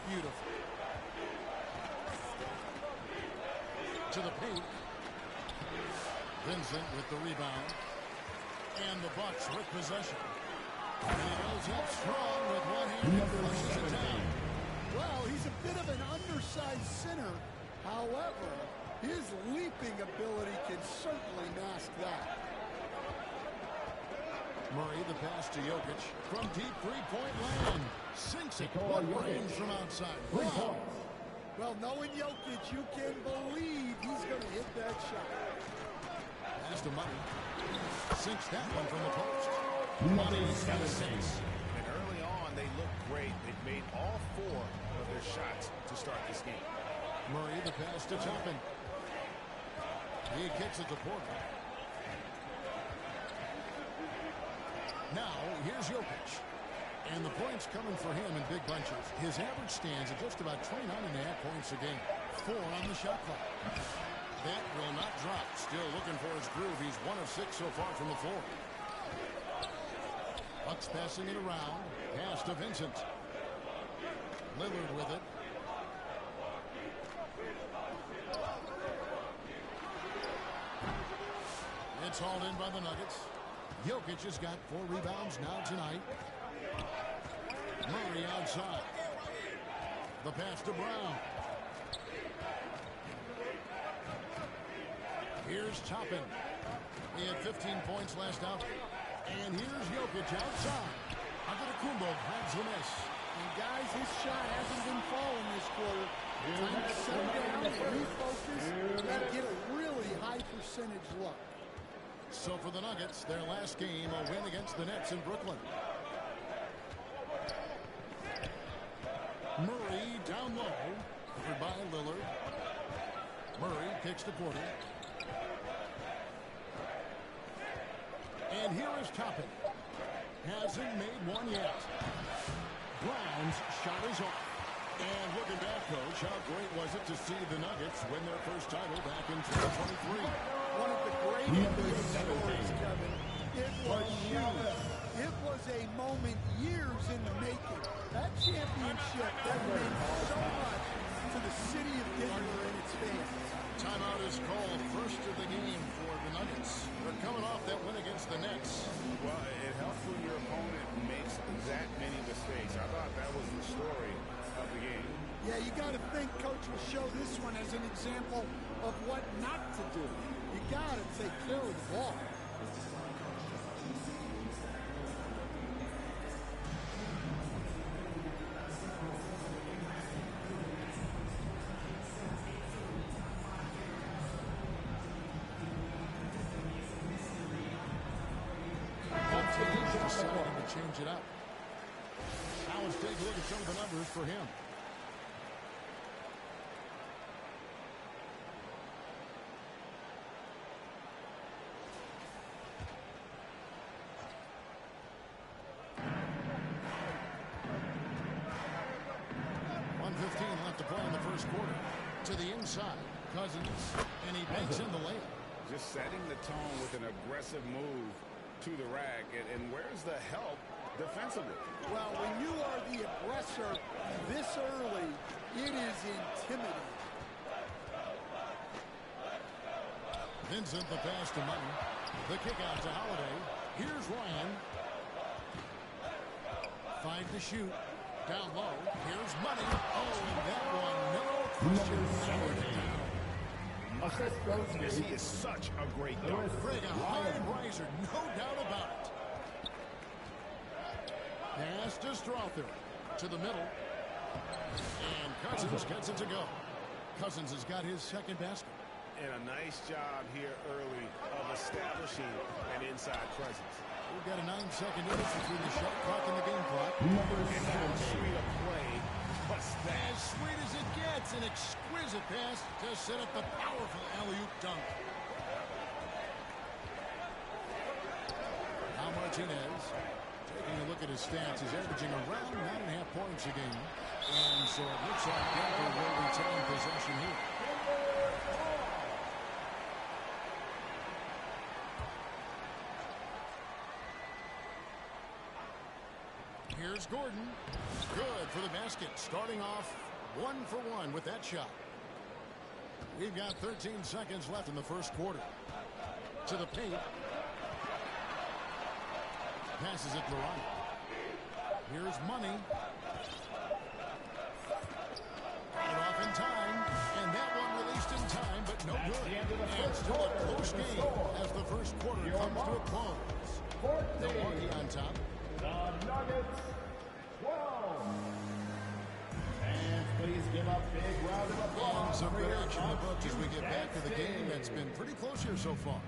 O: Beautiful. To the paint. Vincent with the rebound. And the Bucks with possession. And he goes up strong with one hand and flushes it down.
J: Well, he's a bit of an undersized center. However, his leaping ability can certainly mask that.
O: Murray, the pass to Jokic from deep three-point land. Sinks it. What range from outside? Wow.
J: Well, knowing Jokic, you can believe he's going to hit that shot.
O: Pass to Money. Sinks that one from the post. Money's got a 6.
P: And early on, they looked great. They've made all 4 of their shots to start this game.
O: Murray, the pass to Toppin. He kicks it to Porter. Now, here's Jokic. And the points coming for him in big bunches. His average stands at just about 29.5 points a game. 4 on the shot clock. That will not drop. Still looking for his groove. He's 1 of 6 so far from the floor. Bucks passing it around. Pass to Vincent. Lillard with it. It's hauled in by the Nuggets. Jokic has got 4 rebounds now tonight. Murray outside. The pass to Brown. Here's Toppin. He had 15 points last out. And here's Jokic outside. Antetokounmpo grabs the miss.
J: And guys, his shot hasn't been falling this quarter. Time to settle down, refocus, and get a really high percentage look.
O: So for the Nuggets, their last game, a win against the Nets in Brooklyn. Murray down low, covered by Lillard. Murray kicks to Porter. And here is Toppin. Hasn't made one yet. Brown's shot is off. And looking back, Coach, how great was it to see the Nuggets win their first title back in 2023?
J: One of the great NBA stories, Kevin. It was huge. It was a moment years in the making. That championship that meant so much to the city of Denver and its fans.
O: Timeout is called, first of the game for the Nuggets. They're coming off that win against the Nets.
P: Well, it helps when your opponent makes that many mistakes. I thought that was the story of the game.
J: Yeah, you got to think Coach will show this one as an example of what not to do. You got to take care of the ball.
O: Deciding to change it up. Now let's take a look at some of the numbers for him. Left to play in the first quarter. To the inside, Cousins, and he banks in the layup.
P: Just setting the tone with an aggressive move to the rack. And where's the help defensively?
J: Well, when you are the aggressor this early, it is intimidating.
O: Vincent the pass to Money. The kick out to Holiday. Here's Ryan. 5 to shoot. Down low. Here's Money. Oh, and that one, no question.
P: He is such a great dog.
O: Greg, a high riser, no doubt about it. Pass to Strother. To the middle. And Cousins gets it to go. Cousins has got his second basket.
P: And a nice job here early of establishing an inside presence.
O: We've got a 9-second difference between the shot clock and the game clock.
P: And how sweet a play was that?
O: As sweet as it gets, an exquisite pass to set up the powerful alley-oop dunk. Now Martinez, taking a look at his stats, he's averaging around 9.5 points a game. And so it looks like Denver will retain possession here. Here's Gordon. Good for the basket. Starting off 1 for 1 with that shot. We've got 13 seconds left in the first quarter. To the paint. Passes it to Ryan. Here's Money. Got it off in time. And that one released in time, but no good. And still a close game as the first quarter comes to a close. Milwaukee on top.
K: The Nuggets 12. And please give a big round of applause.
O: Some good action in the books as we get back to the game. That's been pretty close here so far.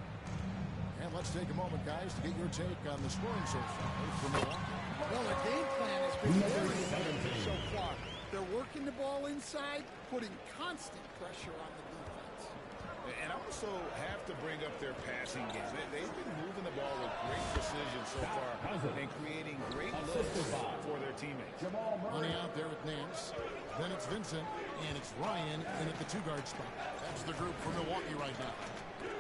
O: And let's take a moment, guys, to get your take on the scoring so far from Milwaukee.
J: Well, the game plan has been very effective so far. They're working the ball inside, putting constant pressure on the defense.
P: And I also have to bring up their passing game. They've been moving the ball with great precision so far and creating great looks for their teammates.
O: Money out there with Nance. Then it's Vincent, and it's Ryan in at the 2-guard spot. That's the group for Milwaukee right now.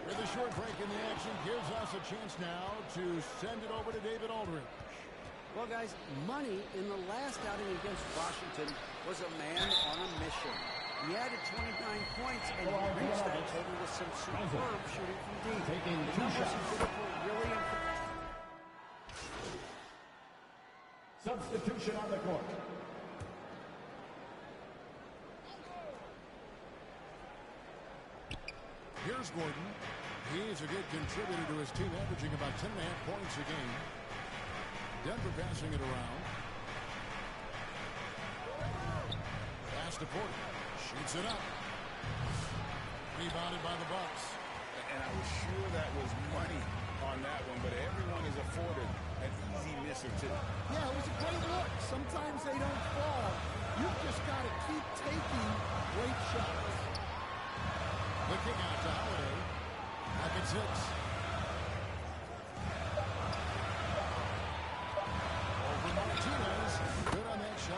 O: With a short break in the action, gives us a chance now to send it over to David Aldridge.
R: Well, guys, Money in the last outing against Washington was a man on a mission. He added 29 points, and he reached that total with some superb shooting from deep.
K: Taking
R: the
K: 2
R: numbers
K: shots.
R: he put up were really impressive.
K: Substitution on the court.
O: Here's Gordon. He's a good contributor to his team, averaging about 10.5 points a game. Denver passing it around. Pass to Porter. Shoots it up. Rebounded by the Bucks.
P: And I was sure that was money on that one, but everyone is afforded an easy miss or two.
J: Yeah, it was a great look. Sometimes they don't fall. You've just got to keep taking great shots.
O: The kick out to Holiday. Back at 6. Over Martinez. Good on that shot.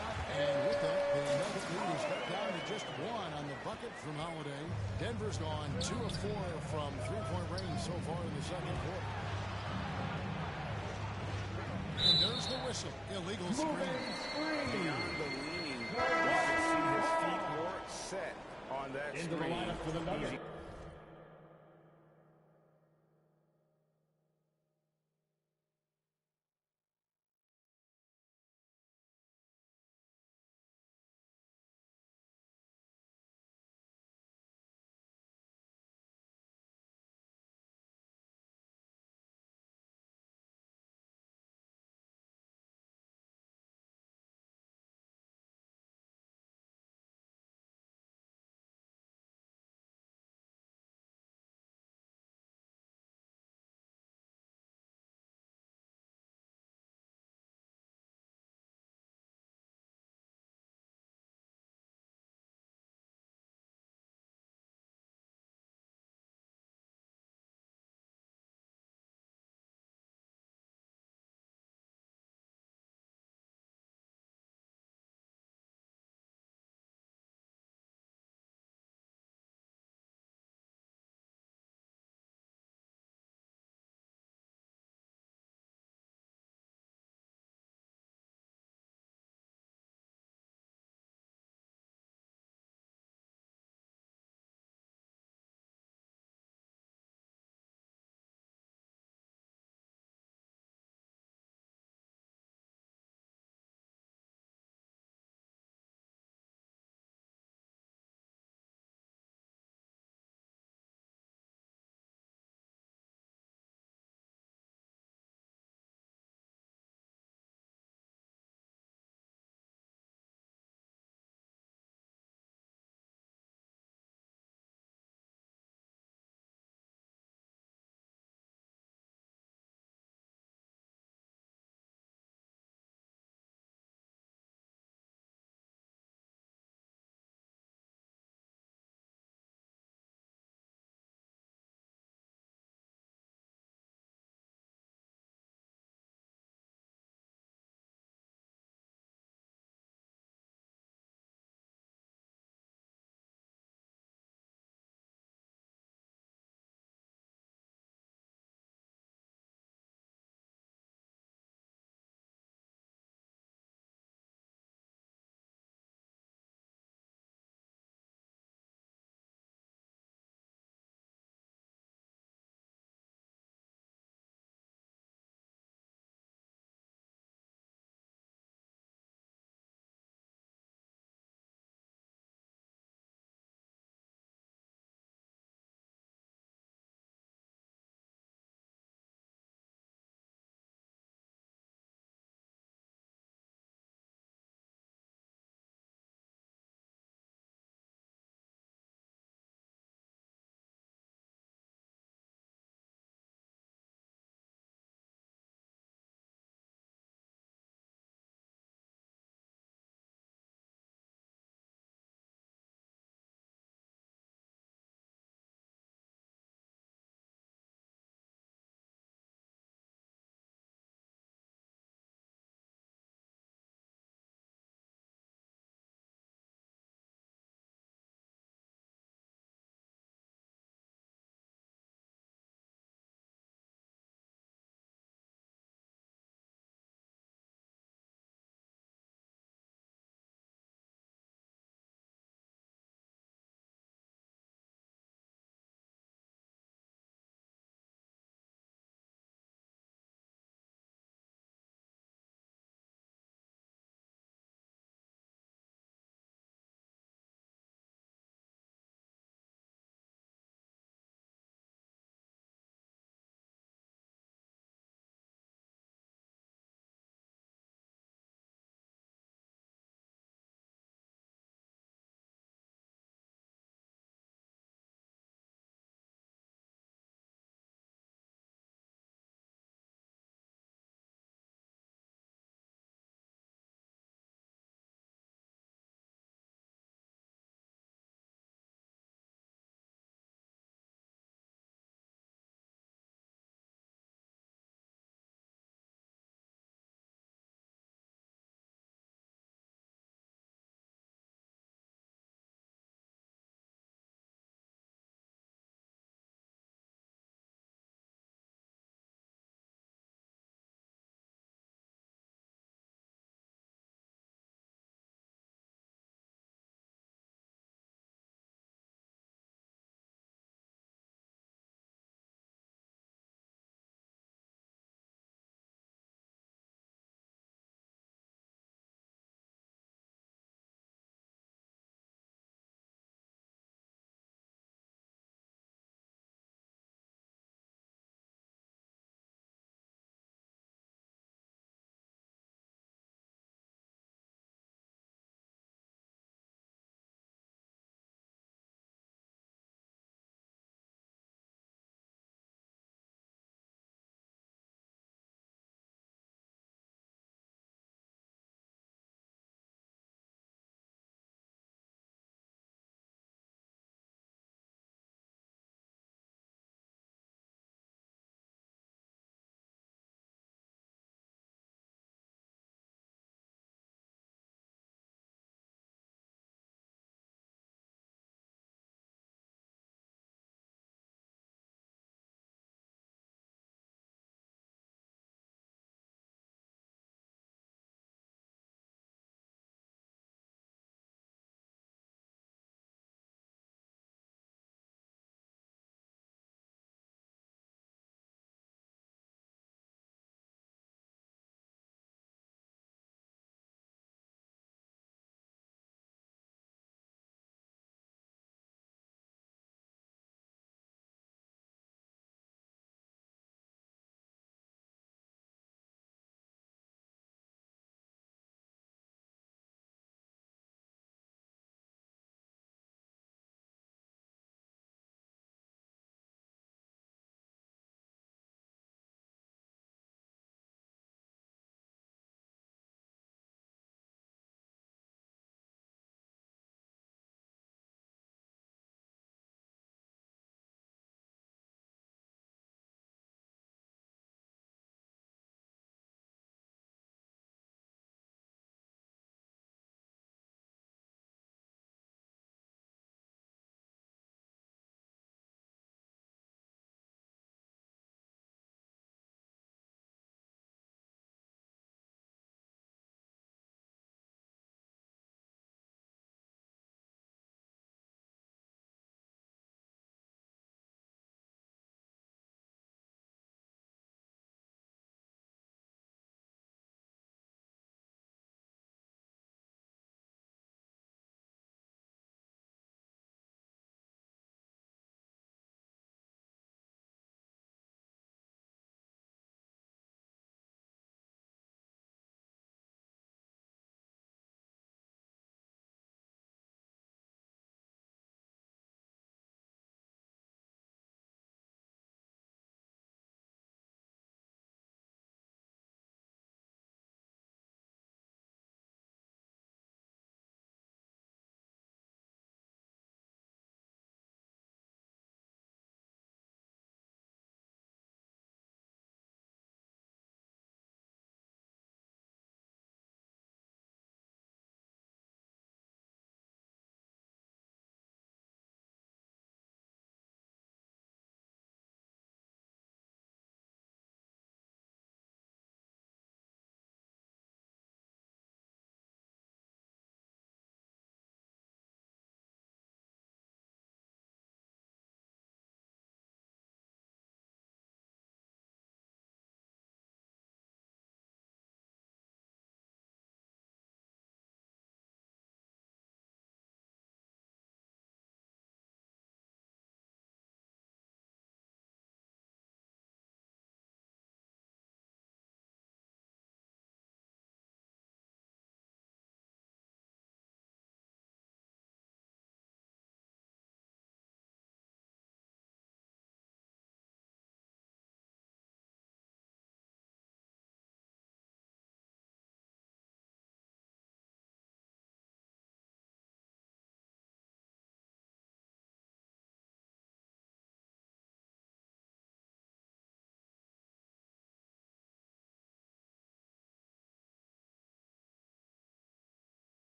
O: 4 from three-point range so far in the second quarter. And there's the whistle. Illegal screen.
P: Beyond the lean, you can see his feet more set on that
I: Into the
P: screen.
I: lineup for the Nuggets.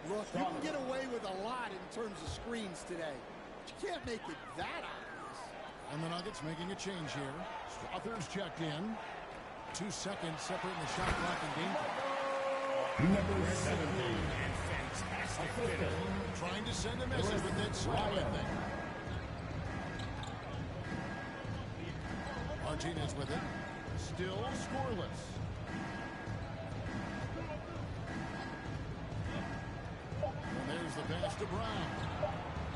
J: Look, you can get away with a lot in terms of screens today, but you can't make it that obvious.
O: And the Nuggets making a change here. Strother's checked in. 2 seconds separating the shot clock and game clock.
K: Number 17 and fantastic finish.
O: Trying to send a message with that slam, I think. Martinez with it. Still scoreless. And there's the pass to Brown.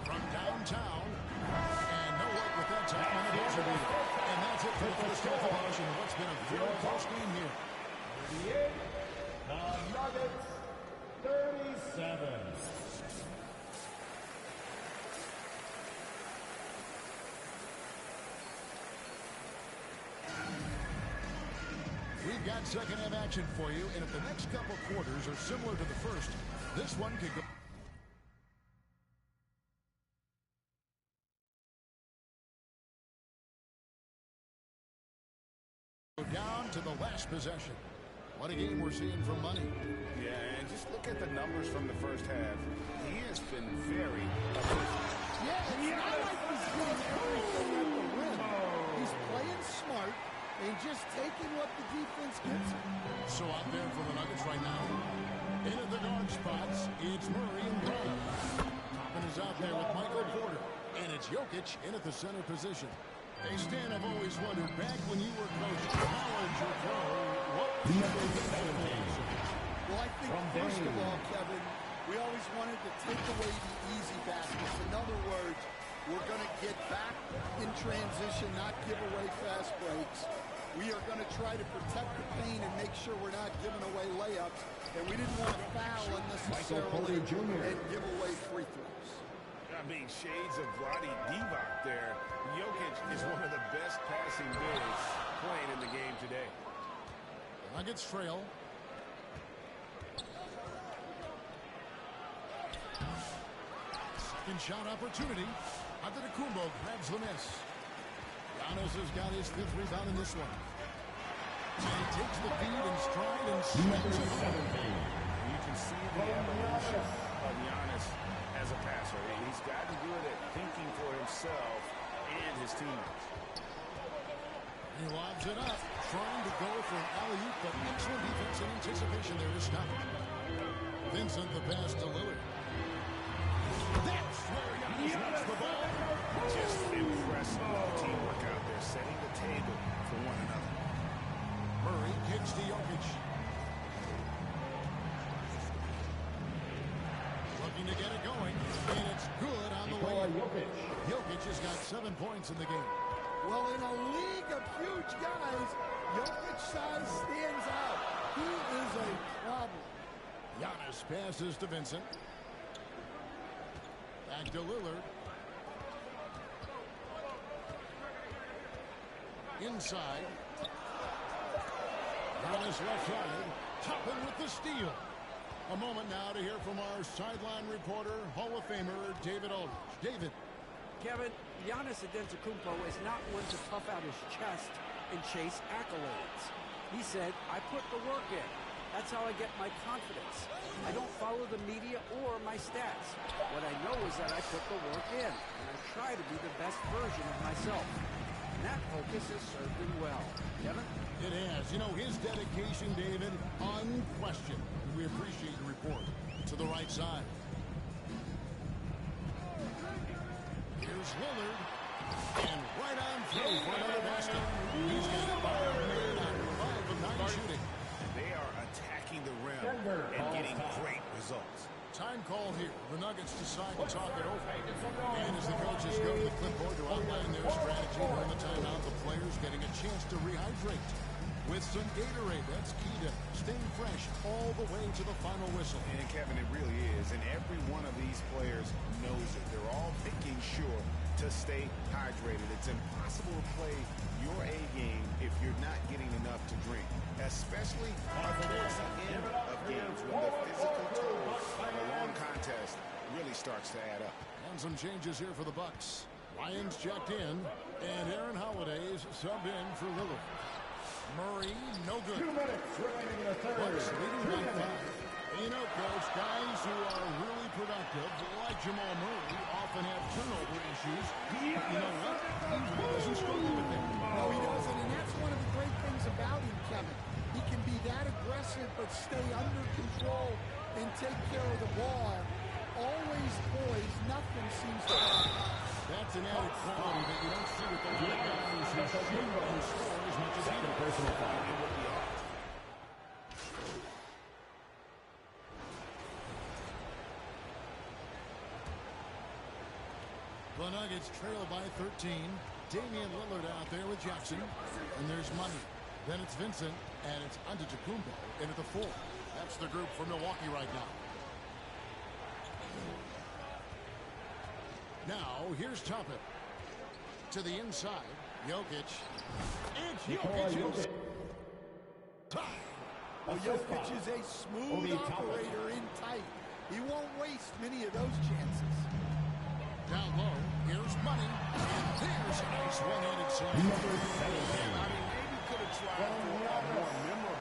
O: From downtown. And no luck with that time on the buzzer beater. And that's it for the first half of action. What's been a very close game here.
K: The Nuggets 37.
O: We've got second half action for you, and if the next couple quarters are similar to the first, this one could go down to the last possession. What a game we're seeing from Money.
P: Yeah, and just look at the numbers from the first half. He has been very efficient.
J: Yeah, it's not like he's getting everything at the rim. He's playing smart and just taking what the defense gives him.
O: So out there for the Nuggets right now. In at the guard spots, it's Murray and Brown. Toppin is out there with Michael Porter. And it's Jokic in at the center position. Hey, Stan, I've always wondered, back when you were coaching college or pro, what was your favorite?
J: Well, I think, first of all, Kevin, we always wanted to take away the easy baskets. In other words, we're going to get back in transition, not give away fast breaks. We are going to try to protect the paint and make sure we're not giving away layups. And we didn't want to foul unnecessarily and give away free throws.
P: I mean, shades of Vlade Divac there. Jokic is one of the best passing bigs playing in the game today.
O: Nuggets trail. Second shot opportunity. Antetokounmpo grabs the miss. Giannis has got his 5th rebound in this one. And he takes the feed in stride and swings it home.
P: You can see the evolution of Giannis as a passer. He's gotten good at thinking for himself and his teammates.
O: He lobs it up, trying to go for an alley-oop, but excellent defense and anticipation there to stop. Vincent the pass to Lillard. That's where Giannis wants the ball.
P: Just impressive teamwork out there, setting the table for one another.
O: Murray kicks to Jokic. Looking to get it going, and it's good on the way. Jokic has got 7 points in the game.
J: Well, in a league of huge guys, Jokic's size stands out. He is a problem.
O: Giannis passes to Vincent. Back to Lillard. Inside. Giannis left side. Toppin with the steal. A moment now to hear from our sideline reporter, Hall of Famer David Aldridge. David.
R: Kevin, Giannis Antetokounmpo is not one to puff out his chest and chase accolades. He said, I put the work in. That's how I get my confidence. I don't follow the media or my stats. What I know is that I put the work in, and I try to be the best version of myself. And that focus has served him well. Kevin?
O: It has. You know, his dedication, David, unquestioned. We appreciate your report. To the right side. Here's Lillard. And right on through for another basket. He's got it by a man on 5 of 9 shooting.
P: They are attacking the rim and getting great results.
O: Time call here. The Nuggets decide to talk it over. And as the coaches go to the clipboard to outline their strategy during the timeout, the players getting a chance to rehydrate. With some Gatorade, that's key to staying fresh all the way to the final whistle.
P: And Kevin, it really is. And every one of these players knows it. They're all making sure to stay hydrated. It's impossible to play your A game if you're not getting enough to drink, especially towards the end of games when the physical toll of a long contest really starts to add up.
O: And some changes here for the Bucks. Lions checked in, and Aaron Holiday's subbed in for Lillard. Murray, no good.
K: 2 minutes remaining in the third.
O: Bucks leading by 5. And you know, Coach, guys who are really productive, like Jamal Murray, often have turnover issues. But you know what? He really doesn't struggle with that.
J: No, he doesn't, and that's one of the great things about him, Kevin. He can be that aggressive but stay under control and take care of the ball. Always poised, nothing seems to happen.
O: That's an added quality that you don't see with those big guys who shoot and score as much as he does. Personal foul. The Nuggets trail by 13. Damian Lillard out there with Jackson. And there's Money. Then it's Vincent, and it's Antetokounmpo in at the 4. That's the group for Milwaukee right now. Now, here's Toppin. To the inside, Jokic. It's Jokic.
J: Well, Jokic is a smooth operator in tight. He won't waste many of those chances.
O: Down low, here's Money. And there's a nice one-handed slam.
P: I mean, maybe could have tried for a more memorable.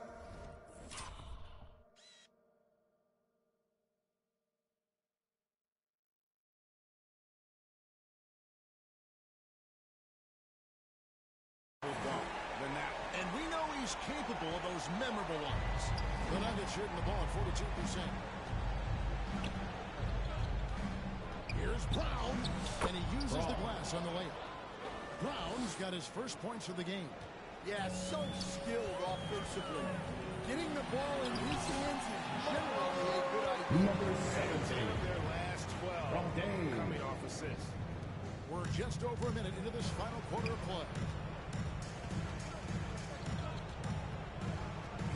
O: And we know he's capable of those memorable ones. The Nuggets shooting the ball at 42%. Here's Brown, and he uses the glass on the layup. Brown's got his first points of the game.
J: Yeah, so skilled offensively. Getting the ball in his hands is generally a good idea.
P: Number 17 of their last 12 coming off assists.
O: We're just over a minute into this final quarter of play.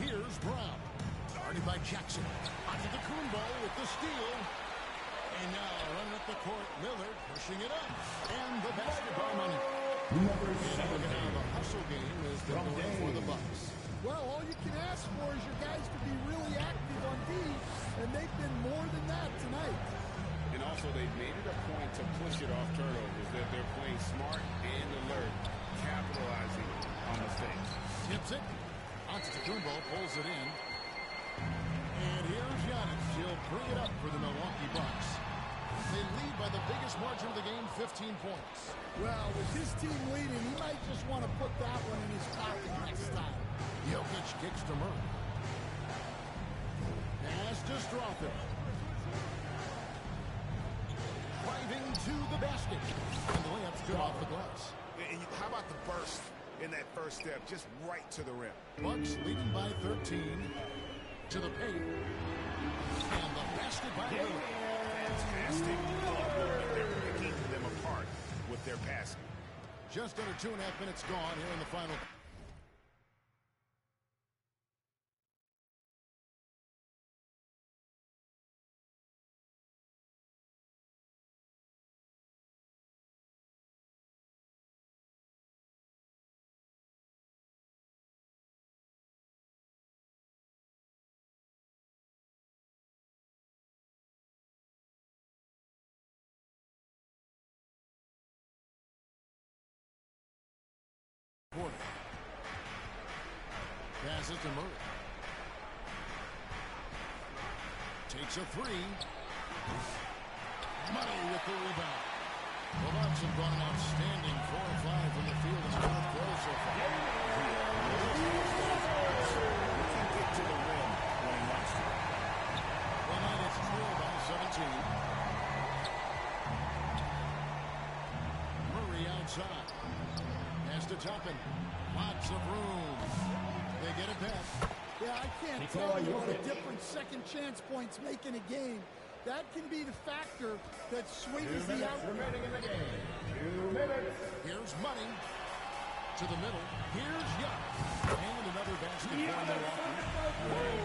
O: Here's Brown. Guarded by Jackson. Antetokounmpo with the steal. And now running up the court, Lillard pushing it up. And the basketball Money.
K: Number
O: 7. The hustle game is the going for the Bucks.
J: Well, all you can ask for is your guys to be really active on D, and they've been more than that tonight.
P: And also, they've made it a point to push it off turnovers. That they're playing smart and alert, capitalizing on mistakes.
O: Tips it. Antetokounmpo pulls it in. And here's Giannis. He'll bring it up for the Milwaukee Bucks. They lead by the biggest margin of the game, 15 points.
J: Well, with his team leading, he might just want to put that one in his pocket next time.
O: Jokic kicks to Murray. Pass to Strawther. Driving to the basket. And the layup's good off the glass.
P: And how about the burst in that first step, just right to the rim?
O: Bucks leading by 13 to the paint. And the basket by Lillard.
P: Fantastic. They're picking them apart with their passing.
O: Just under 2.5 minutes gone here in the final. Passes to Murray. Takes a 3. Money with the rebound. The Bucks have gone an outstanding 4 of 5 from the field in the fourth quarter so far.
P: He can get to the rim when he wants to.
O: The Nuggets trail by 17. Murray outside. Has to Toppin. Lots of room. They get it back.
J: Yeah, I can't tell you what a difference second chance points make in a game. That can be the factor that swings the outcome.
K: Remaining in the game. 2 minutes.
O: Here's Money. To the middle. Here's Giannis. And another basket for Milwaukee.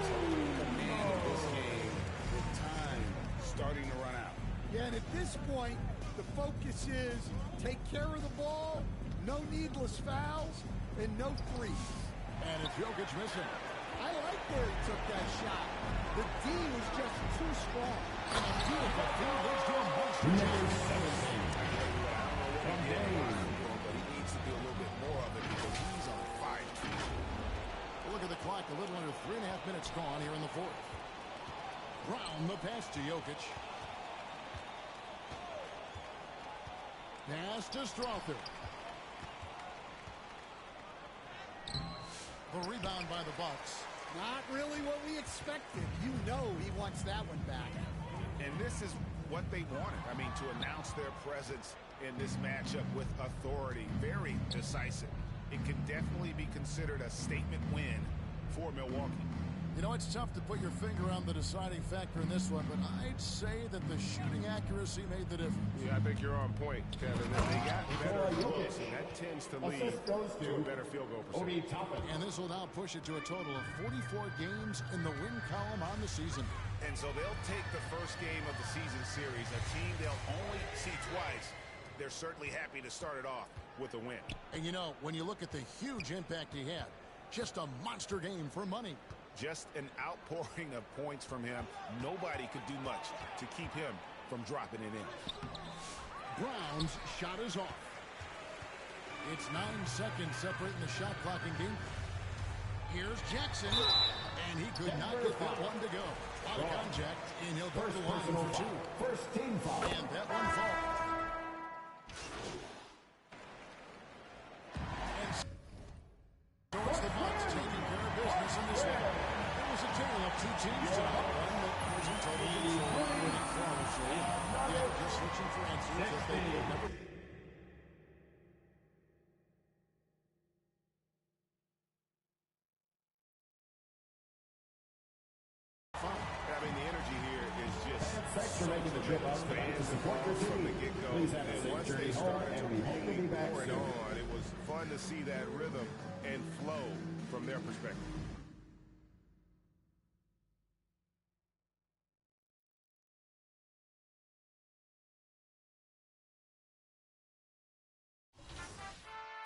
P: Totally command this game with time starting to run out.
J: Yeah, and at this point, the focus is take care of the ball, no needless fouls, and no threes.
O: And it's Jokic missing.
J: I like where he took that shot. The D was just too strong.
O: And a beautiful field goes to a monster.
K: Number 17.
P: From Dave. But he needs to do a little bit more of it because he's on fire.
O: Look at the clock. A little under 3.5 minutes gone here in the fourth. pass to Jokic. Pass to Strother. The rebound by the Bucks.
J: Not really what we expected. You know he wants that one back.
P: And this is what they wanted. I mean, to announce their presence in this matchup with authority. Very decisive. It can definitely be considered a statement win for Milwaukee.
O: You know, it's tough to put your finger on the deciding factor in this one, but I'd say that the shooting accuracy made the difference.
P: Yeah, I think you're on point, Kevin. They got better looks, and that tends to lead to a better field goal percentage.
O: And this will now push it to a total of 44 games in the win column on the season.
P: And so they'll take the first game of the season series, a team they'll only see twice. They're certainly happy to start it off with a win.
O: And you know, when you look at the huge impact he had, just a monster game for money.
P: Just an outpouring of points from him. Nobody could do much to keep him from dropping it in.
O: Brown's shot is off. It's 9 seconds separating the shot clock in game. Here's Jackson, and he could not get that one to go. Out of contact, and he'll go to the line for 2.
K: First team foul.
O: And that one falls. And so it's the Bucks taking care of business in this one. It was a tale of two teams tonight. One that was in total control, winning flawlessly. The other just looking for answers that they would never.
P: I mean, the energy here is just
K: Thanks for making the trip out to support your
P: from the
K: team.
P: get-go.
K: Please have a
P: And
K: safe
P: once
K: journey
P: they
K: home,
P: started to
K: and we hope you'll be back
P: pour it
K: soon.
P: on, it was fun to see that rhythm and flow from their perspective.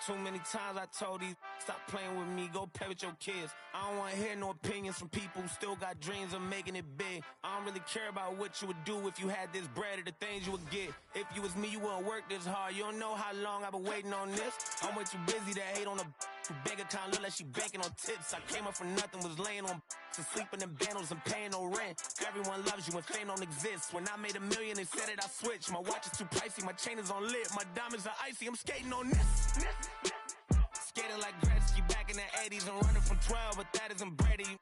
T: Too many times I told these stop playing with me, go play with your kids. I don't want to hear no opinions from people who still got dreams of making it big. I don't really care about what you would do if you had this bread or the things you would get. If you was me, you wouldn't work this hard. You don't know how long I've been waiting on this. I'm way too busy to hate on a bank account, look like she banking on tips. I came up for nothing, was laying on and sleeping in bundles and paying no rent. Everyone loves you when fame don't exist. When I made $1 million, they said that I switched. My watch is too pricey, my chain is on lit. My diamonds are icy, I'm skating on this. Skating like Gretzky back in the 80s and running from 12, but that isn't Brady.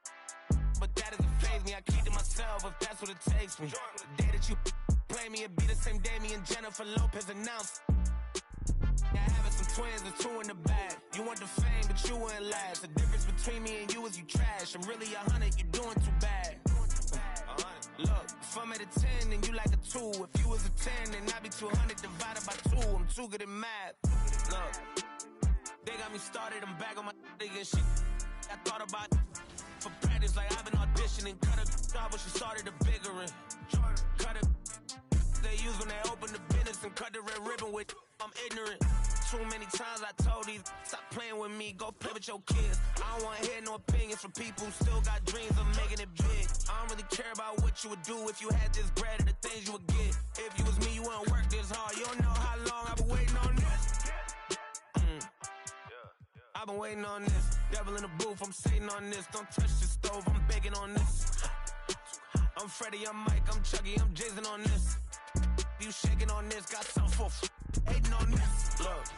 T: But that doesn't faze me, I keep to myself if that's what it takes me. The day that you play me, it be the same day me and Jennifer Lopez announced. Yeah, having some twins, there's 2 in the bag. You want the fame, but you wouldn't last. The difference between me and you is you trash. I'm really 100, you're doing too bad. Look, if I'm at a 10 and you like a 2. If you was a 10, then I'd be 200 divided by 2. I'm too good at math. Look, they got me started, I'm back on my and shit. I thought about for practice like I've been auditioning. Cut a job when she started a bigger one. Cut it. They use when they open the business and cut the red ribbon with. I'm ignorant. Too many times I told these stop playing with me, go play with your kids. I don't want to hear no opinions from people who still got dreams of making it big. I don't really care about what you would do if you had this bread or the things you would get. If you was me, you wouldn't work this hard. You don't know how long I've been waiting on this. I've been waiting on this. Devil in the booth, I'm sitting on this. Don't touch the stove, I'm baking on this. I'm Freddie, I'm Mike, I'm Chucky, I'm Jason on this. You shaking on this, got some for hating on this. Look,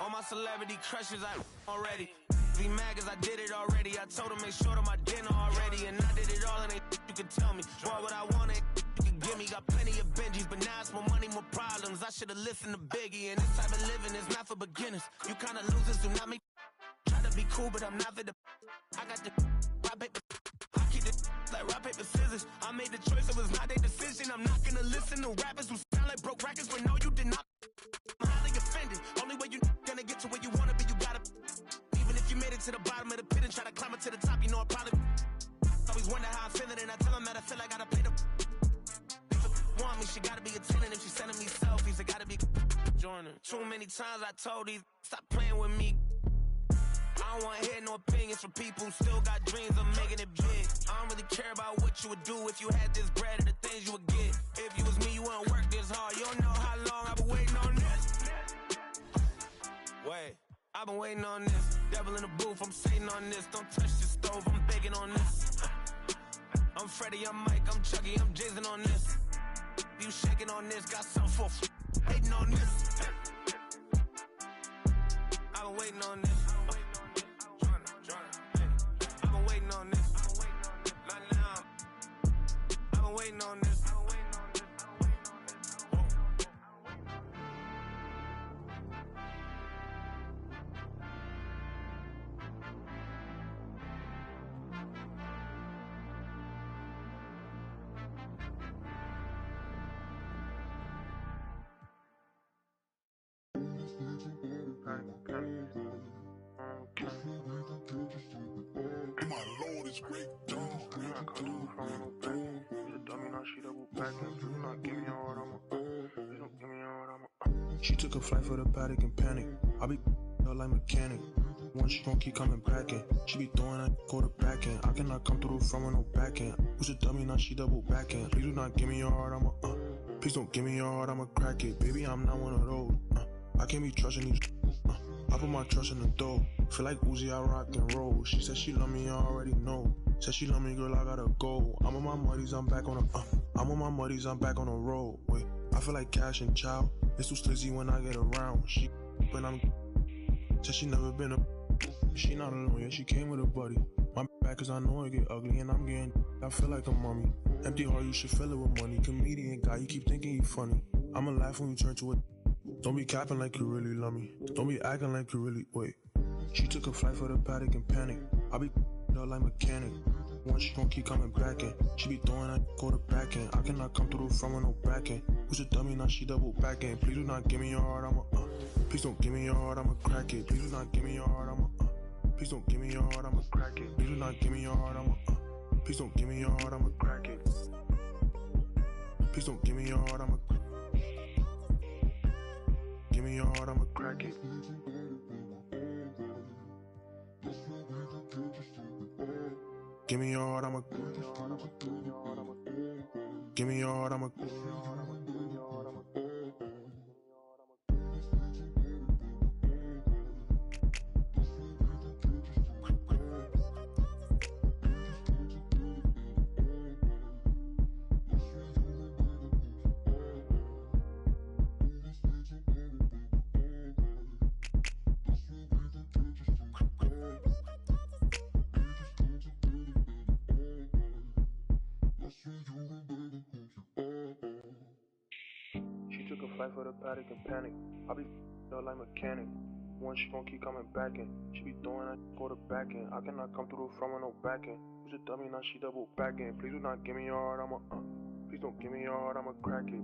T: all my celebrity crushes I already. Be mad cause I did it already. I told them make sure to my dinner already. And I did it all and they you could tell me. Boy, what I want it, you can give me. Got plenty of Benjis, but now it's more money, more problems. I should've listened to Biggie. And this type of living is not for beginners. You kinda losers do not make. Try to be cool, but I'm not for the. I got the rock paper. I keep it like rock paper scissors. I made the choice, it was not their decision. I'm not gonna listen to rappers who sound like broke records, but no, you did not. I'm highly offended. Only way you gonna get to where you wanna be, you gotta. Even if you made it to the bottom of the pit and try to climb it to the top, you know I probably. Always wonder how I'm feeling, and I tell them that I feel like I gotta play the. If it want me, she gotta be attending. If she's sending me selfies, I gotta be joining. Too many times I told these stop playing with me. I don't want to hear no opinions from people who still got dreams of making it big. I don't really care about what you would do if you had this bread or the things you would get. If you was me, you wouldn't work this hard. You don't know how long I've been waiting on this. Wait, I've been waiting on this. Devil in the booth, I'm sitting on this. Don't touch the stove, I'm baking on this. I'm Freddie, I'm Mike, I'm Chucky, I'm Jason on this. You shaking on this, got something for hating on this. I've been waiting on this. I've been waiting on this. Not now. I've been waiting on this.
K: My Lord is great.
M: She took a flight for the paddock and panic. I be her like mechanic. Once she gon' keep coming back in. She be throwing that quarterback in. I cannot come through the front with no back end. Who's a dummy, now she double back in. Please do not give me your heart, please don't give me your heart, I'ma crack it. Baby, I'm not one of those. I can't be trusting these. I put my trust in the dough. Feel like Uzi, I rock and roll. She said she love me, I already know. Said she love me, girl, I gotta go. I'm on my muddies, I'm back on the I'm on my muddies, I'm back on the road. Wait, I feel like Cash and Chow. It's too slizzy when I get around. She when I'm said she never been a she not alone, yeah, she came with a buddy. My back cause I know it get ugly and I'm getting I feel like a mummy. Empty heart, you should fill it with money. Comedian guy, you keep thinking you funny. I'ma laugh when you turn to a don't be capping like you really love me. Don't be acting like you really wait. She took a flight for the paddock and panic. I be her like mechanic. Once she gon' keep coming back in. She be throwing that quarterback in. I cannot come through the front with no back end. Who's a dummy, now she double back in. Please do not give me your heart, please don't give me your heart, I'ma crack it. Please do not give me your heart, please don't give me your heart, I'ma crack it. Please do not give me your heart, please don't give me your heart, I'ma crack it. Please don't give me your heart, give me your heart, I'ma crack it. Give me your heart, I'ma give me your heart, I'ma She took a flight for the paddock and panic. I be her like mechanic. Once she gon' keep coming back in. She be throwing that quarterback in. I cannot come through the front with no back end. Who's a dummy, now she double back in. Please do not give me your heart, please don't give me your heart, I'ma crack it.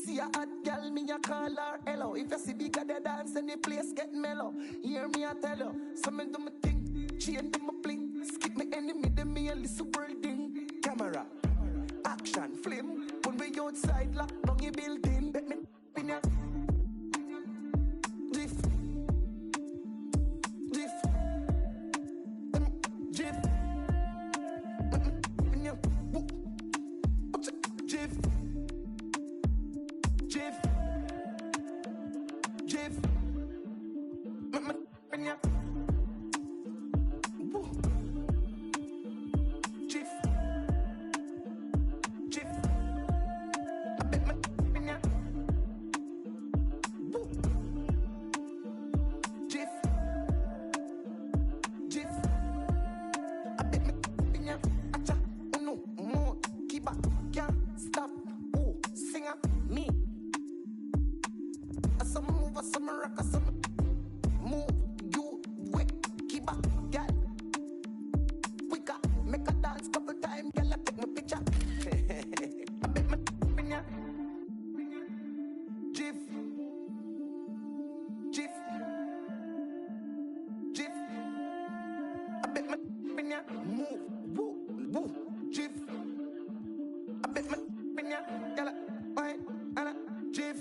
N: See a hot girl, me a call her hello. If you see bigger the dance and the place get mellow. Hear me a tell you, some do me think, chain do me bling. Skip me enemy, them me a little building. Camera, action, flame. When we outside, lock down your building. Bet me in ya. Drift, drift, drift. In ya, drift. Jiff, Jiff, Jiff, Jiff, Jiff, over some rock or some move. You quick, keep up, girl. Quicker, make a dance couple times, girl. Take my picture. I bet my finger. Jiff, jiff, jiff. I bet my finger move, woo, woo, jiff. I bet my finger, girl. Wine, and jiff.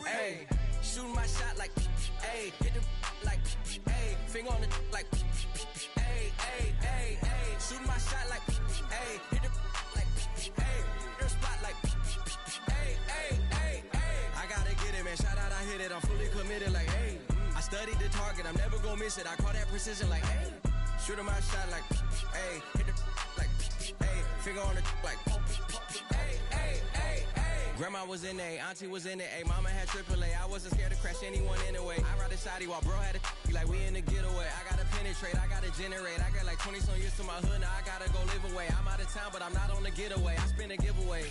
T: Hey, shooting my shot like, hey, hit the like, hey, finger on the like, hey, hey, hey, hey, shooting my shot like, hey, hit the like, hey, their spot like, hey, hey, hey, hey. I gotta get it, man. Shout out, I hit it. I'm fully committed, like, hey. I studied the target. I'm never gonna miss it. I call that precision, like, hey. Shooting my shot like, hey, hit the like, hey, finger on the like, hey, hey, hey, hey. Grandma was in A, auntie was in A, mama had AAA. I wasn't scared to crash anyone anyway. I ride a shotty while bro had a like we in the getaway. I gotta penetrate, I gotta generate. I got like 20 some years to my hood, now I gotta go live away. I'm out of town, but I'm not on the getaway. I spin a giveaway.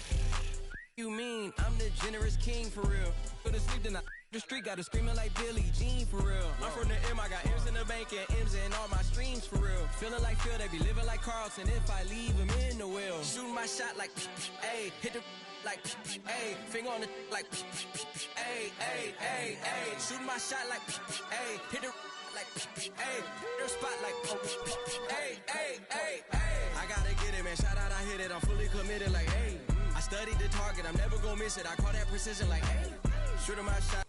T: You mean I'm the generous king for real? Go to sleep tonight. The street got her screaming like Billie Jean for real. I'm from the M, I got M's in the bank and M's in all my streams for real. Feeling like Phil, they be living like Carlton if I leave him in the wheel. Shooting my shot like, hey, hit the like, hey, finger on the like, hey, hey, hey, hey. Shooting my shot like, hey, hit the like, hey, their spot like, hey, hey, hey, hey. I gotta get it, man. Shout out, I hit it. I'm fully committed, like, hey. I studied the target. I'm never gonna miss it. I call that precision, like, hey. Shooting my shot.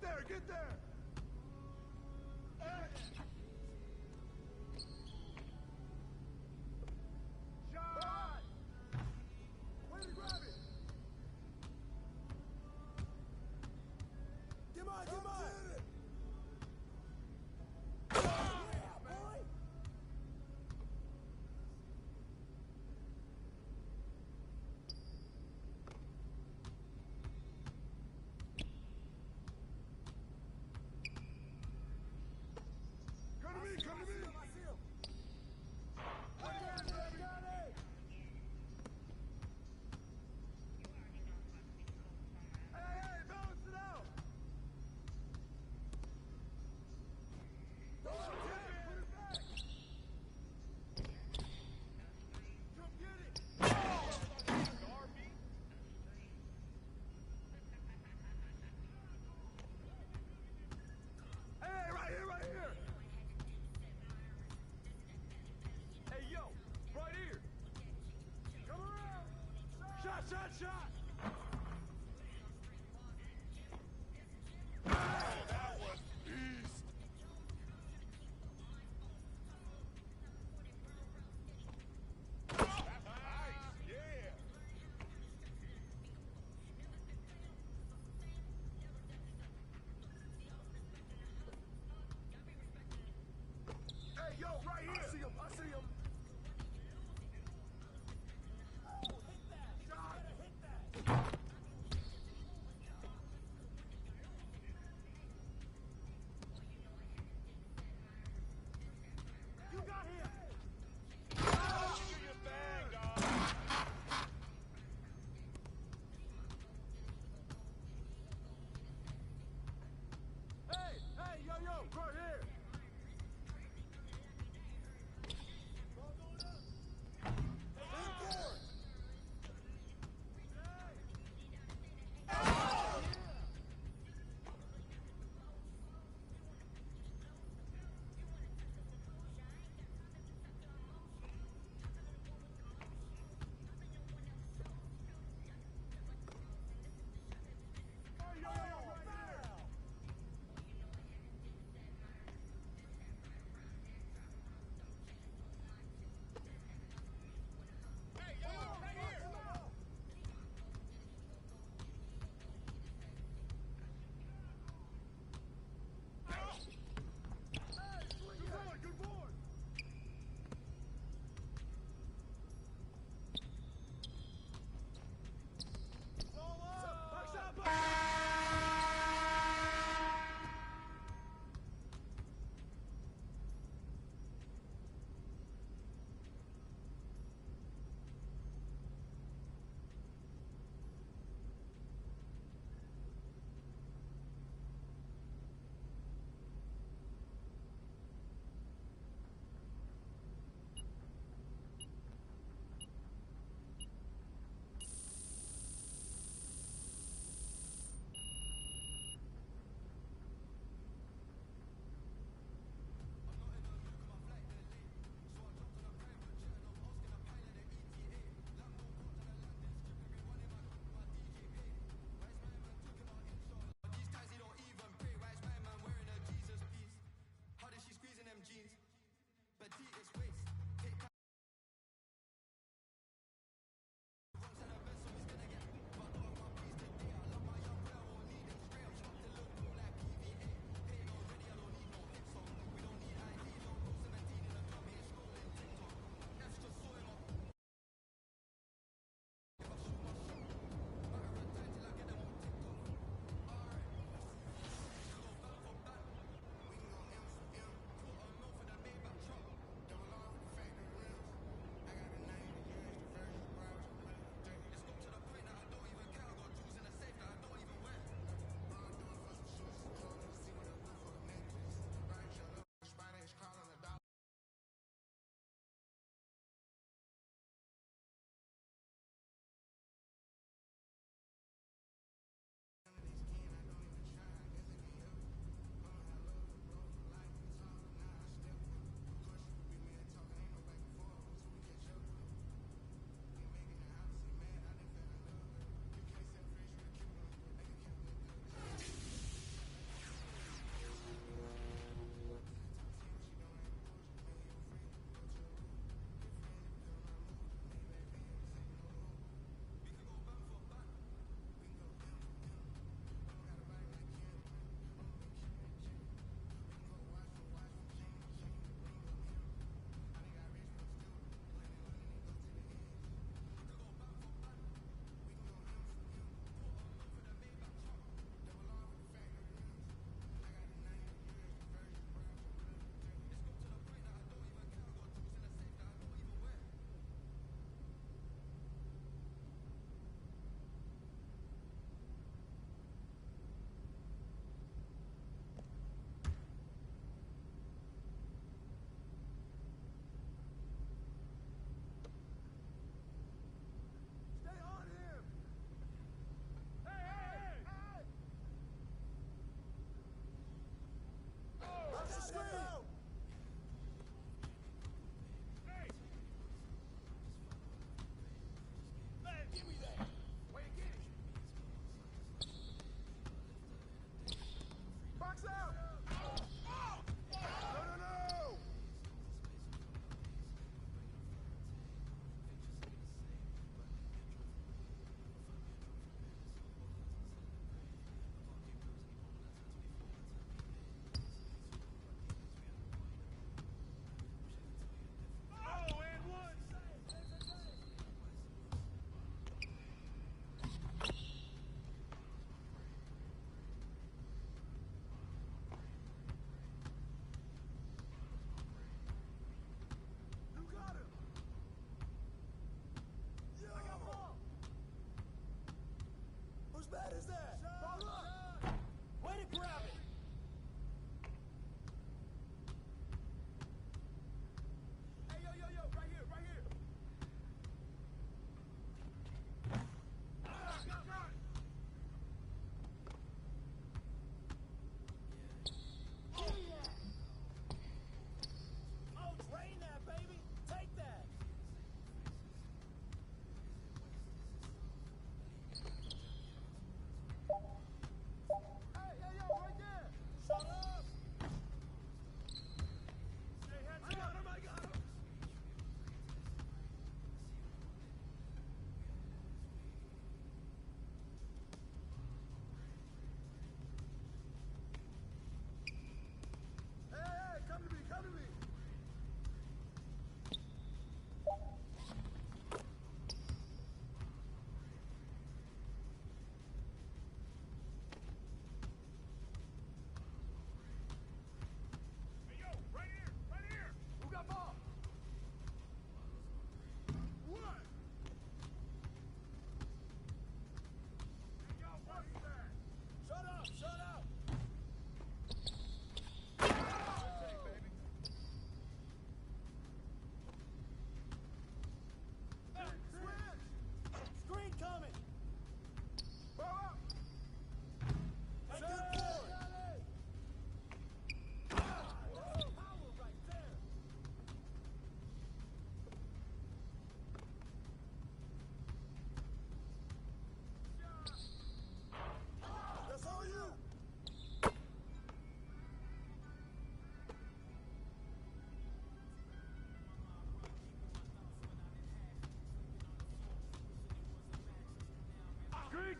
G: there, get there. Hey. Shot. Way to grab it. Come on, come on. Come to me! Hey, balance it out! Put it back! Come get it! Hey, right here, right here! Hey, yo, right here. Come around. Shot, shot, shot. Oh, that was beast. Nice, yeah. Hey, yo, right here. I see him. I see him.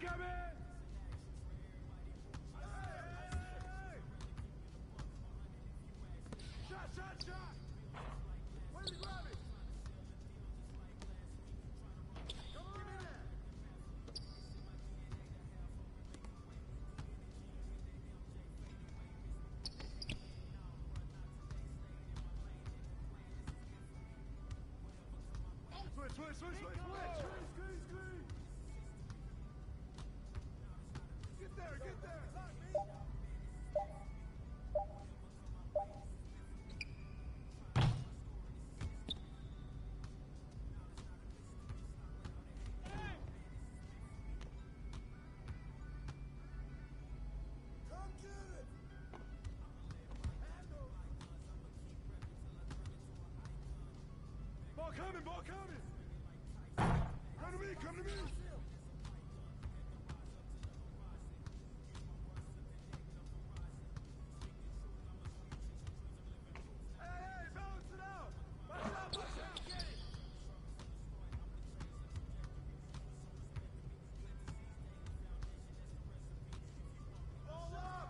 E: coming! Shot, shot, shot! Where did he grab it? Come on in there! Switch, switch, switch, switch, switch! Screen, screen! Get there, get there! Ball coming, ball coming! Come to me, come to me! Hey, hey, balance it out! Watch out, watch out, get it! Ball up!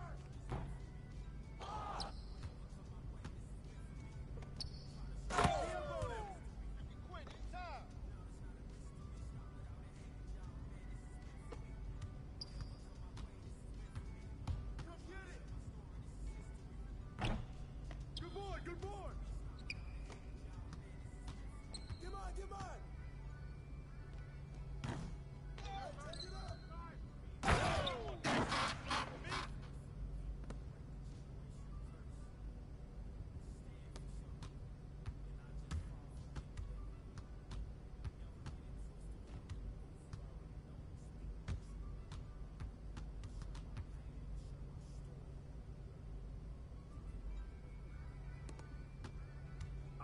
E: Good boy, good boy! Come on, come on! Take it up!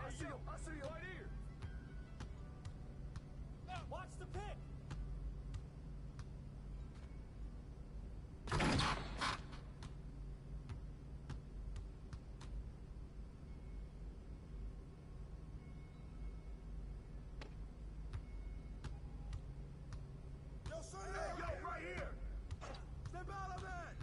E: I see you right here! Watch the pick! Yo, sir! Hey, yo, right here! Step out of that!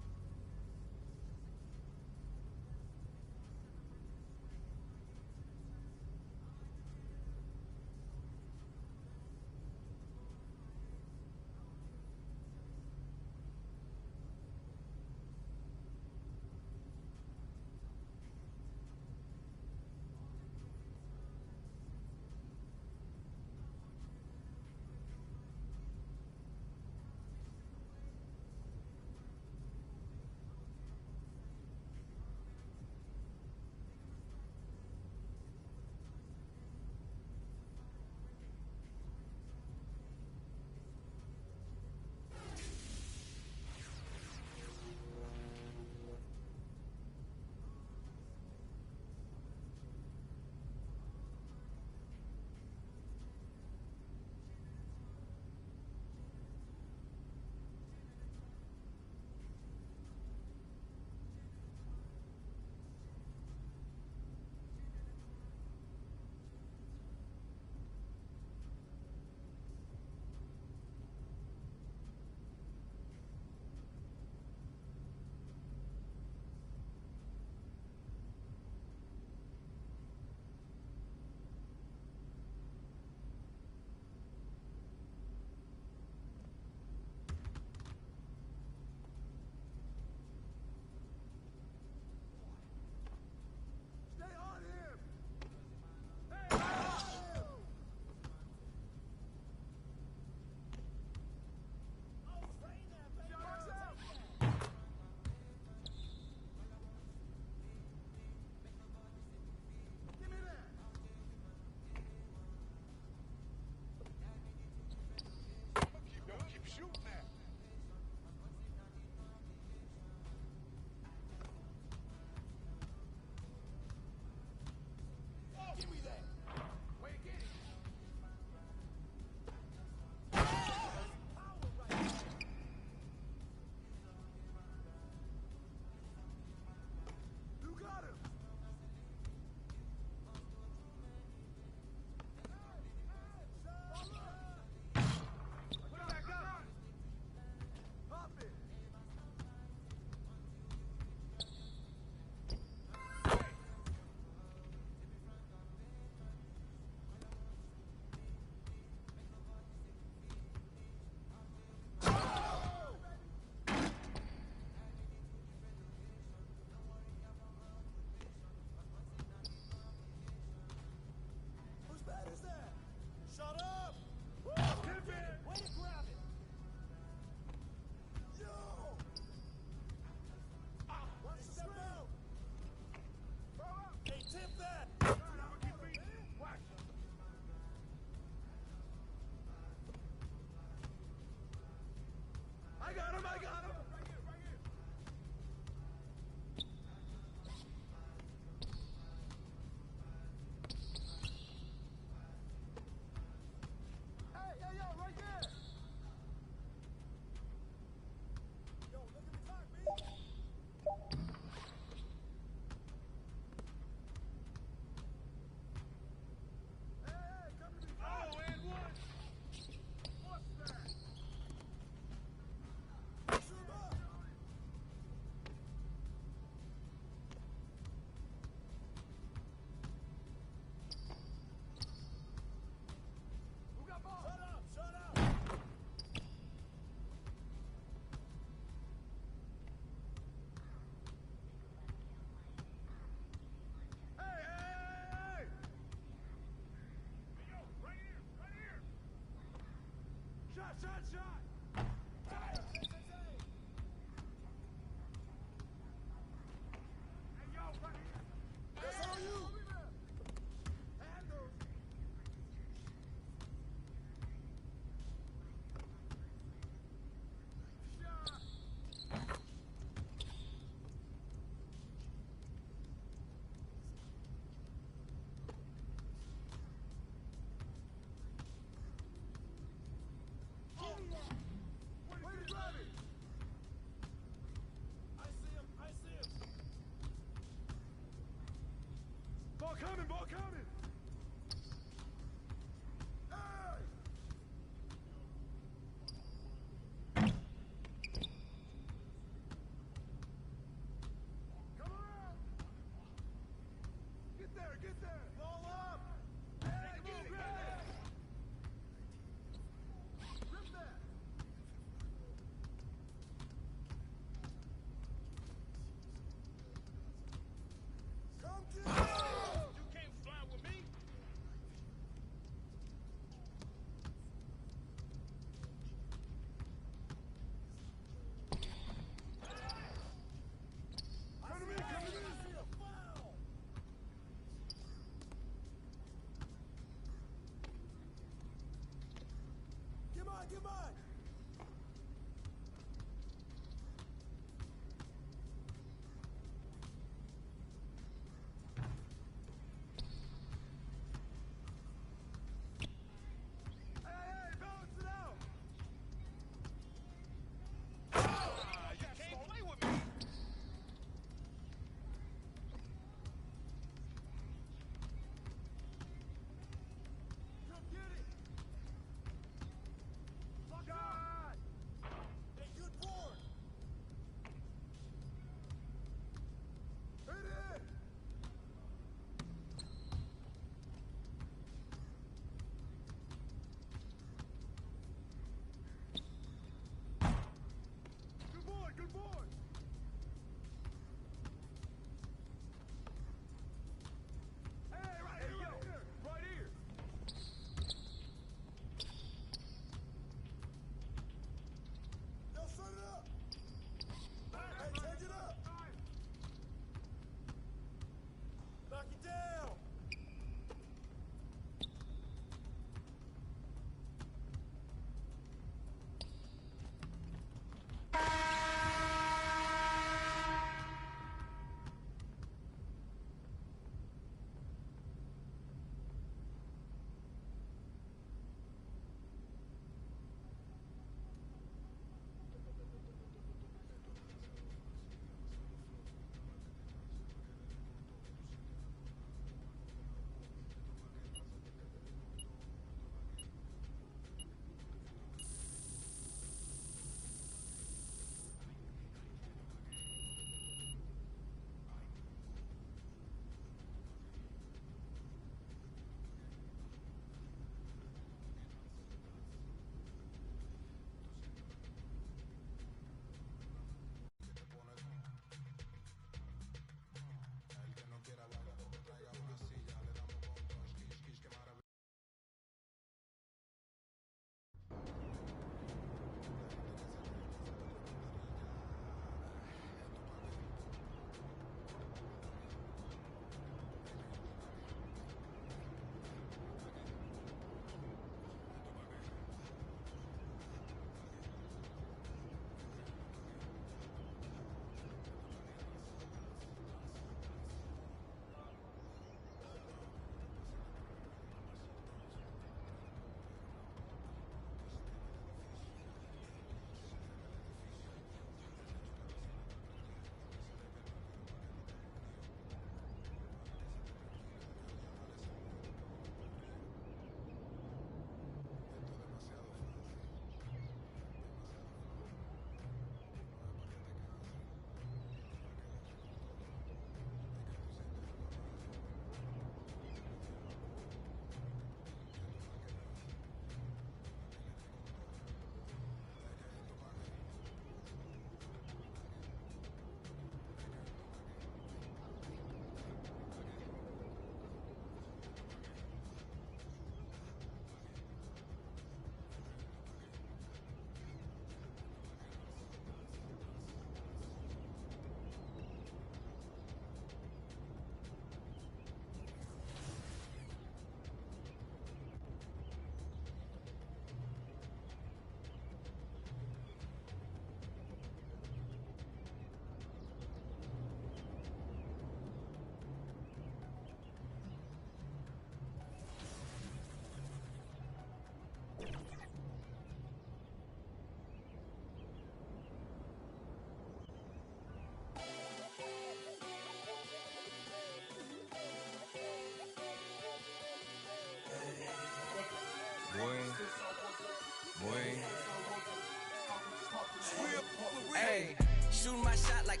T: Hey, shooting my shot like,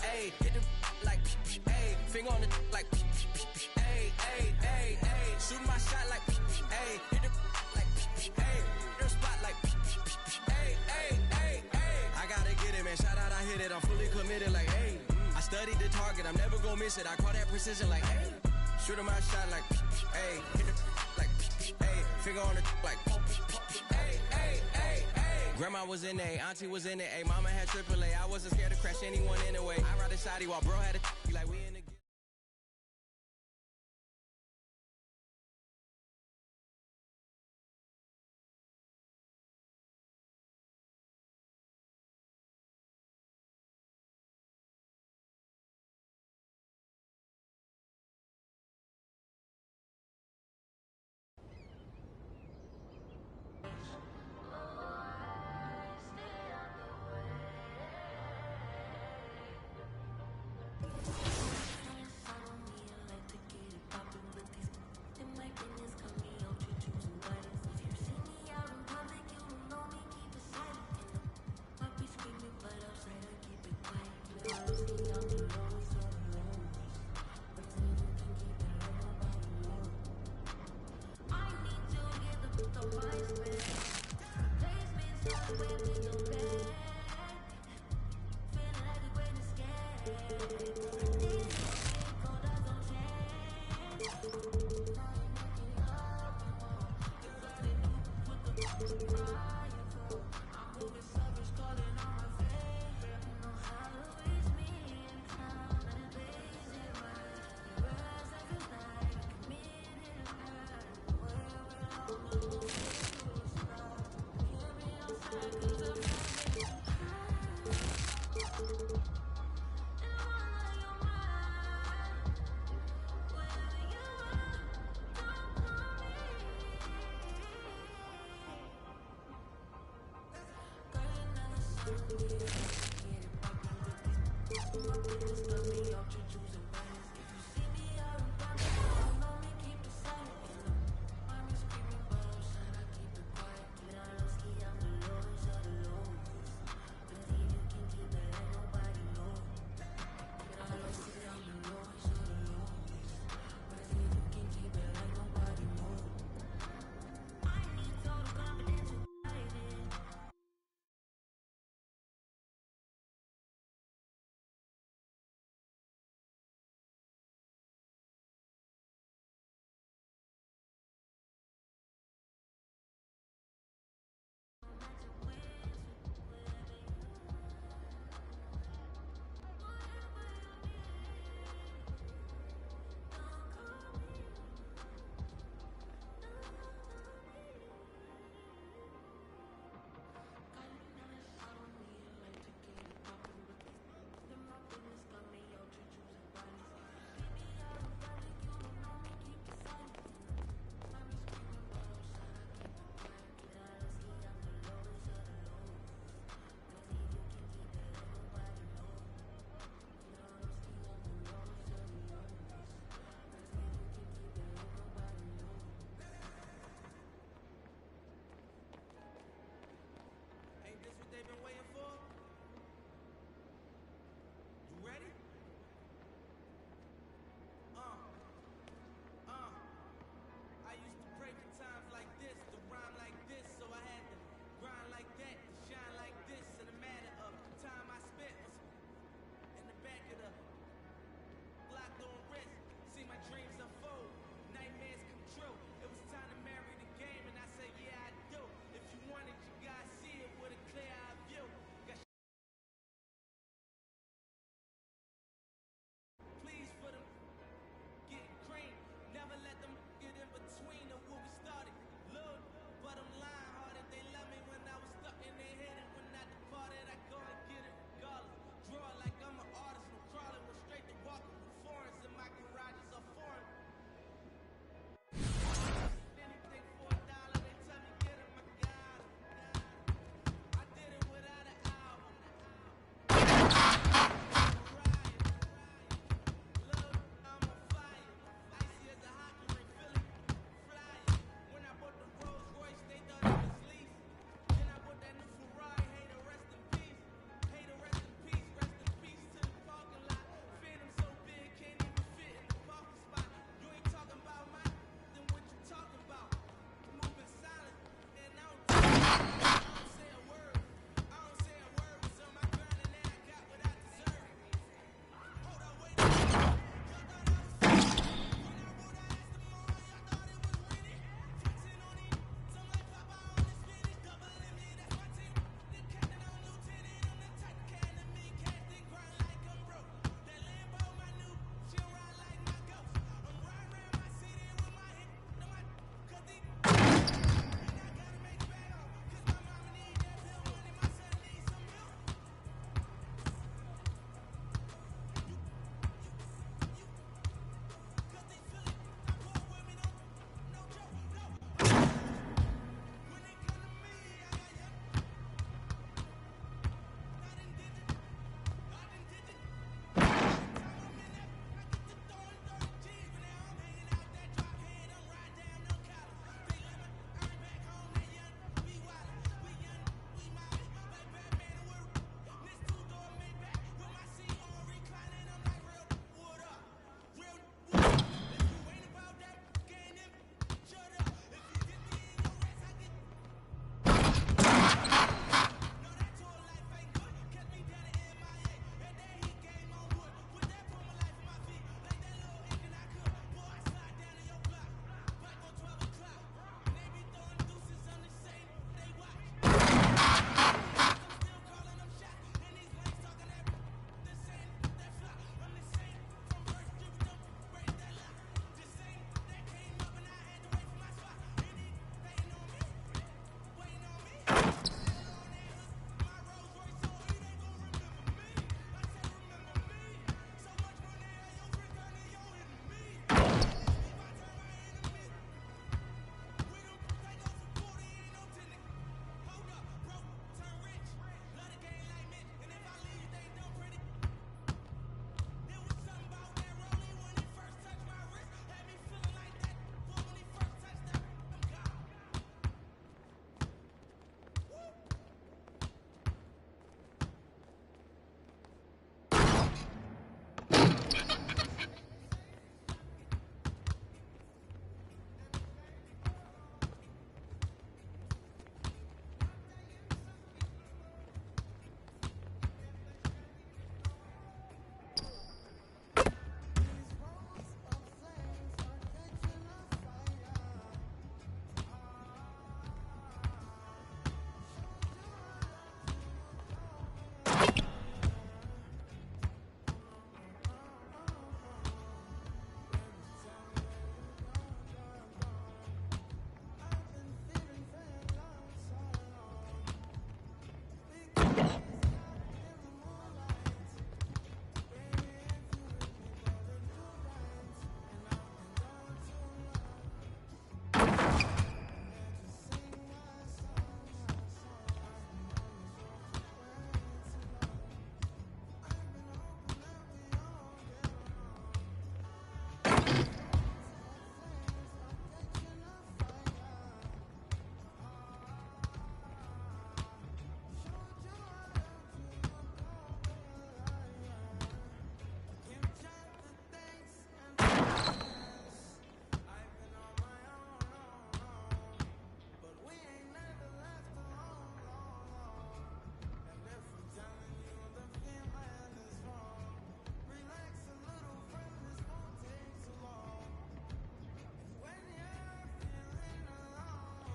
T: hey, hit the like, hey, finger on the like, hey, hey, hey, hey, shooting my shot like, hey, hit the like, hey, their spot like, hey, hey, hey, hey. I gotta get it, man. Shout out, I hit it. I'm fully committed, like, hey. I studied the target. I'm never gonna miss it. I call that precision, like, hey. Shooting my shot like, hey, hit the like, hey, finger on the like, hey, hey, hey, hey. Grandma was in A, auntie was in it, A, mama had AAA. I wasn't scared to crash anyone anyway. I ride a shotty while bro had a like we in the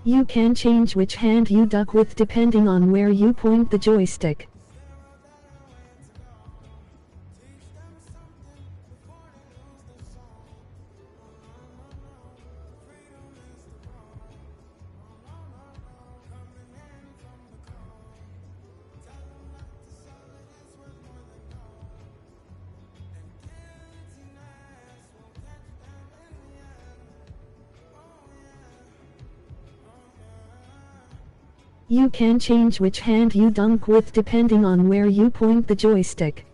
C: You can change which hand you duck with depending on where you point the joystick. You can change which hand you dunk with depending on where you point the joystick.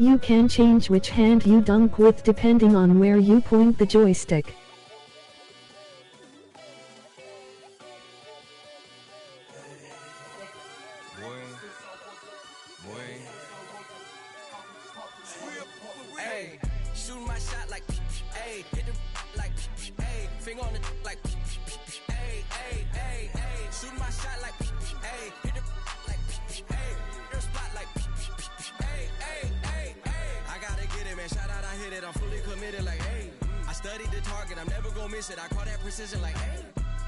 C: You can change which hand you dunk with depending on where you point the joystick.
T: Hey, shooting my shot like, hey, hit the like, hey, finger on the like, hey, hey, hey, hey, shooting my shot like, hey, hit the like, hey, their spot like, hey, hey, hey, hey. I gotta get it, man. Shout out, I hit it. I'm fully committed, like, hey. I studied the target. I'm never gonna miss it. I call that precision, like, hey.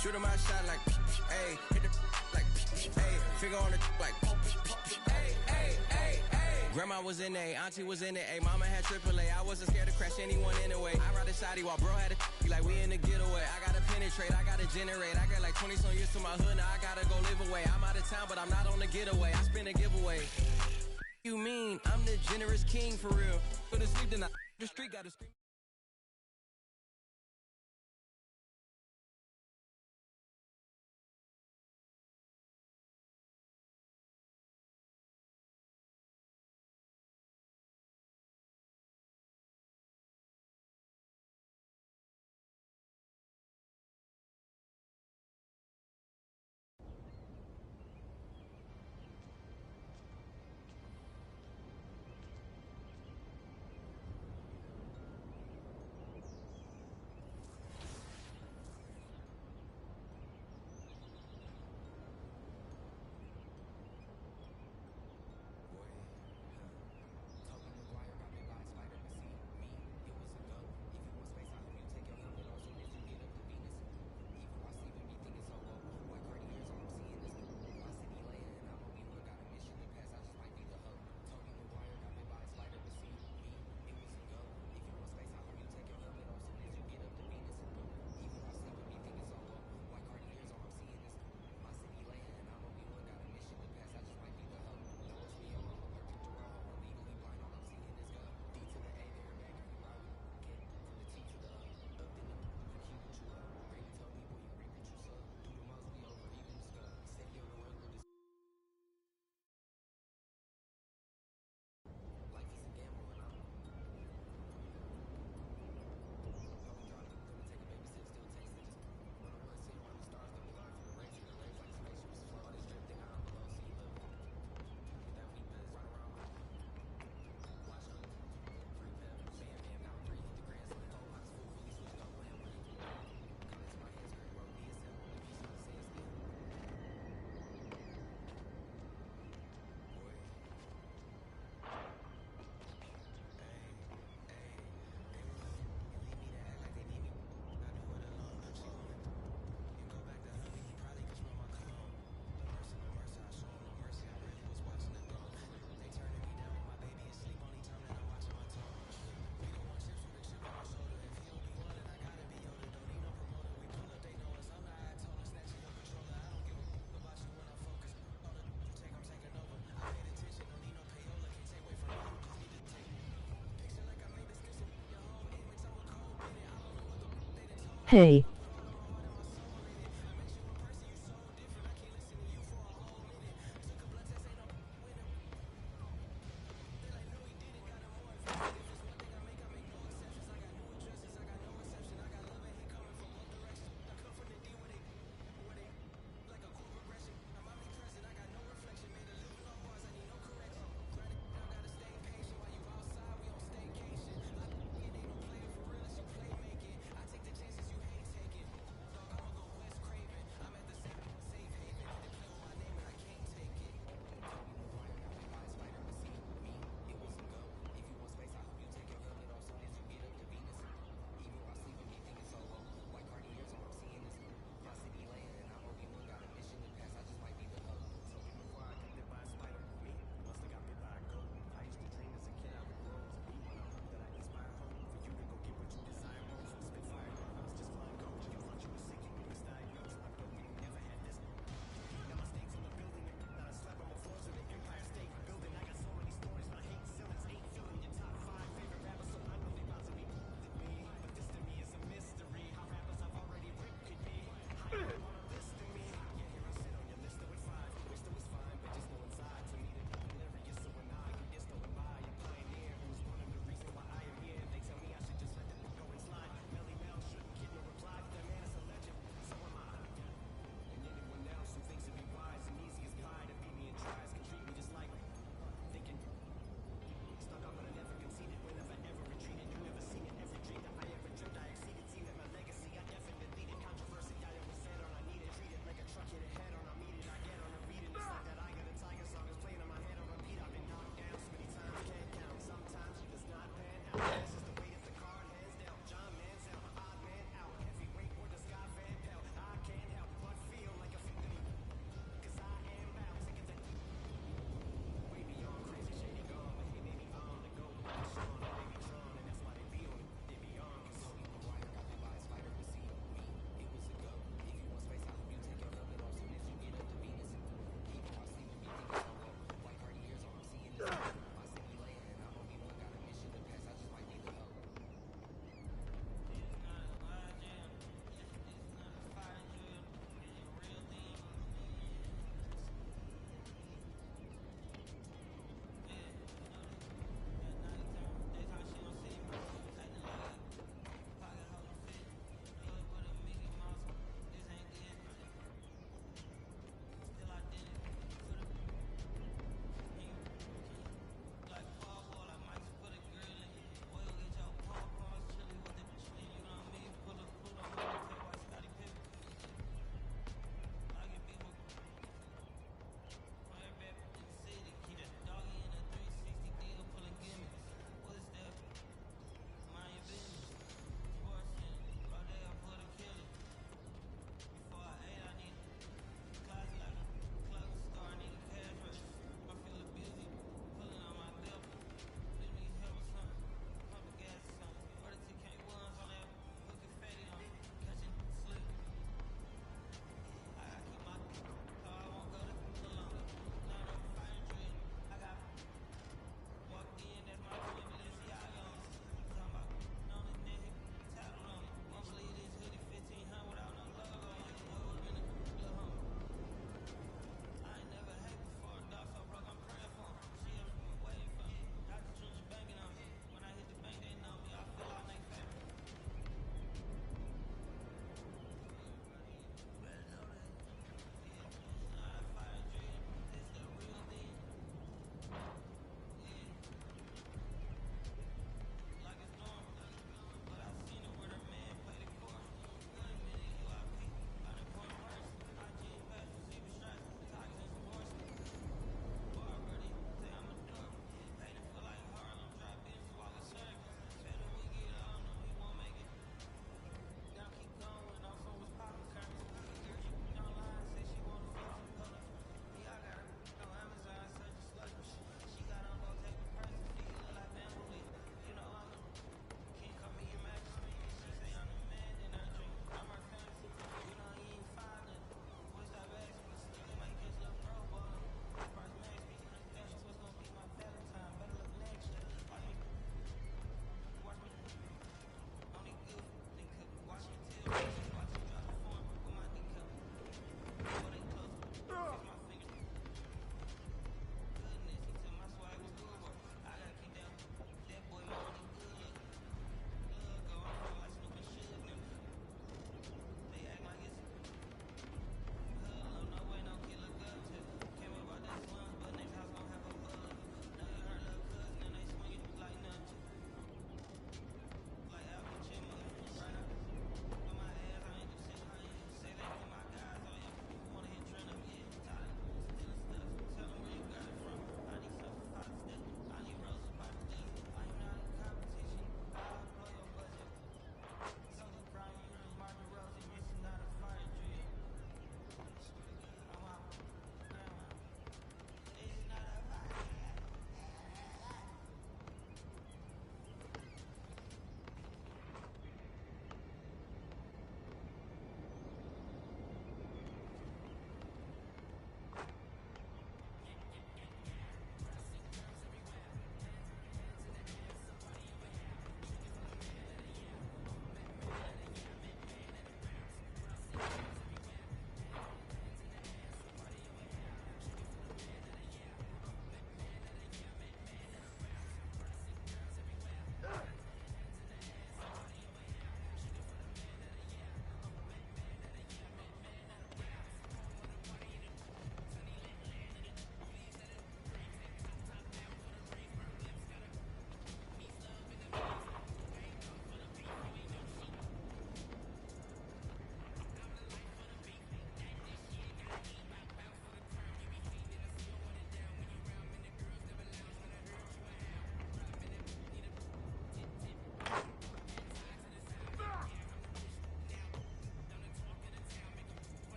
T: Shooting my shot like, hey, hit the like, hey, finger on the like, hey, hey, hey, hey. Grandma was in A, auntie was in it, A, mama had AAA. I wasn't scared to crash anyone anyway. I ride a shotty while bro had a like we in the getaway. I gotta penetrate, I gotta generate. I got like 20 some years to my hood, now I gotta go live away. I'm out of town, but I'm not on the getaway. I spin a giveaway. You mean I'm the generous king for real? Go to sleep tonight. The street gotta scream.
C: Hey,